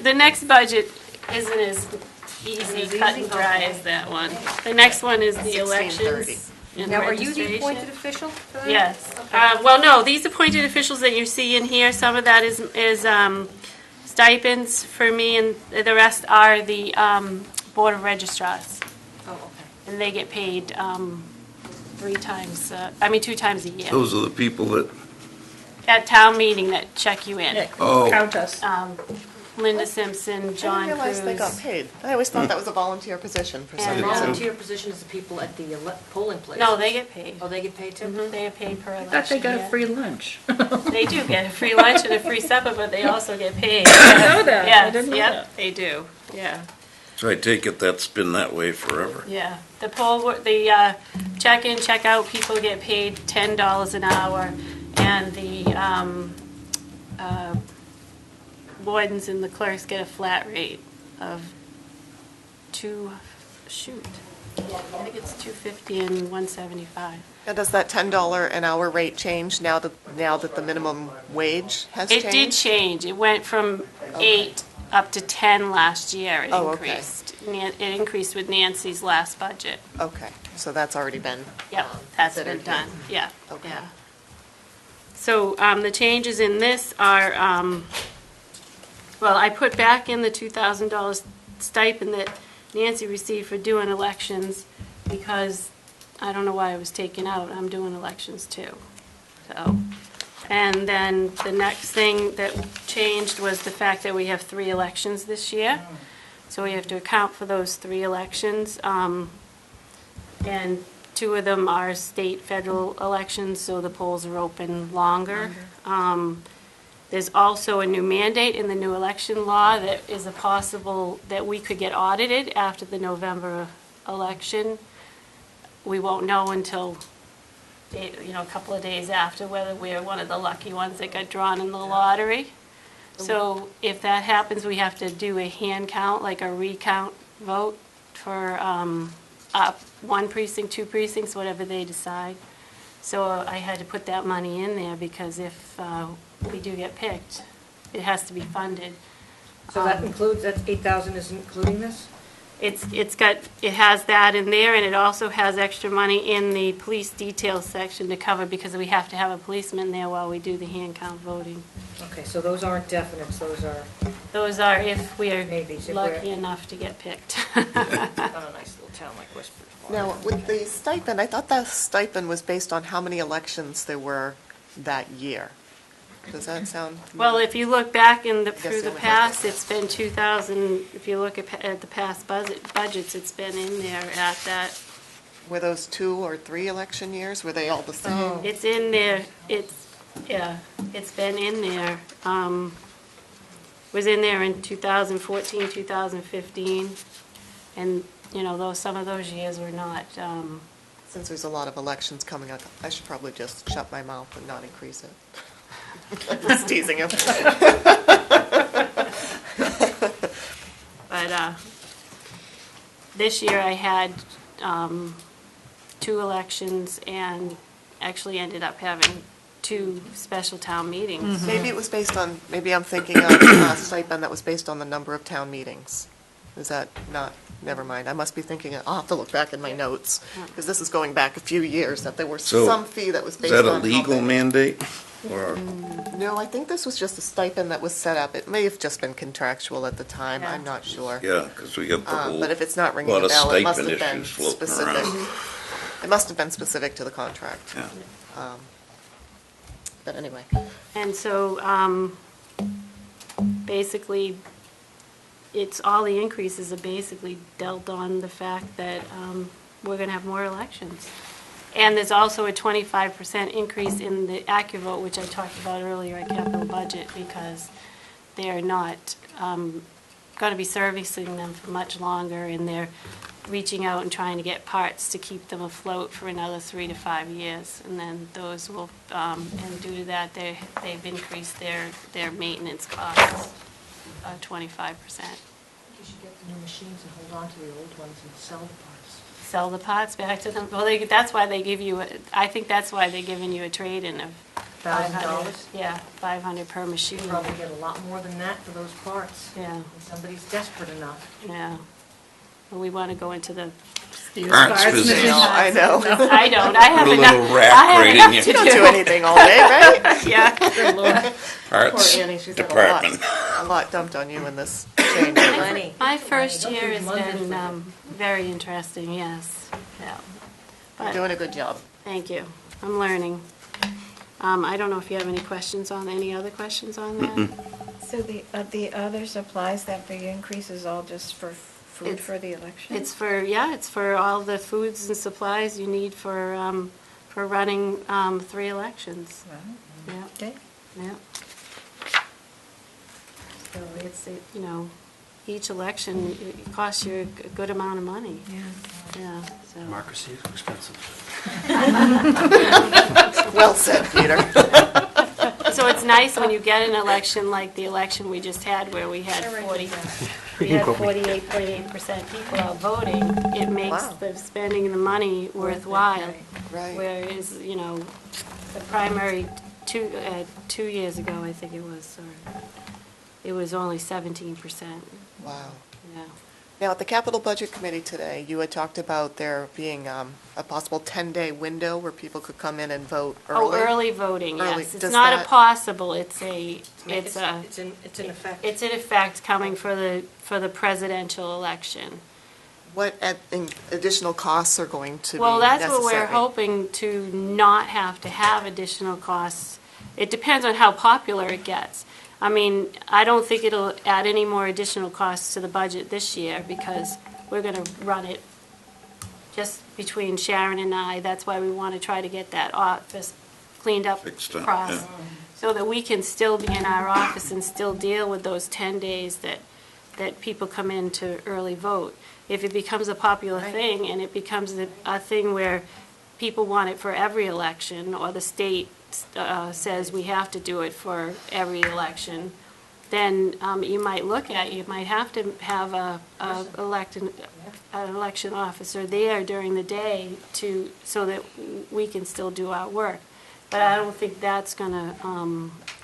The next budget isn't as easy, cut and dry as that one. The next one is the 1630. elections and Now, are you the registration. appointed official for that? Yes. Well, no, these appointed officials that you see in here, some of that is stipends for me, and the rest are the Board of Registrars. Oh, okay. And they get paid 2 times a year. Those are the people that, At town meeting that check you in. Yeah, Oh. count us. Linda Simpson, I John didn't realize they got Cruz. paid. I always thought that was a volunteer position for some And, reason. Volunteer position is the people at the polling place. No, they get paid. Oh, they get paid too? They get paid per I election. thought they got a yeah. free lunch. They do get a free lunch and a free supper, but they also get paid. I know that. I Yes, didn't know yep, that. they do, yeah. So I take it that's been that way forever. Yeah, the check-in, check-out, people get paid $10 an hour, and the wardens and the clerks get a flat rate of I think it's $250 and $175. Now, does that $10 an hour rate change now that the minimum wage has changed? It did change. It went from 8 up to 10 last year. It Oh, okay. increased. It increased with Nancy's last budget. Okay, so that's already been. Yep, that's been considered, done, yeah, Okay. yeah. So the changes in this are, well, I put back in the $2,000 stipend that Nancy received for doing elections because I don't know why it was taken out. I'm doing elections too. So, and then the next thing that changed was the fact that we have 3 elections this year. So we have to account for those 3 elections. And 2 of them are state, federal elections, so the polls are open longer. There's also a new mandate in the new election law that is a possible, that we could get audited after the November election. We won't know until, a couple of days after whether we're one of the lucky ones that got drawn in the lottery. So if that happens, we have to do a hand count, like a recount vote for 1 precinct, 2 precincts, whatever they decide. So I had to put that money in there because if we do get picked, it has to be funded. So that includes, that 8,000 is including this? It has that in there, and it also has extra money in the police detail section to cover because we have to have a policeman there while we do the hand count voting. Okay, so those aren't definites, those are Those are if we're maybes. If lucky enough to get picked. Not a nice little town like Westford. Now, with the stipend, I thought that stipend was based on how many elections there were that year. Does that sound? Well, if you look back through they the only have past, this. it's been 2,000, if you look at the past budgets, it's been in there at that. Were those 2 or 3 election years? Were they all the same? It's in there, it's been in there. Was in there in 2014, 2015, and, some of those years were not, Since there's a lot of elections coming up, I should probably just shut my mouth and not increase it. Just teasing him. But this year I had 2 elections and actually ended up having 2 special town meetings. Maybe it was based on, maybe I'm thinking of a stipend that was based on the number of town meetings. Is that not, never mind, I must be thinking, I'll have to look back in my notes, because this is going back a few years, that there was So, some fee that was Is based on. that a how legal many- mandate? Or, No, I think this was just a stipend that was set up. It may have just been contractual at the time, I'm not sure. yeah, because we got the whole, But if it's not ringing lot a of bell, it must stipend have been issues floating specific. around. It must have been specific to the contract. Yeah. But anyway. And so, basically, all the increases are basically dealt on the fact that we're going to have more elections. And there's also a 25% increase in the AccuVote, which I talked about earlier at capital budget, because they're not going to be servicing them for much longer, and they're reaching out and trying to get parts to keep them afloat for another 3 to 5 years. And then those will, and due to that, they've increased their maintenance costs 25%. You should get the new machines and hold on to the old ones and sell the parts. Sell the parts back to them. Well, that's why they give you, I think that's why they're giving you a trade-in of $1,000? Yeah, $500 per machine. You probably get a lot more than that for those parts. Yeah, If somebody's desperate enough. yeah. But we want to go into the, Parts business. I know. I don't, I have Put a enough, little rack I have right in enough you. to You don't do anything all day, right? Yeah. Parts Poor Annie, she's had department. a lot dumped on you in this change. Money. My first Don't year do has Mondays been for very interesting, yes. Yeah. You're But, doing a good job. thank you. I'm learning. I don't know if you have any questions any other questions on that? So the other supplies, that big increase is all just for food It's- for the election? It's for all the foods and supplies you need for running 3 elections. Wow. Yeah, Okay. yeah. So it's, each election, it costs you a good amount of money. Yeah. Yeah, so. Democracy is expensive. Well said, Peter. So it's nice when you get an election like the election we just had where we had 48.8% people out voting. It makes Wow. the spending the money worthwhile. Right. Whereas, the primary 2 years ago, I think it was, or it was only 17%. Wow. Yeah. Now, at the Capital Budget Committee today, you had talked about there being a possible 10-day window where people could come in and vote early. Oh, early voting, Early. yes. It's Does not a that- possible, it's in effect coming for the presidential election. What additional costs are going to be Well, necessary? that's what we're hoping to not have to have additional costs. It depends on how popular it gets. I mean, I don't think it'll add any more additional costs to the budget this year because we're going to run it just between Sharon and I. That's why we want to try to get that office cleaned up Fixed up, process, yeah. so that we can still be in our office and still deal with those 10 days that people come in to early vote. If it becomes a popular thing and it becomes a thing where people want it for every election, or the state says we have to do it for every election, then you might have to have an election officer there during the day so that we can still do our work. But I don't think that's gonna,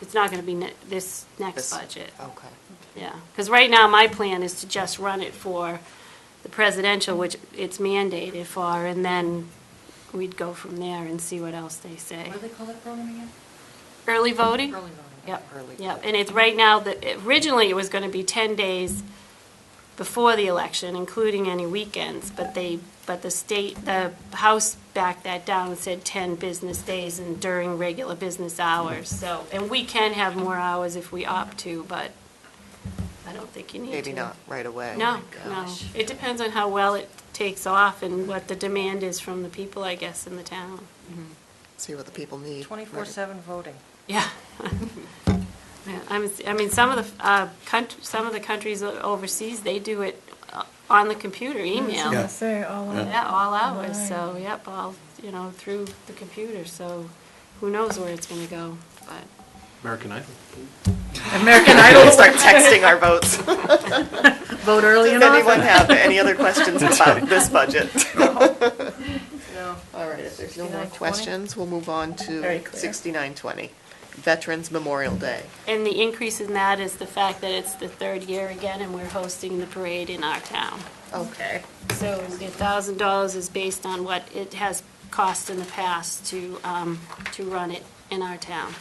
it's not gonna be this next budget. Okay. Yeah, because right now my plan is to just run it for the presidential, which it's mandated for, and then we'd go from there and see what else they say. What do they call that program again? Early voting? Early voting. Yep, Early yep, and it's right now, originally it was going to be 10 days before the election, including any weekends, but the House backed that down and said 10 business days and during regular business hours, so, and we can have more hours if we opt to, but I don't think you need to. Maybe not right away. No, no. It depends on how well it takes off and what the demand is from the people, I guess, in the town. See what the people need. 24/7 voting. Yeah. Yeah, I mean, some of the countries overseas, they do it on the computer, email. Yeah. Say all of Yeah, all hours, so, yep, all, through the computer, so who knows where it's gonna go, but. American Idol. American Idol will start texting our votes. Vote early Does and anyone often. have any other questions about this budget? No. All right, if there's no more 6920? questions, we'll move on to Very clear. 6920, Veterans Memorial Day. And the increase in that is the fact that it's the 3rd year again, and we're hosting the parade in our town. Okay. So the $1,000 is based on what it has cost in the past to run it in our town.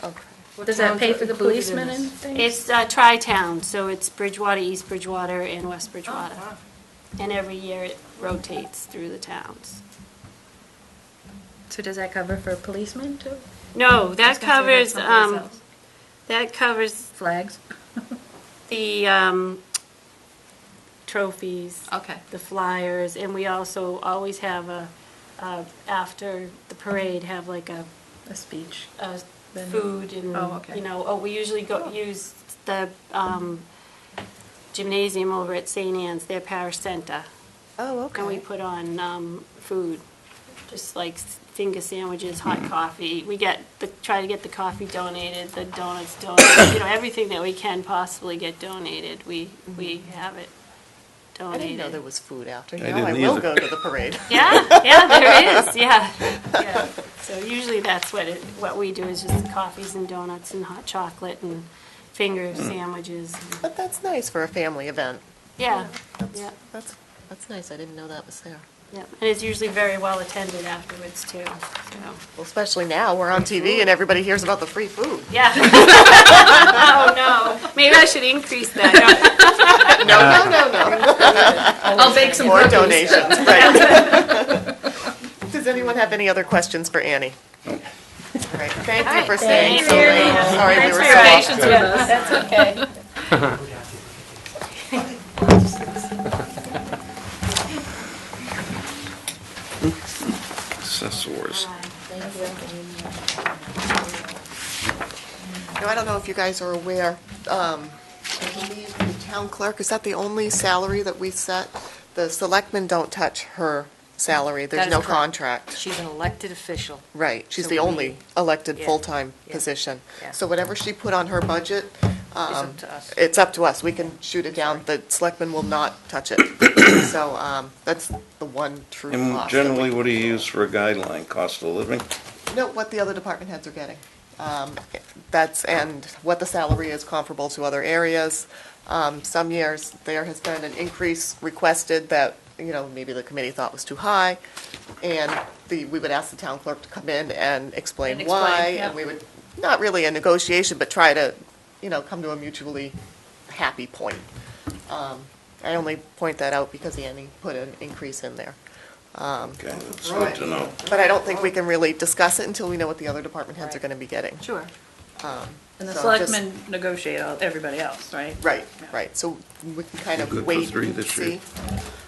Okay. Does that towns pay are for the included in policemen this? and things? It's tri-town, so it's Bridgewater, East Bridgewater, and West Bridgewater. wow. And every year it rotates through the towns. So does that cover for policemen too? No, I was that gonna say covers, that's someplace else. that covers Flags? the trophies. Okay. The flyers, and we also always have after the parade, have like a speech. food and, Oh, okay. we usually use the gymnasium over at St. Anne's, their parish center. Oh, okay. And we put on food, just like finger sandwiches, hot coffee. We try to get the coffee donated, the donuts donated, everything that we can possibly get donated, we have it I donated. didn't know there was food after. I Now I didn't will either. go to the parade. Yeah, there is, yeah. So usually that's what we do is just coffees and donuts and hot chocolate and finger sandwiches. But that's nice for a family event. Yeah, That's, yeah, that's nice. I didn't know that was there. yeah. And it's usually very well attended afterwards too, so. Well, especially now, we're on TV and everybody hears about the free food. Yeah. Oh, no. Maybe I should increase that. No. I'll bake some More cookies. donations, right. Does anyone have any other questions for Annie? Right, thank you for staying so Thank you. late. Sorry we Thanks were for your so patience with us. That's okay. Assessors. Now, I don't know if you guys are aware, I believe the town clerk, is that the only salary that we set? The selectmen don't touch her salary, That there's is no correct. contract. She's an elected official. Right, she's So the we- only elected Yeah, full-time yeah, position. yeah. So whatever she put on her budget, up to us. it's up to us, we can shoot it down, the selectmen will not touch it. So, that's the one true And loss. that we- generally, what do you use for a guideline, cost of living? No, what the other department heads are getting. And what the salary is comparable to other areas. Some years, there has been an increase requested that, maybe the committee thought was too high, and we would ask the town clerk to come in and explain And why, explain, yeah. and we would, not really a negotiation, but try to, come to a mutually happy point. I only point that out because Annie put an increase in there. Okay, that's good to know. But I don't think we can really discuss it until we know what the other department heads are gonna be getting. Sure. And the So just- selectmen negotiate everybody else, right? Right, Yeah. right, so we can kind Good of for wait 3 and this year. see.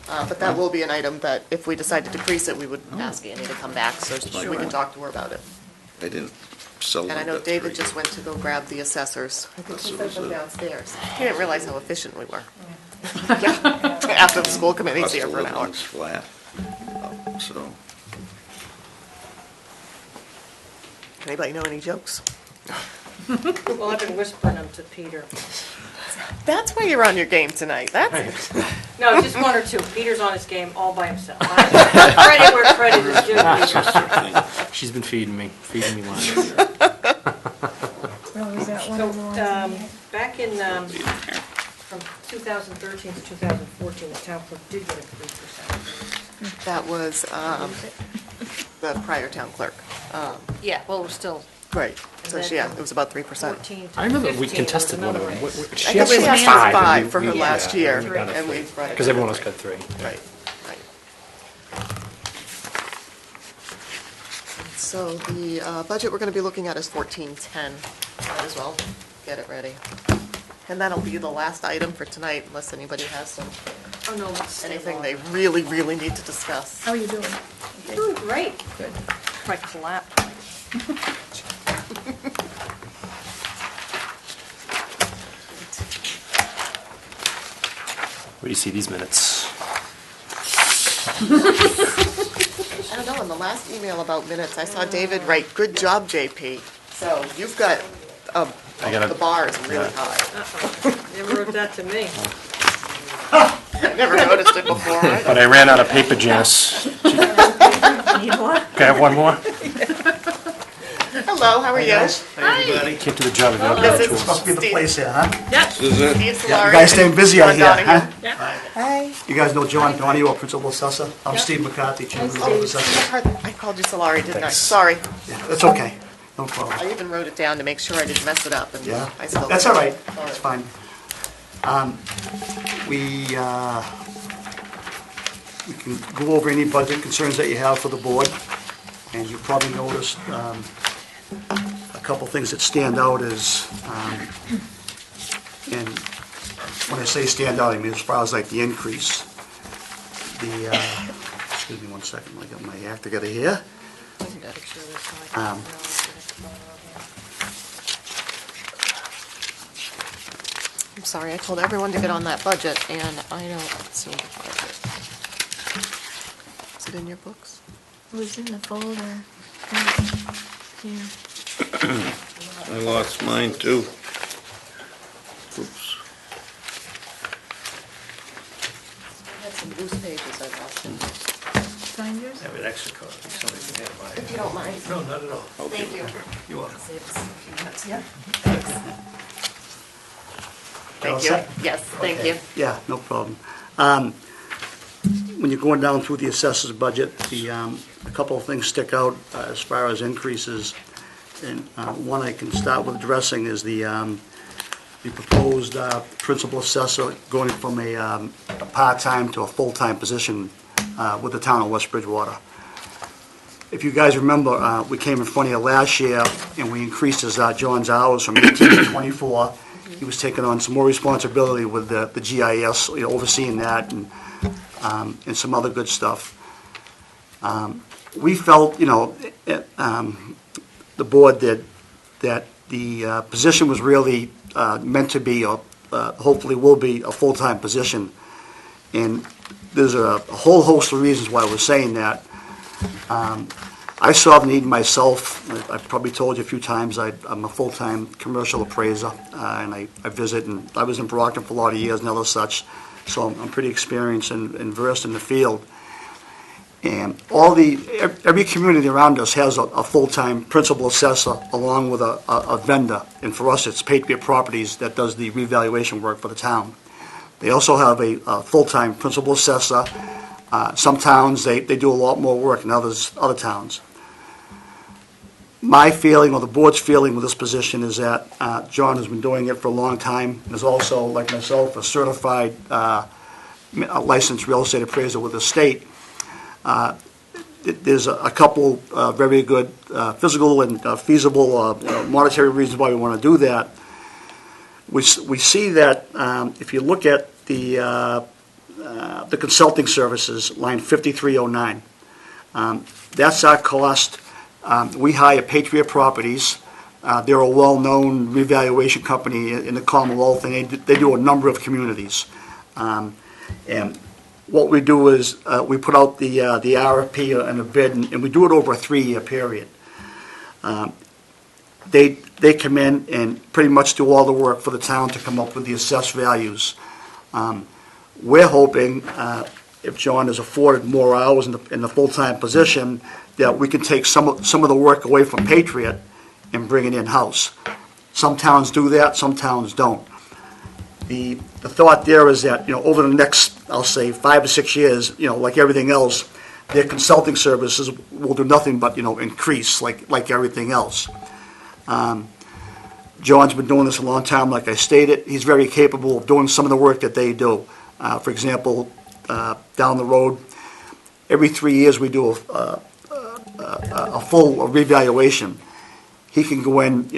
But that will be an item that, if we decide to decrease it, we would ask Annie to come back, so we can talk to her about it. I didn't sell them And I know at David 3. just went to go grab the assessors. I think he sent them Assessors. downstairs. He didn't realize how efficient we were. Yeah, after the school committee's Cost here of for an hour. living's flat, so. Anybody know any jokes? Well, I've been whispering them to Peter. That's why you're on your game tonight, that's, No, just one or two. Peter's on his game all by himself. Credit where credit is due. Peter. She's been feeding me lines. Oh, is that one So, of the ones? in here? back in, from 2013 to 2014, the town clerk did get a 3%. that was the prior town clerk. Yeah, well, we're still Right, so And she, then yeah, it was about 3%. 14 to I remember we 15, contested there was one of another them. raise. She I think asked she for asked for 5. for her last year, we got it and we three. brought it Because down everyone to else three. got 3. Right, right. So the budget we're going to be looking at is 1410. Might as well get it ready. And that'll be the last item for tonight, unless anybody has some, Oh, no, let's anything they really, really need to discuss. How are you doing? Doing great. Good. My clap. Where do you see these minutes? I don't know, in the last email about minutes, I saw David write, "Good job, JP." So you've got, I gotta- the bar is really yeah. high. Never wrote that to me. I never noticed it before either. But I ran out of paper, Janice. Need what? Can I have one more? Hello, how are you? Hi, everybody. Can't do the job if you don't This have is tools. Must be the place here, huh? This is it? Steve Yeah, Solari. you guys staying busy out John here, huh? Donahue. Hi. You guys know John Donahue, our principal assessor? I'm Steve McCarthy, chairman of the assessors. I called you Solari, didn't I? Thanks. Sorry. Yeah, that's okay, no problem. I even wrote it down to make sure I didn't mess it up, and Yeah, I still. that's all right, All that's right. fine. We can go over any budget concerns that you have for the board, and you probably noticed a couple things that stand out is, and when I say stand out, I mean as far as like the increase, excuse me one second, I got my act together here. Um, I'm sorry, I told everyone to get on that budget, and I don't see the budget. Is it in your books? It was in the folder. Here. I lost mine too. Oops. I had some loose pages I lost in there. Find yours? Have an extra copy, somebody can have mine. If you don't mind. No, not at all. Thank you. You're welcome. Yeah. Thank All you. set? Yes, thank you. Yeah, no problem. When you're going down through the assessor's budget, a couple of things stick out as far as increases. And one I can start with addressing is the proposed principal assessor going from a part-time to a full-time position with the town of West Bridgewater. if you guys remember, we came in front of you last year, and we increased John's hours from 18 to 24. He was taking on some more responsibility with the GIS, overseeing that, and some other good stuff. We felt, the board did, that the position was really meant to be, or hopefully will be, a full-time position. And there's a whole host of reasons why we're saying that. I saw the need myself. I've probably told you a few times, I'm a full-time commercial appraiser, and I visit, and I was in Brockton for a lot of years and other such, so I'm pretty experienced and versed in the field. And every community around us has a full-time principal assessor along with a vendor, and for us, it's Patriot Properties that does the revaluation work for the town. They also have a full-time principal assessor. Some towns, they do a lot more work than other towns. My feeling, or the board's feeling with this position, is that John has been doing it for a long time, and is also, like myself, a certified licensed real estate appraiser with the state. There's a couple very good physical and feasible monetary reasons why we want to do that. We see that if you look at the consulting services, line 5309, that's our cost. We hire Patriot Properties. They're a well-known revaluation company in the Commonwealth, and they do a number of communities. And what we do is we put out the RFP and a bid, and we do it over a 3-year period. They come in and pretty much do all the work for the town to come up with the assessed values. We're hoping, if John is afforded more hours in the full-time position, that we can take some of the work away from Patriot and bring it in-house. Some towns do that, some towns don't. The thought there is that, over the next, I'll say, 5 to 6 years, like everything else, their consulting services will do nothing but, increase like everything else. John's been doing this a long time, like I stated. He's very capable of doing some of the work that they do. For example, down the road, every 3 years we do a full revaluation. He can go in,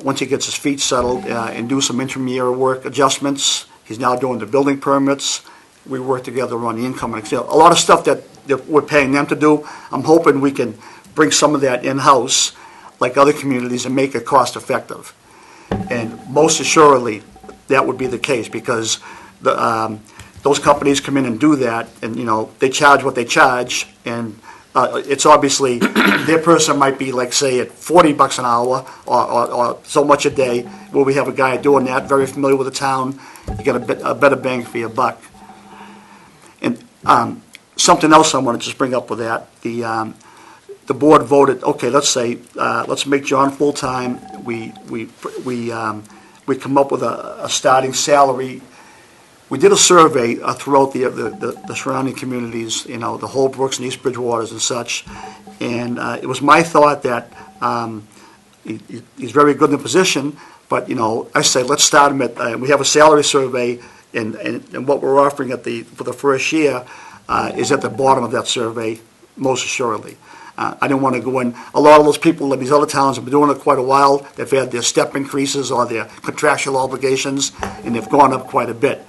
once he gets his feet settled, and do some intermediary work adjustments. He's now doing the building permits. We work together on the income and a lot of stuff that we're paying them to do. I'm hoping we can bring some of that in-house, like other communities, and make it cost-effective. And most assuredly, that would be the case, because those companies come in and do that, and they charge what they charge, and it's obviously their person might be, like, say, at $40 an hour or so much a day, where we have a guy doing that, very familiar with the town. You get a better bang for your buck. And something else I want to just bring up with that, the board voted, okay, let's make John full-time. We come up with a starting salary. We did a survey throughout the surrounding communities, the Holbrooks and East Bridgewaters and such, and it was my thought that he's very good in the position, but, I say let's start him at, we have a salary survey, and what we're offering for the first year is at the bottom of that survey, most assuredly. I didn't want to go in. A lot of those people in these other towns have been doing it quite a while. They've had their step increases or their contractual obligations, and they've gone up quite a bit.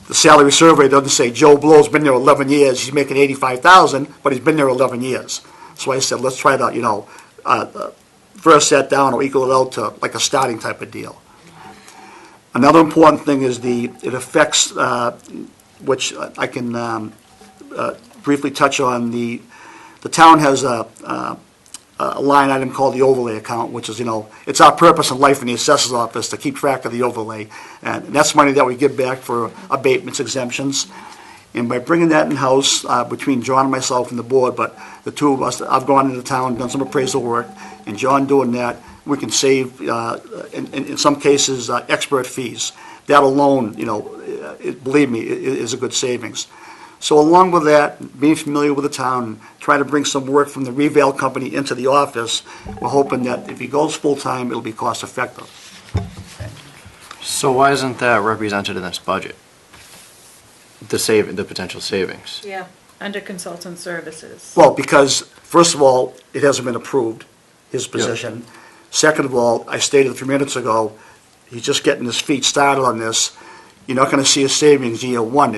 The salary survey doesn't say Joe Blow's been there 11 years, he's making $85,000, but he's been there 11 years. So I said, let's try to, first set down or equal it out to like a starting type of deal. Another important thing is it affects, which I can briefly touch on, the town has a line item called the overlay account, which is, it's our purpose in life in the assessor's office to keep track of the overlay. And that's money that we give back for abatements, exemptions. And by bringing that in-house, between John and myself and the board, but the two of us, I've gone into town, done some appraisal work, and John doing that, we can save, in some cases, expert fees. That alone, believe me, is a good savings. So along with that, being familiar with the town, trying to bring some work from the reval company into the office, we're hoping that if he goes full-time, it'll be cost-effective. So why isn't that represented in this budget? The potential savings? Yeah. Under consultant services. Well, because, first of all, it hasn't been approved, his position. Second of all, I stated a few minutes ago, he's just getting his feet started on this. You're not gonna see a savings year one.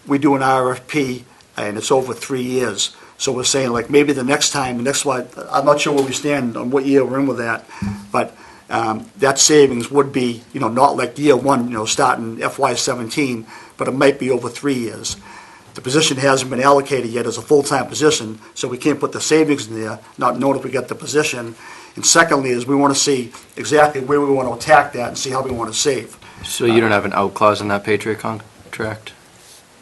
We do an RFP, and it's over 3 years. So we're saying, like, maybe the next time, the next one, I'm not sure where we stand on what year we're in with that, but that savings would be, not like year one, starting FY '17, but it might be over 3 years. The position hasn't been allocated yet as a full-time position, so we can't put the savings in there, not knowing if we get the position. And secondly, is we want to see exactly where we want to attack that and see how we want to save. So you don't have an out clause in that Patriot contract?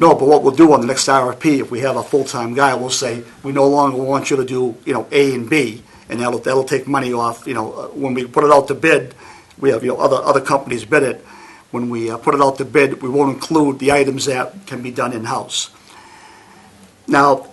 No, but what we'll do on the next RFP, if we have a full-time guy, we'll say, we no longer want you to do, A and B, and that'll take money off, when we put it out to bid, we have, other companies bid it. When we put it out to bid, we won't include the items that can be done in-house. Now,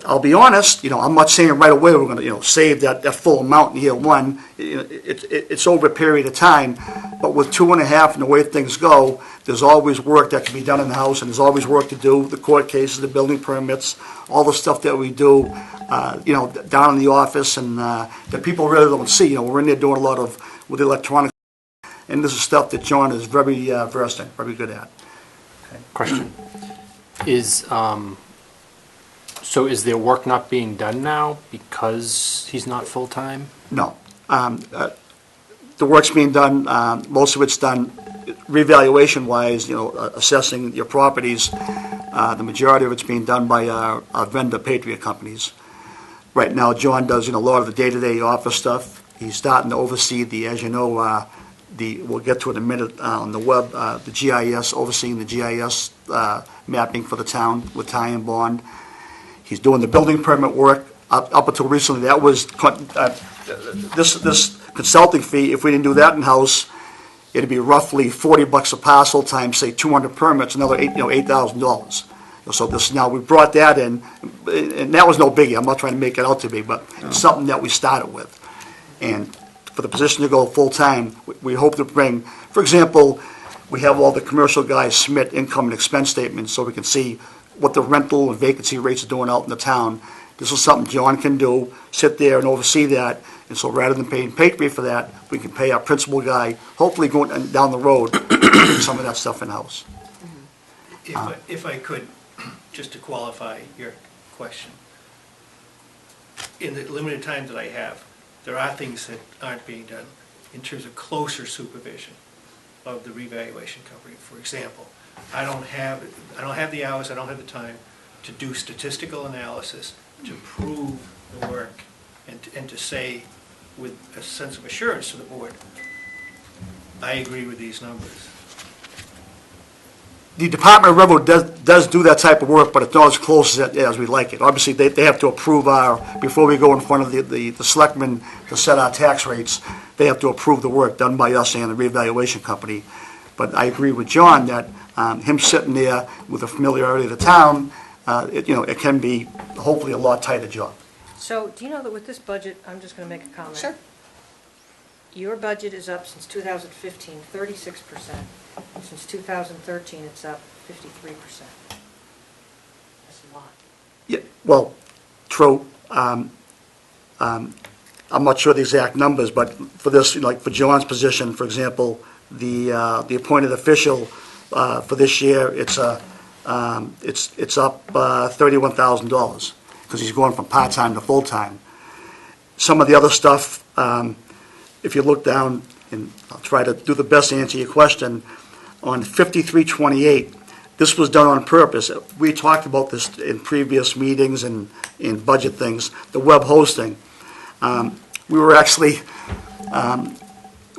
I'll be honest, I'm not saying right away we're gonna, save that full amount in year one. It's over a period of time, but with 2.5 and the way things go, there's always work that can be done in the house, and there's always work to do, the court cases, the building permits, all the stuff that we do, down in the office, and that people really don't see. We're in there doing a lot of, with electronic, and this is stuff that John is very versed in, very good at. Question. So is their work not being done now because he's not full-time? No. The work's being done, most of it's done revaluation-wise, assessing your properties. The majority of it's being done by our vendor, Patriot Companies. Right now, John does, a lot of the day-to-day office stuff. He's starting to oversee as you know, we'll get to it in a minute, on the web, the GIS, overseeing the GIS mapping for the town with Ty and Bond. He's doing the building permit work. Up until recently, that was, this consulting fee, if we didn't do that in-house, it'd be roughly $40 a parcel times, say, 200 permits, another $8,000. So now, we brought that in, and that was no biggie. I'm not trying to make it out to be, but it's something that we started with. And for the position to go full-time, we hope to bring, for example, we have all the commercial guys submit income and expense statements so we can see what the rental and vacancy rates are doing out in the town. This is something John can do, sit there and oversee that. And so rather than paying Patriot for that, we can pay our principal guy, hopefully going down the road, some of that stuff in-house. If I could, just to qualify your question. In the limited time that I have, there are things that aren't being done in terms of closer supervision of the revaluation company. For example, I don't have the hours, I don't have the time to do statistical analysis to prove the work and to say with a sense of assurance to the board, I agree with these numbers. The Department of Revenue does do that type of work, but it's not as close as we like it. Obviously, they have to approve before we go in front of the selectmen to set our tax rates, they have to approve the work done by us and the revaluation company. But I agree with John that him sitting there with the familiarity of the town, it can be hopefully a lot tighter job. So, do you know that with this budget, I'm just going to make a comment. Sure. Your budget is up since 2015, 36%. Since 2013, it's up 53%. That's a lot. Yeah, well, true. I'm not sure the exact numbers, but for this, like for John's position, for example, the appointed official for this year, it's up $31,000 because he's going from part-time to full-time. Some of the other stuff, if you look down, and I'll try to do the best to answer your question, on 5328, this was done on purpose. We talked about this in previous meetings and in budget things, the web hosting. We were actually,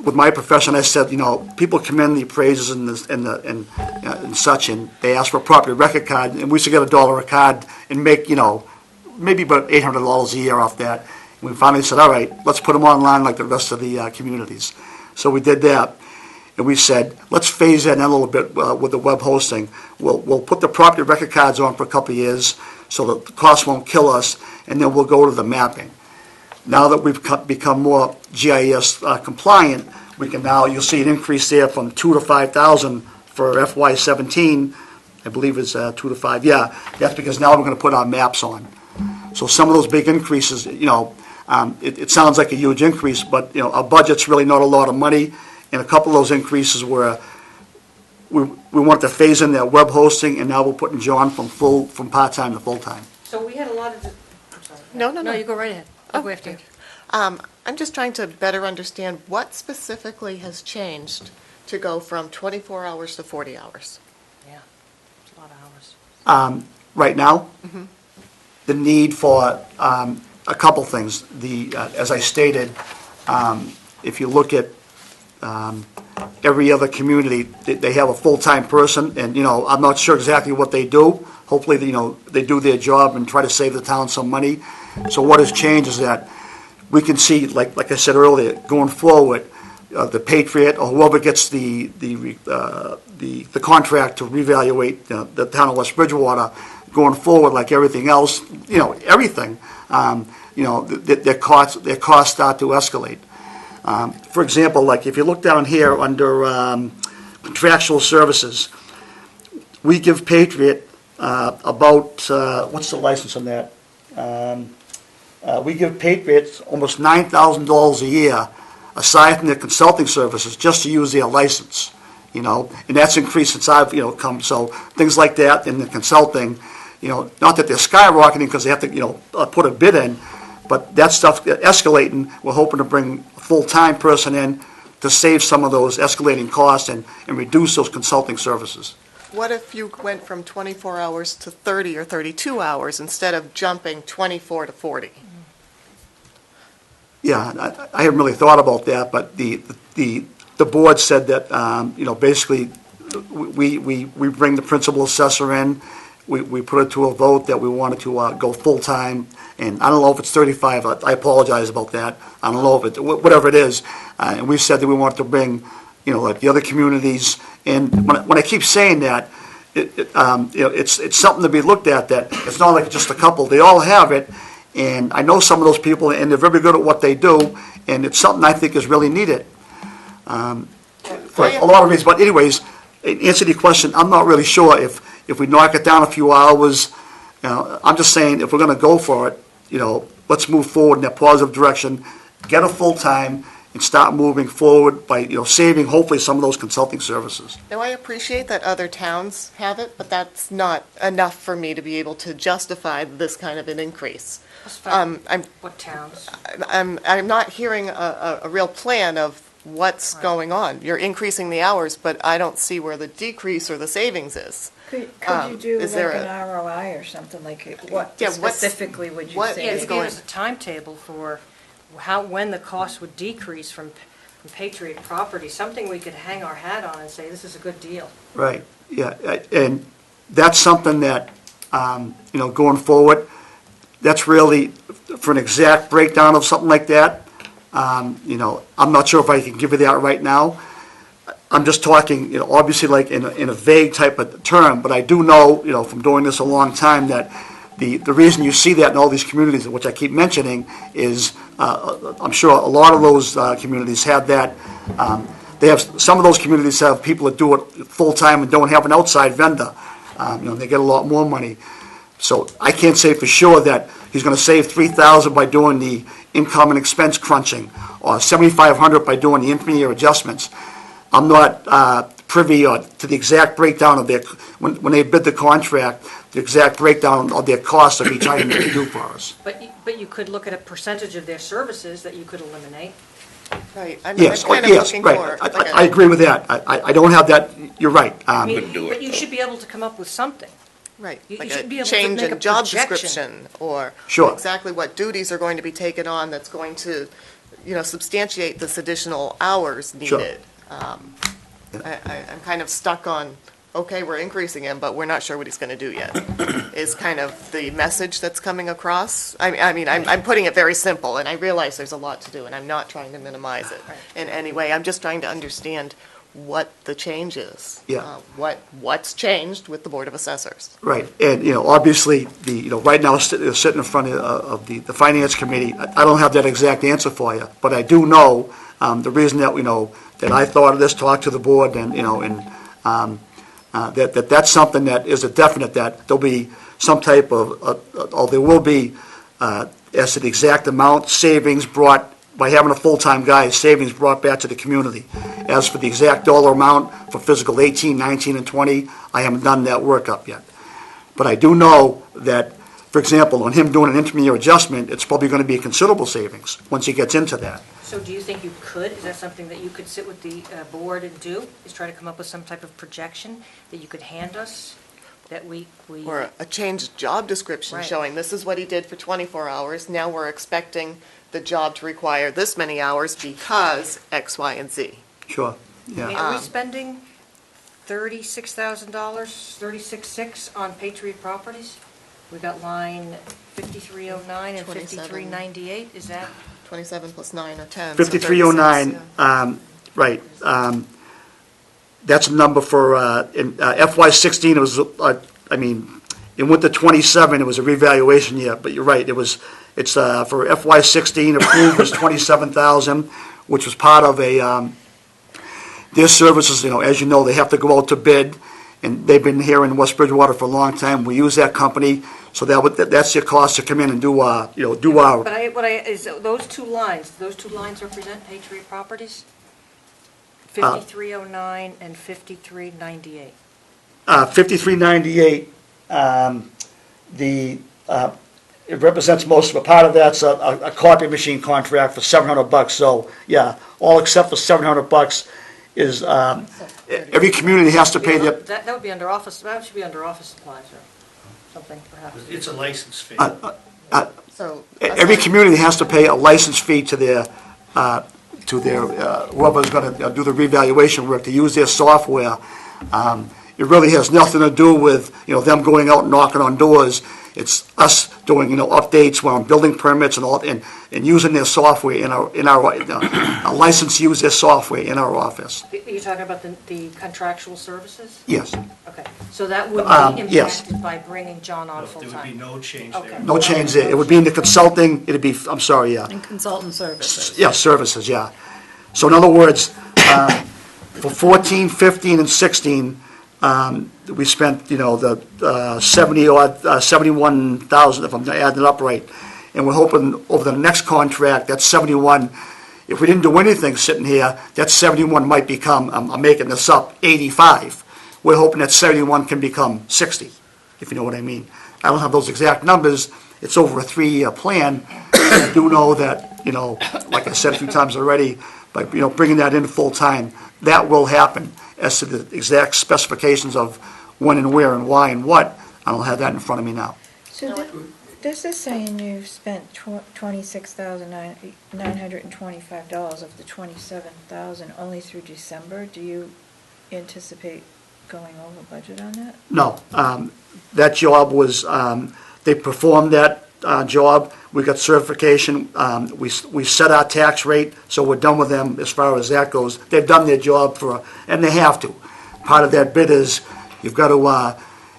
with my profession, I said, people come in, the appraisers and such, and they ask for a property record card, and we used to get $1 a card and make, maybe about $800 a year off that. And we finally said, all right, let's put them online like the rest of the communities. So we did that. And we said, let's phase that in a little bit with the web hosting. We'll put the property record cards on for a couple of years so that the cost won't kill us, and then we'll go to the mapping. Now that we've become more GIS compliant, we can now, you'll see an increase there from 2,000 to 5,000 for FY17 I believe it's 2 to 5. Yeah, that's because now we're going to put our maps on. So some of those big increases, it sounds like a huge increase, but, our budget's really not a lot of money. And a couple of those increases were, we wanted to phase in that web hosting, and now we're putting John from part-time to full-time. So we had a lot of, I'm sorry. No, no, No, no. you go right ahead. I'll go after you. I'm just trying to better understand what specifically has changed to go from 24 hours to 40 hours. Yeah, it's a lot of hours. Right now, the need for a couple things. As I stated, if you look at every other community, they have a full-time person, and, I'm not sure exactly what they do. Hopefully, they do their job and try to save the town some money. So what has changed is that we can see, like I said earlier, going forward, the Patriot or whoever gets the contract to reevaluate the town of West Bridgewater, going forward, like everything else, everything, their costs start to escalate. For example, like if you look down here under contractual services, we give Patriot about, what's the license on that? We give Patriots almost $9,000 a year, aside from their consulting services, just to use their license, and that's increased since I've, come, so things like that in the consulting, not that they're skyrocketing because they have to, put a bid in, but that stuff escalating, we're hoping to bring a full-time person in to save some of those escalating costs and reduce those consulting services. What if you went from 24 hours to 30 or 32 hours instead of jumping 24 to 40? Yeah, I haven't really thought about that, but the board said that, basically, we bring the principal assessor in, we put it to a vote that we wanted to go full-time, and I don't know if it's 35, I apologize about that, I don't know if it, whatever it is, and we said that we wanted to bring, like the other communities, and when I keep saying that, it's something to be looked at, that it's not like just a couple, they all have it, and I know some of those people, and they're very good at what they do, and it's something I think is really needed. For a lot of reasons, but anyways, in answer to your question, I'm not really sure if we knock it down a few hours, I'm just saying, if we're gonna go for it, let's move forward in that positive direction, get a full-time, and start moving forward by, saving hopefully some of those consulting services. Now, I appreciate that other towns have it, but that's not enough for me to be able to justify this kind of an increase. What towns? I'm not hearing a real plan of what's going on. You're increasing the hours, but I don't see where the decrease or the savings is. Could you do is like there an ROI or something, like what Yeah, what's- specifically would you what say? Yeah, is to going- give us a timetable for when the cost would decrease from Patriot Property, something we could hang our hat on and say, this is a good deal. Right, yeah, and that's something that, going forward, that's really, for an exact breakdown of something like that, I'm not sure if I can give you that right now. I'm just talking, obviously like in a vague type of term, but I do know, from doing this a long time, that the reason you see that in all these communities, which I keep mentioning, is I'm sure a lot of those communities have that. Some of those communities have people that do it full-time and don't have an outside vendor. They get a lot more money. So I can't say for sure that he's going to save $3,000 by doing the income and expense crunching, or $7,500 by doing the intermediate adjustments. I'm not privy to the exact breakdown of their, when they bid the contract, the exact breakdown of their costs of each item that they do for us. But you could look at a percentage of their services that you could eliminate. Right, I'm Yes, kind of yes, looking right. for. like I agree with that. I don't have that, you're right. Could do it, But you though. should be able to come up with something. Right, You like should be a able to change make in a job projection. description, or Sure. exactly what duties are going to be taken on that's going to, substantiate this additional hours Sure. needed. I'm kind of stuck on, okay, we're increasing him, but we're not sure what he's going to do yet, is kind of the message that's coming across. I'm putting it very simple, and I realize there's a lot to do, and I'm not trying to minimize it in any way. I'm just trying to understand what the change is. Yeah. What's changed with the Board of Assessors. Right, and, obviously, right now, sitting in front of the Finance Committee, I don't have that exact answer for you, but I do know, the reason that, that I thought of this, talked to the board, and, That's something that is a definite, that there'll be some type of, or there will be, as to the exact amount, savings brought, by having a full-time guy, savings brought back to the community. As for the exact dollar amount for fiscal 18, 19, and 20, I haven't done that workup yet. But I do know that, for example, on him doing an intermediate adjustment, it's probably going to be a considerable savings once he gets into that. So do you think you could, is that something that you could sit with the board and do, is try to come up with some type of projection that you could hand us, that we... Or a changed job description Right. showing this is what he did for 24 hours, now we're expecting the job to require this many hours because X, Y, and Z. Sure, I mean, yeah. are we spending $36,000, 36.6 on Patriot Properties? We got line 5309 and 27. 5398, is that? 27 plus 9 or 10. so 5309, 36, yeah. right. That's a number for, in FY16, it was, in winter 27, it was a revaluation year, but you're right, it's for FY16, approved was 27,000, which was part of their services, as you know, they have to go out to bid, and they've been here in West Bridgewater for a long time. We use that company, so that's their cost to come in and do our. But is those two lines represent Patriot Properties? 5309 and 5398. 5398, it represents most of it. Part of that's a copy machine contract for $700. So yeah, all except for $700 is every community has to pay their. That would be under office, that should be under office supplies or something perhaps. It's a license fee. So Every community has to pay a license fee to their whoever's going to do the revaluation work to use their software. It really has nothing to do with them going out and knocking on doors. It's us doing updates when on building permits and all, and using their software in our license to use their software in our office. You're talking about the contractual services? Yes. Okay, so that would be yes. impacted by bringing John on There would be full-time? no change Okay. there. No change there. It would be in the consulting. It'd be. I'm sorry. Yeah. And consultant services. Yeah, services, yeah. So in other words, for 14, 15, and 16, we spent, the 71,000, if I'm adding it up right. And we're hoping over the next contract, that 71, if we didn't do anything sitting here, that 71 might become, I'm making this up, 85. We're hoping that 71 can become 60, if you know what I mean. I don't have those exact numbers. It's over a 3-year plan. I do know that, like I said a few times already, by bringing that in full time, that will happen. As to the exact specifications of when and where and why and what, I don't have that in front of me now. So this is saying you've spent $26,925 of the $27,000 only through December. Do you anticipate going over budget on that? No, that job was, they performed that job. We got certification. We set our tax rate, so we're done with them as far as that goes. They've done their job and they have to. Part of that bid is you've got to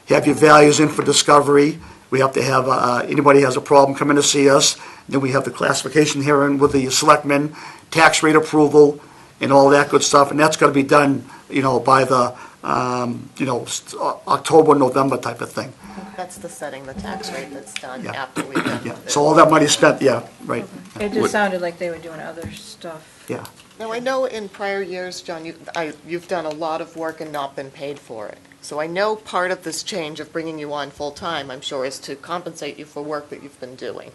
have your values in for discovery. We have to have anybody has a problem come in to see us. Then we have the classification hearing with the selectmen, tax rate approval, and all that good stuff. And that's got to be done, by the October, November type of thing. That's the setting the tax rate that's done Yeah. after we've done Yeah. with it. So all that money spent, yeah, right. It just sounded like they were doing other stuff. Yeah. Now, I know in prior years, John, you've done a lot of work and not been paid for it. So I know part of this change of bringing you on full-time, I'm sure, is to compensate you for work that you've been doing.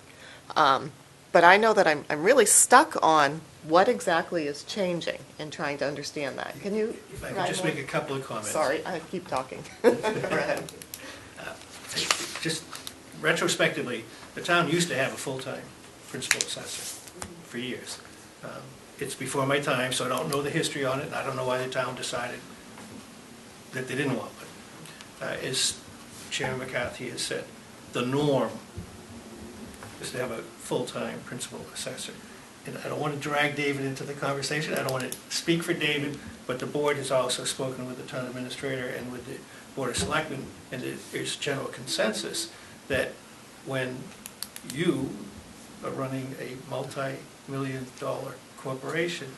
But I know that I'm really stuck on what exactly is changing and trying to understand that. Can you? If I could just make a couple of comments. Sorry, I keep talking. Go ahead. Just retrospectively, the town used to have a full-time principal assessor for years. It's before my time, so I don't know the history on it, and I don't know why the town decided that they didn't want one. As Chairman McCarthy has said, the norm is to have a full-time principal assessor. And I don't want to drag David into the conversation, I don't want to speak for David, but the board has also spoken with the town administrator and with the Board of Selectmen, and there's general consensus that when you are running a multi-million-dollar corporation,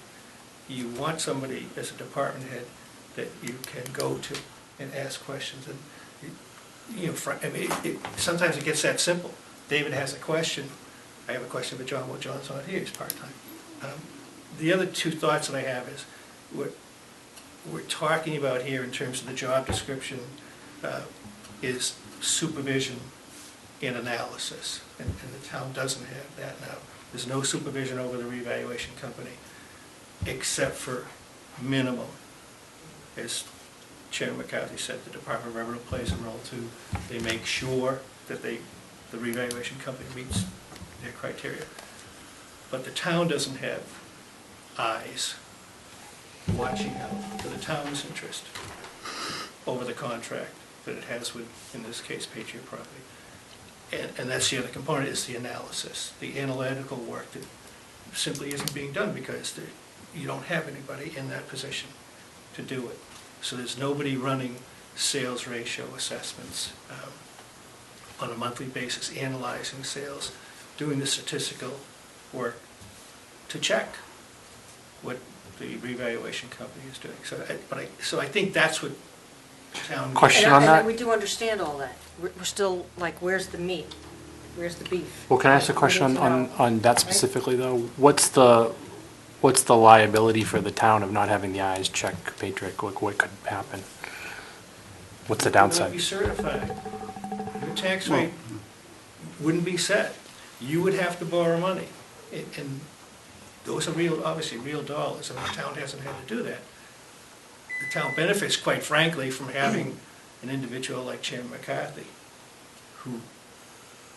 you want somebody as a department head that you can go to and ask questions. And, I mean, sometimes it gets that simple. David has a question, I have a question for John, well, John's not here, he's part-time. The other two thoughts that I have is, we're talking about here in terms of the job description, is supervision and analysis, and the town doesn't have that now. There's no supervision over the revaluation company, except for minimum. As Chairman McCarthy said, the Department of Revenue plays a role too. They make sure that the revaluation company meets their criteria. But the town doesn't have eyes watching out for the town's interest over the contract that it has with, in this case, Patriot Property. And that's the other component, is the analysis, the analytical work that simply isn't being done because you don't have anybody in that position to do it. So there's nobody running sales ratio assessments on a monthly basis, analyzing sales, doing the statistical work to check what the revaluation company is doing. So I think that's what town. Question on that? And we do understand all that. We're still like, where's the meat? Where's the beef? Well, can I ask a question on that specifically, though? What's the liability for the town of not having the eyes check Patriot? What could happen? What's the You downside? wouldn't be certified. Your tax rate wouldn't be set. You would have to borrow money. And those are real, obviously real dollars, and the town hasn't had to do that. The town benefits, quite frankly, from having an individual like Chairman McCarthy, who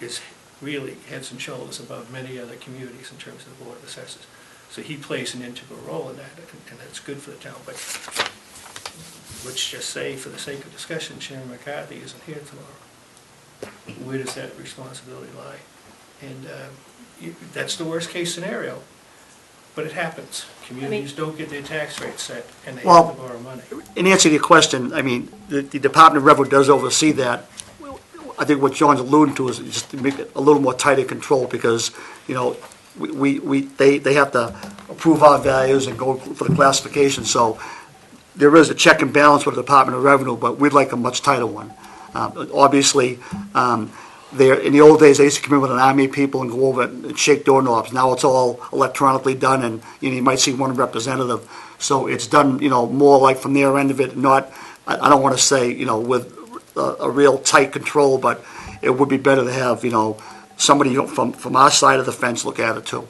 is really heads and shoulders above many other communities in terms of the Board of Assessors. So he plays an integral role in that, and that's good for the town. But let's just say, for the sake of discussion, Chairman McCarthy isn't here tomorrow. Where does that responsibility lie? And that's the worst case scenario, but it happens. Communities don't get their tax rate set, and they have to borrow money. In answer to your question, I mean, the Department of Revenue does oversee that. I think what John's alluding to is just to make it a little more tighter control, because, they have to approve our values and go for the classification, so there is a check and balance with the Department of Revenue, but we'd like a much tighter one. Obviously, in the old days, they used to come in with an army of people and go over and shake doorknobs. Now it's all electronically done, and you might see one representative. So it's done, more like from their end of it, not, I don't want to say, with a real tight control, but it would be better to have, somebody from our side of the fence look at it too.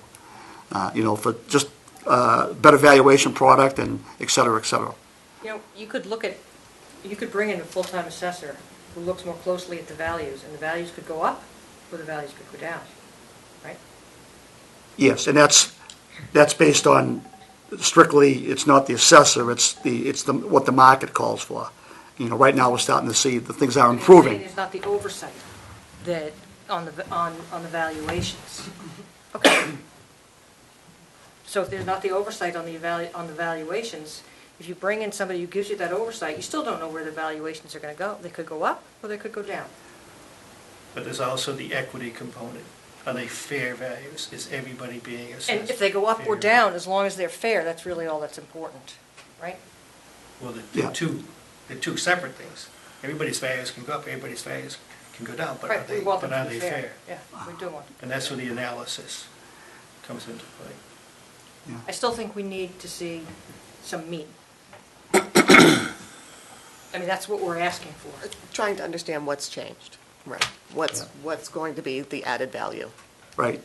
For just better valuation product and et cetera, et cetera. You could bring in a full-time assessor who looks more closely at the values, and the values could go up, or the values could go down, right? Yes, and that's based on strictly, it's not the assessor, it's what the market calls for. Right now, we're starting to see the things are improving. There's not the oversight that, on the valuations. Okay. So if there's not the oversight on the valuations, if you bring in somebody who gives you that oversight, you still don't know where the valuations are going to go. They could go up, or they could go down. But there's also the equity component. Are they fair values? Is everybody being assessed? And if they go up or fair? down, as long as they're fair, that's really all that's important, right? Well, they're two separate things. Everybody's values can go up, everybody's values can go down, but Right, we want them are to be they fair. fair? Yeah, we do want them. And that's where the analysis comes into play. I still think we need to see some meat. I mean, that's what we're asking for. Trying to understand what's changed, right? What's going to be the added value? Right.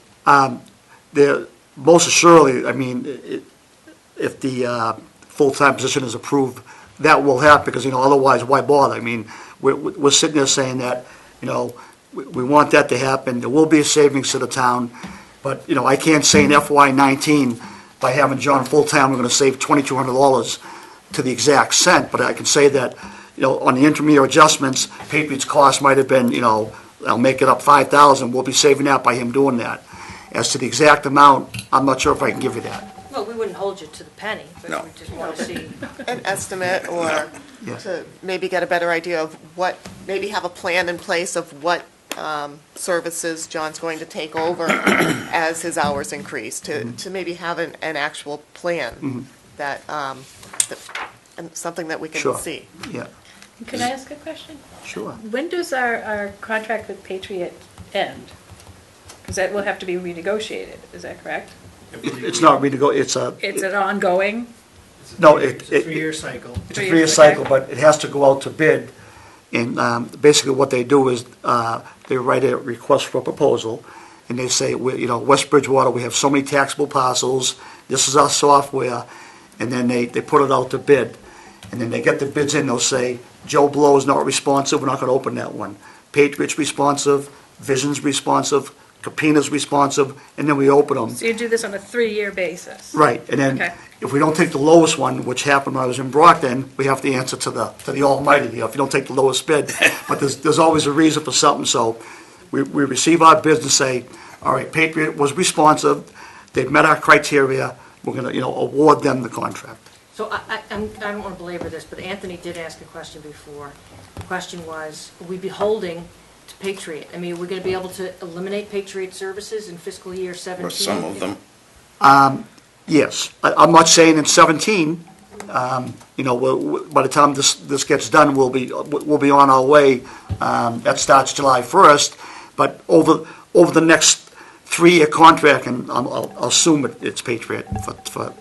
Most assuredly, I mean, if the full-time position is approved, that will happen, because, otherwise, why bother? I mean, we're sitting there saying that, we want that to happen. There will be a savings to the town, but, I can't say in FY19, by having John full-time, we're going to save $2,200 to the exact cent, but I can say that, on the intermediate adjustments, Patriot's cost might have been, I'll make it up $5,000, we'll be saving that by him doing that. As to the exact amount, I'm not sure if I can give you that. Well, we wouldn't hold you to the penny, but No. we just want to see. An estimate, or to maybe get a better idea of maybe have a plan in place of what services John's going to take over as his hours increase, to maybe have an actual plan that, and something that we can Sure. see. Yeah. Can I ask a question? Sure. When does our contract with Patriot end? Because that will have to be renegotiated, is that correct? It's not it's a. It's an ongoing? No, It's a three-year cycle. It's a three-year cycle, but it has to go out to bid. And basically what they do is, they write a request for a proposal, and they say, West Bridgewater, we have so many taxable parcels, this is our software, and then they put it out to bid. And then they get the bids in, they'll say, Joe Blow is not responsive, we're not gonna open that one. Patriot's responsive, Vision's responsive, Capina's responsive, and then we open them. So you do this on a 3-year basis? Right, and then Okay. if we don't take the lowest one, which happened when I was in Brockton, we have to answer to the Almighty, if you don't take the lowest bid. But there's always a reason for something, so we receive our bids and say, all right, Patriot was responsive, they've met our criteria, we're gonna, award them the contract. So I don't want to belabor this, but Anthony did ask a question before. The question was, are we beholding to Patriot? I mean, are we going to be able to eliminate Patriot services in fiscal year 17? Or some of them. Yes, I'm not saying in 17, by the time this gets done, we'll be on our way. That starts July 1st, but over the next 3-year contract, and I'll assume it's Patriot for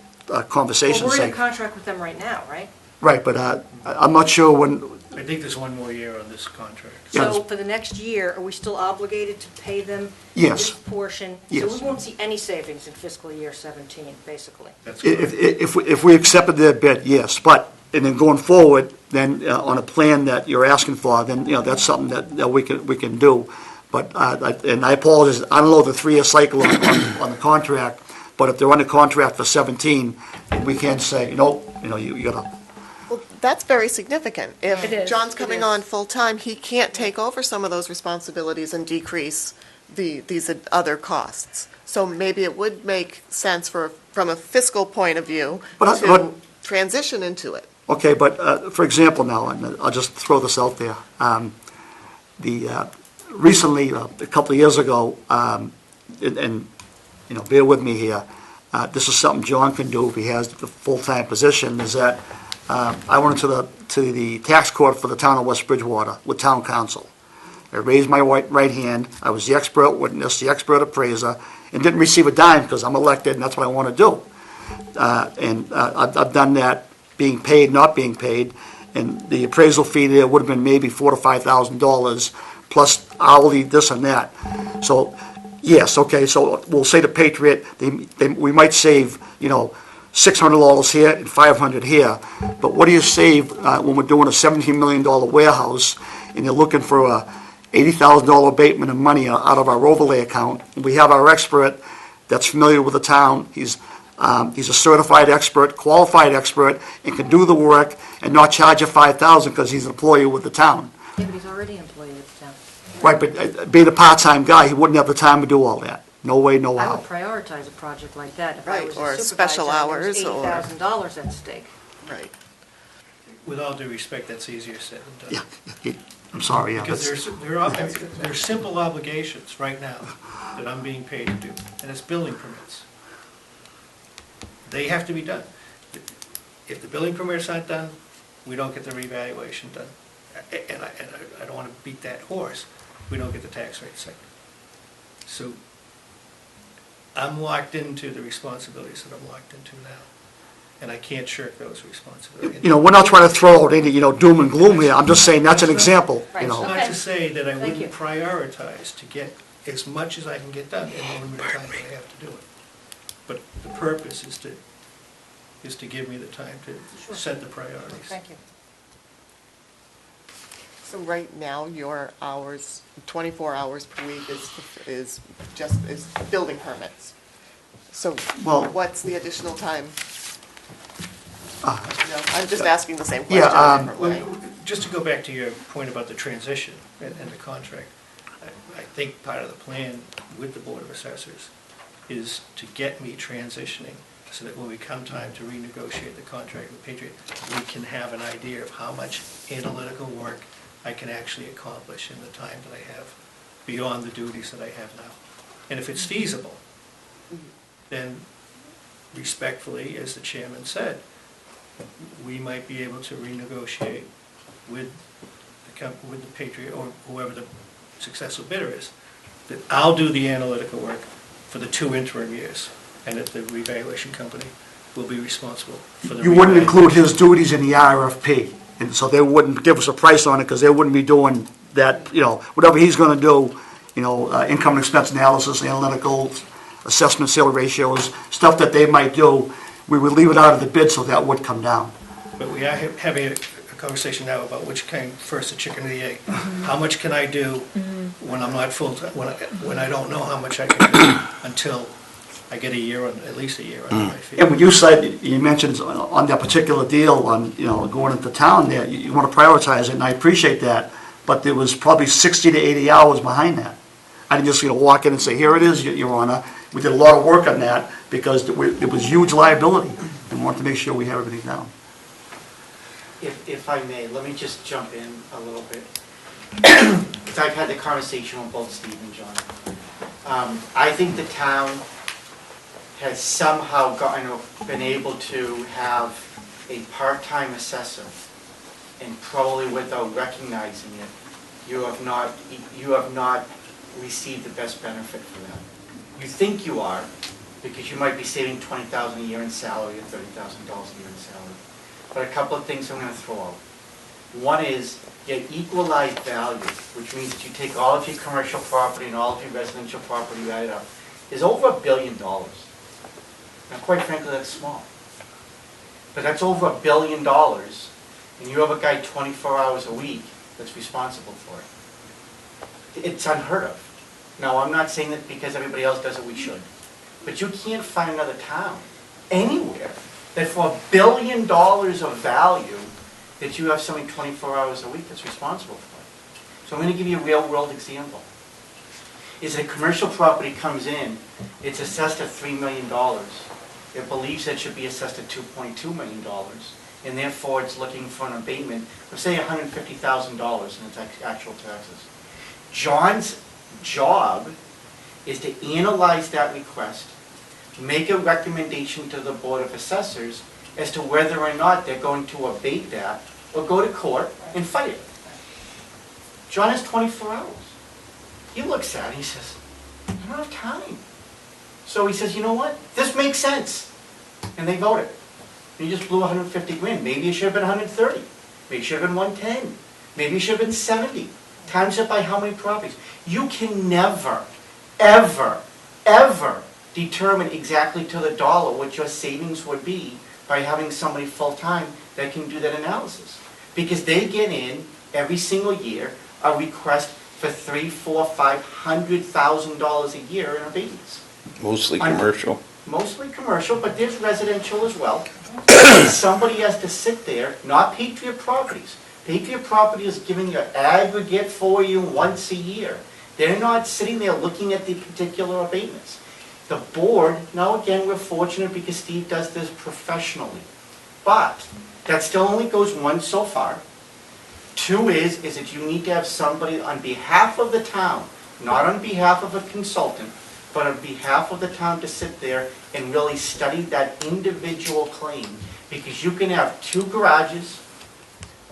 conversation's Well, we're in a sake. contract with them right now, right? Right, but I'm not sure when, I think there's one more year on this contract. Yeah. So for the next year, are we still obligated to pay them Yes. this portion? Yes. So we won't see any savings in fiscal year 17, basically? That's correct. if we accepted their bid, yes, but, and then going forward, then on a plan that you're asking for, then, that's something that we can do. But, and I apologize, I don't know the 3-year cycle on the contract, but if they're under contract for 17, we can't say, you gotta, Well, that's very significant. It If is, John's it coming is. on full-time, he can't take over some of those responsibilities and decrease these other costs. So maybe it would make sense from a fiscal point of view But to transition into it. okay, but for example now, and I'll just throw this out there, recently, a couple of years ago, and bear with me here, this is something John can do if he has the full-time position, is that I went to the tax court for the town of West Bridgewater with town council. I raised my right hand, I was the expert witness, the expert appraiser, and didn't receive a dime because I'm elected and that's what I want to do. I've done that, being paid, not being paid, and the appraisal fee there would have been maybe $4,000 to $5,000 plus hourly this and that. So, yes, okay, so we'll say to Patriot, we might save, $600 here and $500 here, but what do you save when we're doing a $17 million warehouse and you're looking for a $80,000 abatement of money out of our overlay account? And we have our expert that's familiar with the town. He's a certified expert, qualified expert, and can do the work and not charge you $5,000 because he's an employee with the town. Yeah, but he's already employed at the town. Right, but being a part-time guy, he wouldn't have the time to do all that. No way, no I how. would prioritize a project like that if I Right, was or a special supervisor and hours, there or- was $80,000 at stake. Right. With all due respect, that's easier said than done. Yeah, I'm sorry, yeah. Because that's- there's simple obligations right now that I'm being paid to do, and it's building permits. They have to be done. If the building permits aren't done, we don't get the revaluation done. And I don't want to beat that horse, we don't get the tax rate set. So I'm locked into the responsibilities that I'm locked into now, and I can't shirk those responsibilities. We're not trying to throw out any, doom and gloom here. I'm just saying that's an example, Right. It's know. not Okay. to say that I Thank you. wouldn't prioritize to get as much as I can get done in the limited time that I have to do it. But the purpose is to give me the time Sure. to set the priorities. Thank you. So right now, your hours, 24 hours per week is building permits. So Well- what's the additional time? Uh, I'm just asking the same Yeah, question a different way. Well, just to go back to your point about the transition and the contract, I think part of the plan with the Board of Assessors is to get me transitioning so that when we come time to renegotiate the contract with Patriot, we can have an idea of how much analytical work I can actually accomplish in the time that I have beyond the duties that I have now. And if it's feasible, then respectfully, as the chairman said, we might be able to renegotiate with with the Patriot, or whoever the successful bidder is, that I'll do the analytical work for the 2 interim years, and that the revaluation company will be responsible for the. You wouldn't revaluation. include his duties in the RFP, and so they wouldn't give us a price on it, because they wouldn't be doing that, whatever he's gonna do, income and expense analysis, analytical, assessment sale ratios, stuff that they might do, we would leave it out of the bid, so that would come down. But we are having a conversation now about which came first, the chicken or the egg. How much can I do when I'm not full-time, when I don't know how much I can do until I get at least a year under my feet? And when you mentioned on that particular deal on, going into town there, you want to prioritize it, and I appreciate that, but there was probably 60 to 80 hours behind that. I didn't just, walk in and say, here it is, Your Honor. We did a lot of work on that, because it was huge liability, and wanted to make sure we have everything down. If I may, let me just jump in a little bit. Because I've had the conversation with both Steve and John. I think the town has somehow been able to have a part-time assessor, and probably without recognizing it, you have not received the best benefit for that. You think you are, because you might be saving $20,000 a year in salary or $30,000 a year in salary. But a couple of things I'm going to throw out. One is your equalized value, which means that you take all of your commercial property and all of your residential property, you add it up, is over $1 billion. Now, quite frankly, that's small. But that's over $1 billion, and you have a guy 24 hours a week that's responsible for it. It's unheard of. Now, I'm not saying that because everybody else does it, we should. But you can't find another town anywhere that for $1 billion of value, that you have somebody 24 hours a week that's responsible for it. So I'm going to give you a real-world example. Is a commercial property comes in, it's assessed at $3 million. It believes it should be assessed at $2.2 million, and therefore it's looking for an abatement of, say, $150,000 in its actual taxes. John's job is to analyze that request, make a recommendation to the Board of Assessors as to whether or not they're going to abate that or go to court and fight it. John has 24 hours. He looks at it and he says, I don't have time. So he says, you know what? This makes sense. And they vote it. And you just blew 150 grand. Maybe it should have been 130. Maybe it should have been 110. Maybe it should have been 70. Times it by how many properties. You can never, ever, ever determine exactly to the dollar what your savings would be by having somebody full-time that can do that analysis. Because they get in every single year a request for $300,000, $400,000, $500,000 a year in abatements. Mostly commercial. Mostly commercial, but there's residential as well. Somebody has to sit there, not Patriot Properties. Patriot Property is giving you aggregate for you once a year. They're not sitting there looking at the particular abatements. The board, now again, we're fortunate because Steve does this professionally. But that still only goes one so far. Two is that you need to have somebody on behalf of the town, not on behalf of a consultant, but on behalf of the town to sit there and really study that individual claim. Because you can have 2 garages,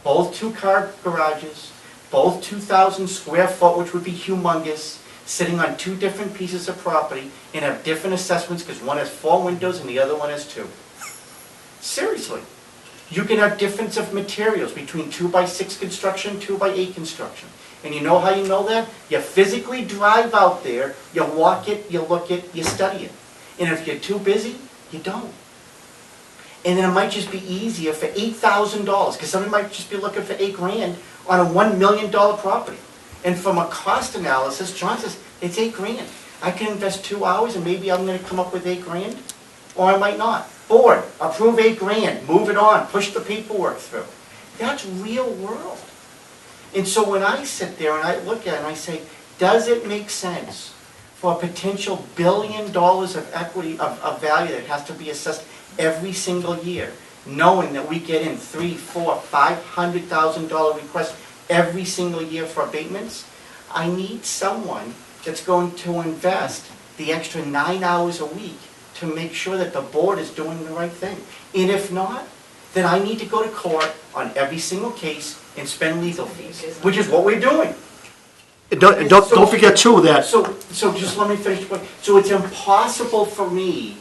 both 2-car garages, both 2,000 square foot, which would be humongous, sitting on 2 different pieces of property and have different assessments because one has 4 windows and the other one has 2. Seriously. You can have difference of materials between 2x6 construction, 2x8 construction. And you know how you know that? You physically drive out there, you walk it, you look it, you study it. And if you're too busy, you don't. And then it might just be easier for $8,000, because somebody might just be looking for $8 grand on a $1 million property. And from a cost analysis, John says, it's $8 grand. I can invest 2 hours and maybe I'm going to come up with $8 grand, or I might not. Board, approve $8 grand, move it on, push the paperwork through. That's real world. And so when I sit there and I look at it and I say, does it make sense for a potential $1 billion of equity, of value that has to be assessed every single year, knowing that we get in $300,000, $400,000, $500,000 requests every single year for abatements? I need someone that's going to invest the extra 9 hours a week to make sure that the board is doing the right thing. And if not, that I need to go to court on every single case and spend legal fees, which is what we're doing. And don't forget too that, So just let me finish. So it's impossible for me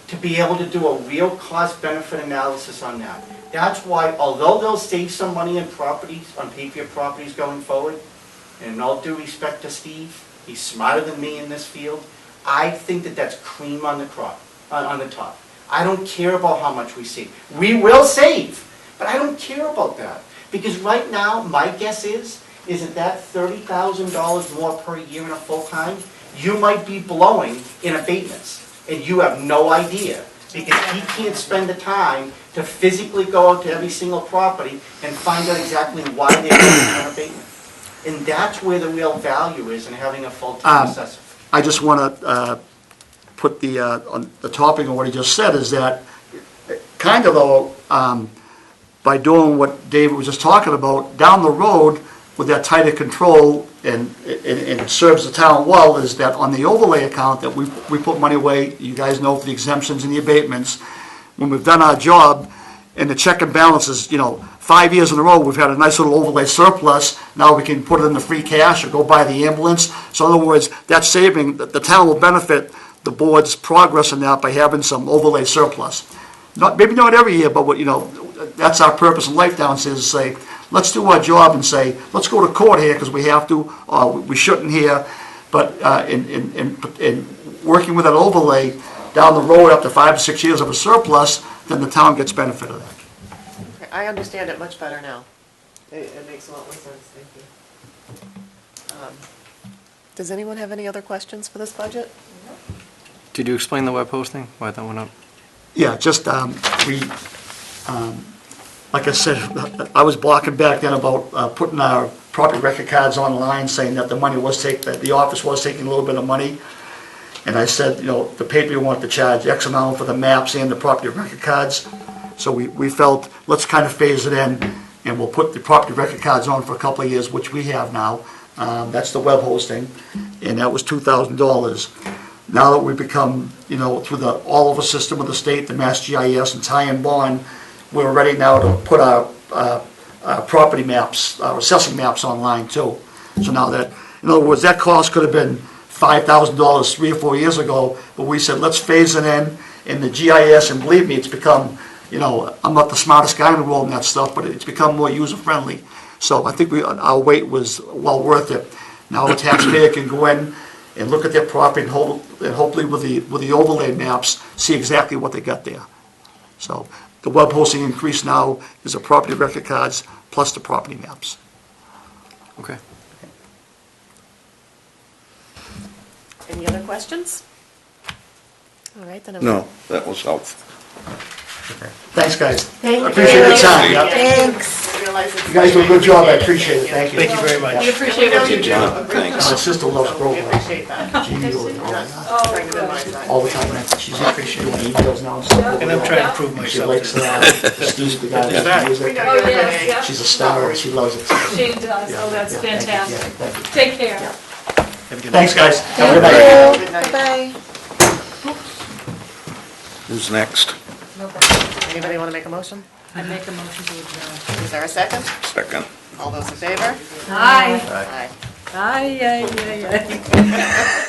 to be able to do a real cost-benefit analysis on that. That's why, although they'll save some money on properties, on paper properties going forward, and in all due respect to Steve, he's smarter than me in this field, I think that that's cream on the crop, on the top. I don't care about how much we save. We will save, but I don't care about that. Because right now, my guess is that $30,000 more per year in a full-time, you might be blowing in abatements, and you have no idea, because he can't spend the time to physically go out to every single property and find out exactly why they're getting an abatement. And that's where the real value is in having a full-time assessor. I just want to put on the topic of what he just said, is that kind of though, by doing what David was just talking about, down the road, with that tighter control, and it serves the town well, is that on the overlay account that we put money away, you guys know, for the exemptions and the abatements, when we've done our job, and the check and balances, 5 years in a row, we've had a nice little overlay surplus. Now we can put it in the free cash or go buy the ambulance. So in other words, that saving, the town will benefit the board's progress in that by having some overlay surplus. Maybe not every year, but that's our purpose in life now, is to say, let's do our job and say, let's go to court here because we have to, or we shouldn't here. But in working with an overlay down the road after 5 to 6 years of a surplus, then the town gets benefit of that. Okay, I understand it much better now. It makes a lot more sense, thank you. Does anyone have any other questions for this budget? Did you explain the web hosting, why that went up? Yeah, just, like I said, I was blocking back then about putting our property record cards online, saying that the money was that the office was taking a little bit of money. And I said, the paper wanted to charge X amount for the maps and the property record cards. So we felt, let's kind of phase it in, and we'll put the property record cards on for a couple of years, which we have now. That's the web hosting, and that was $2,000. Now that we've become, through the all-over system of the state, the Mass GIS and tie and bond, we're ready now to put our property maps, our assessing maps online too. So now that, in other words, that cost could have been $5,000 3 or 4 years ago, but we said, let's phase it in the GIS, and believe me, it's become, I'm not the smartest guy in the world in that stuff, but it's become more user-friendly. So I think our wait was well worth it. Now the taxpayer can go in and look at their property and hopefully with the overlay maps, see exactly what they got there. So the web hosting increase now is the property record cards plus the property maps. Okay. Any other questions? All right, then. No, that was helpful. Thanks, guys. Thank I appreciate your time. you. Yep. Thanks. You guys do a good job, I appreciate it, thank you. Thank you very much. We appreciate what you do. John, thanks. My sister loves We programs. appreciate that. She emails Oh, Trying to minimize that. all the time, she's doing emails now and stuff. And I'm trying to prove She myself. likes Steve's the guy Yeah. that does We music. know you're yes, Renee. yeah. She's a star, and she loves it. She does, oh, that's Yeah, thank you. Yeah, fantastic. thank you. Take care. Have a good Thanks, night. guys. Have a good night. Good night. Bye. Who's next? Anybody want to make a motion? I make a motion to adjourn. Is there a second? Second. All those in favor? Aye. Aye. Aye, aye, aye, aye.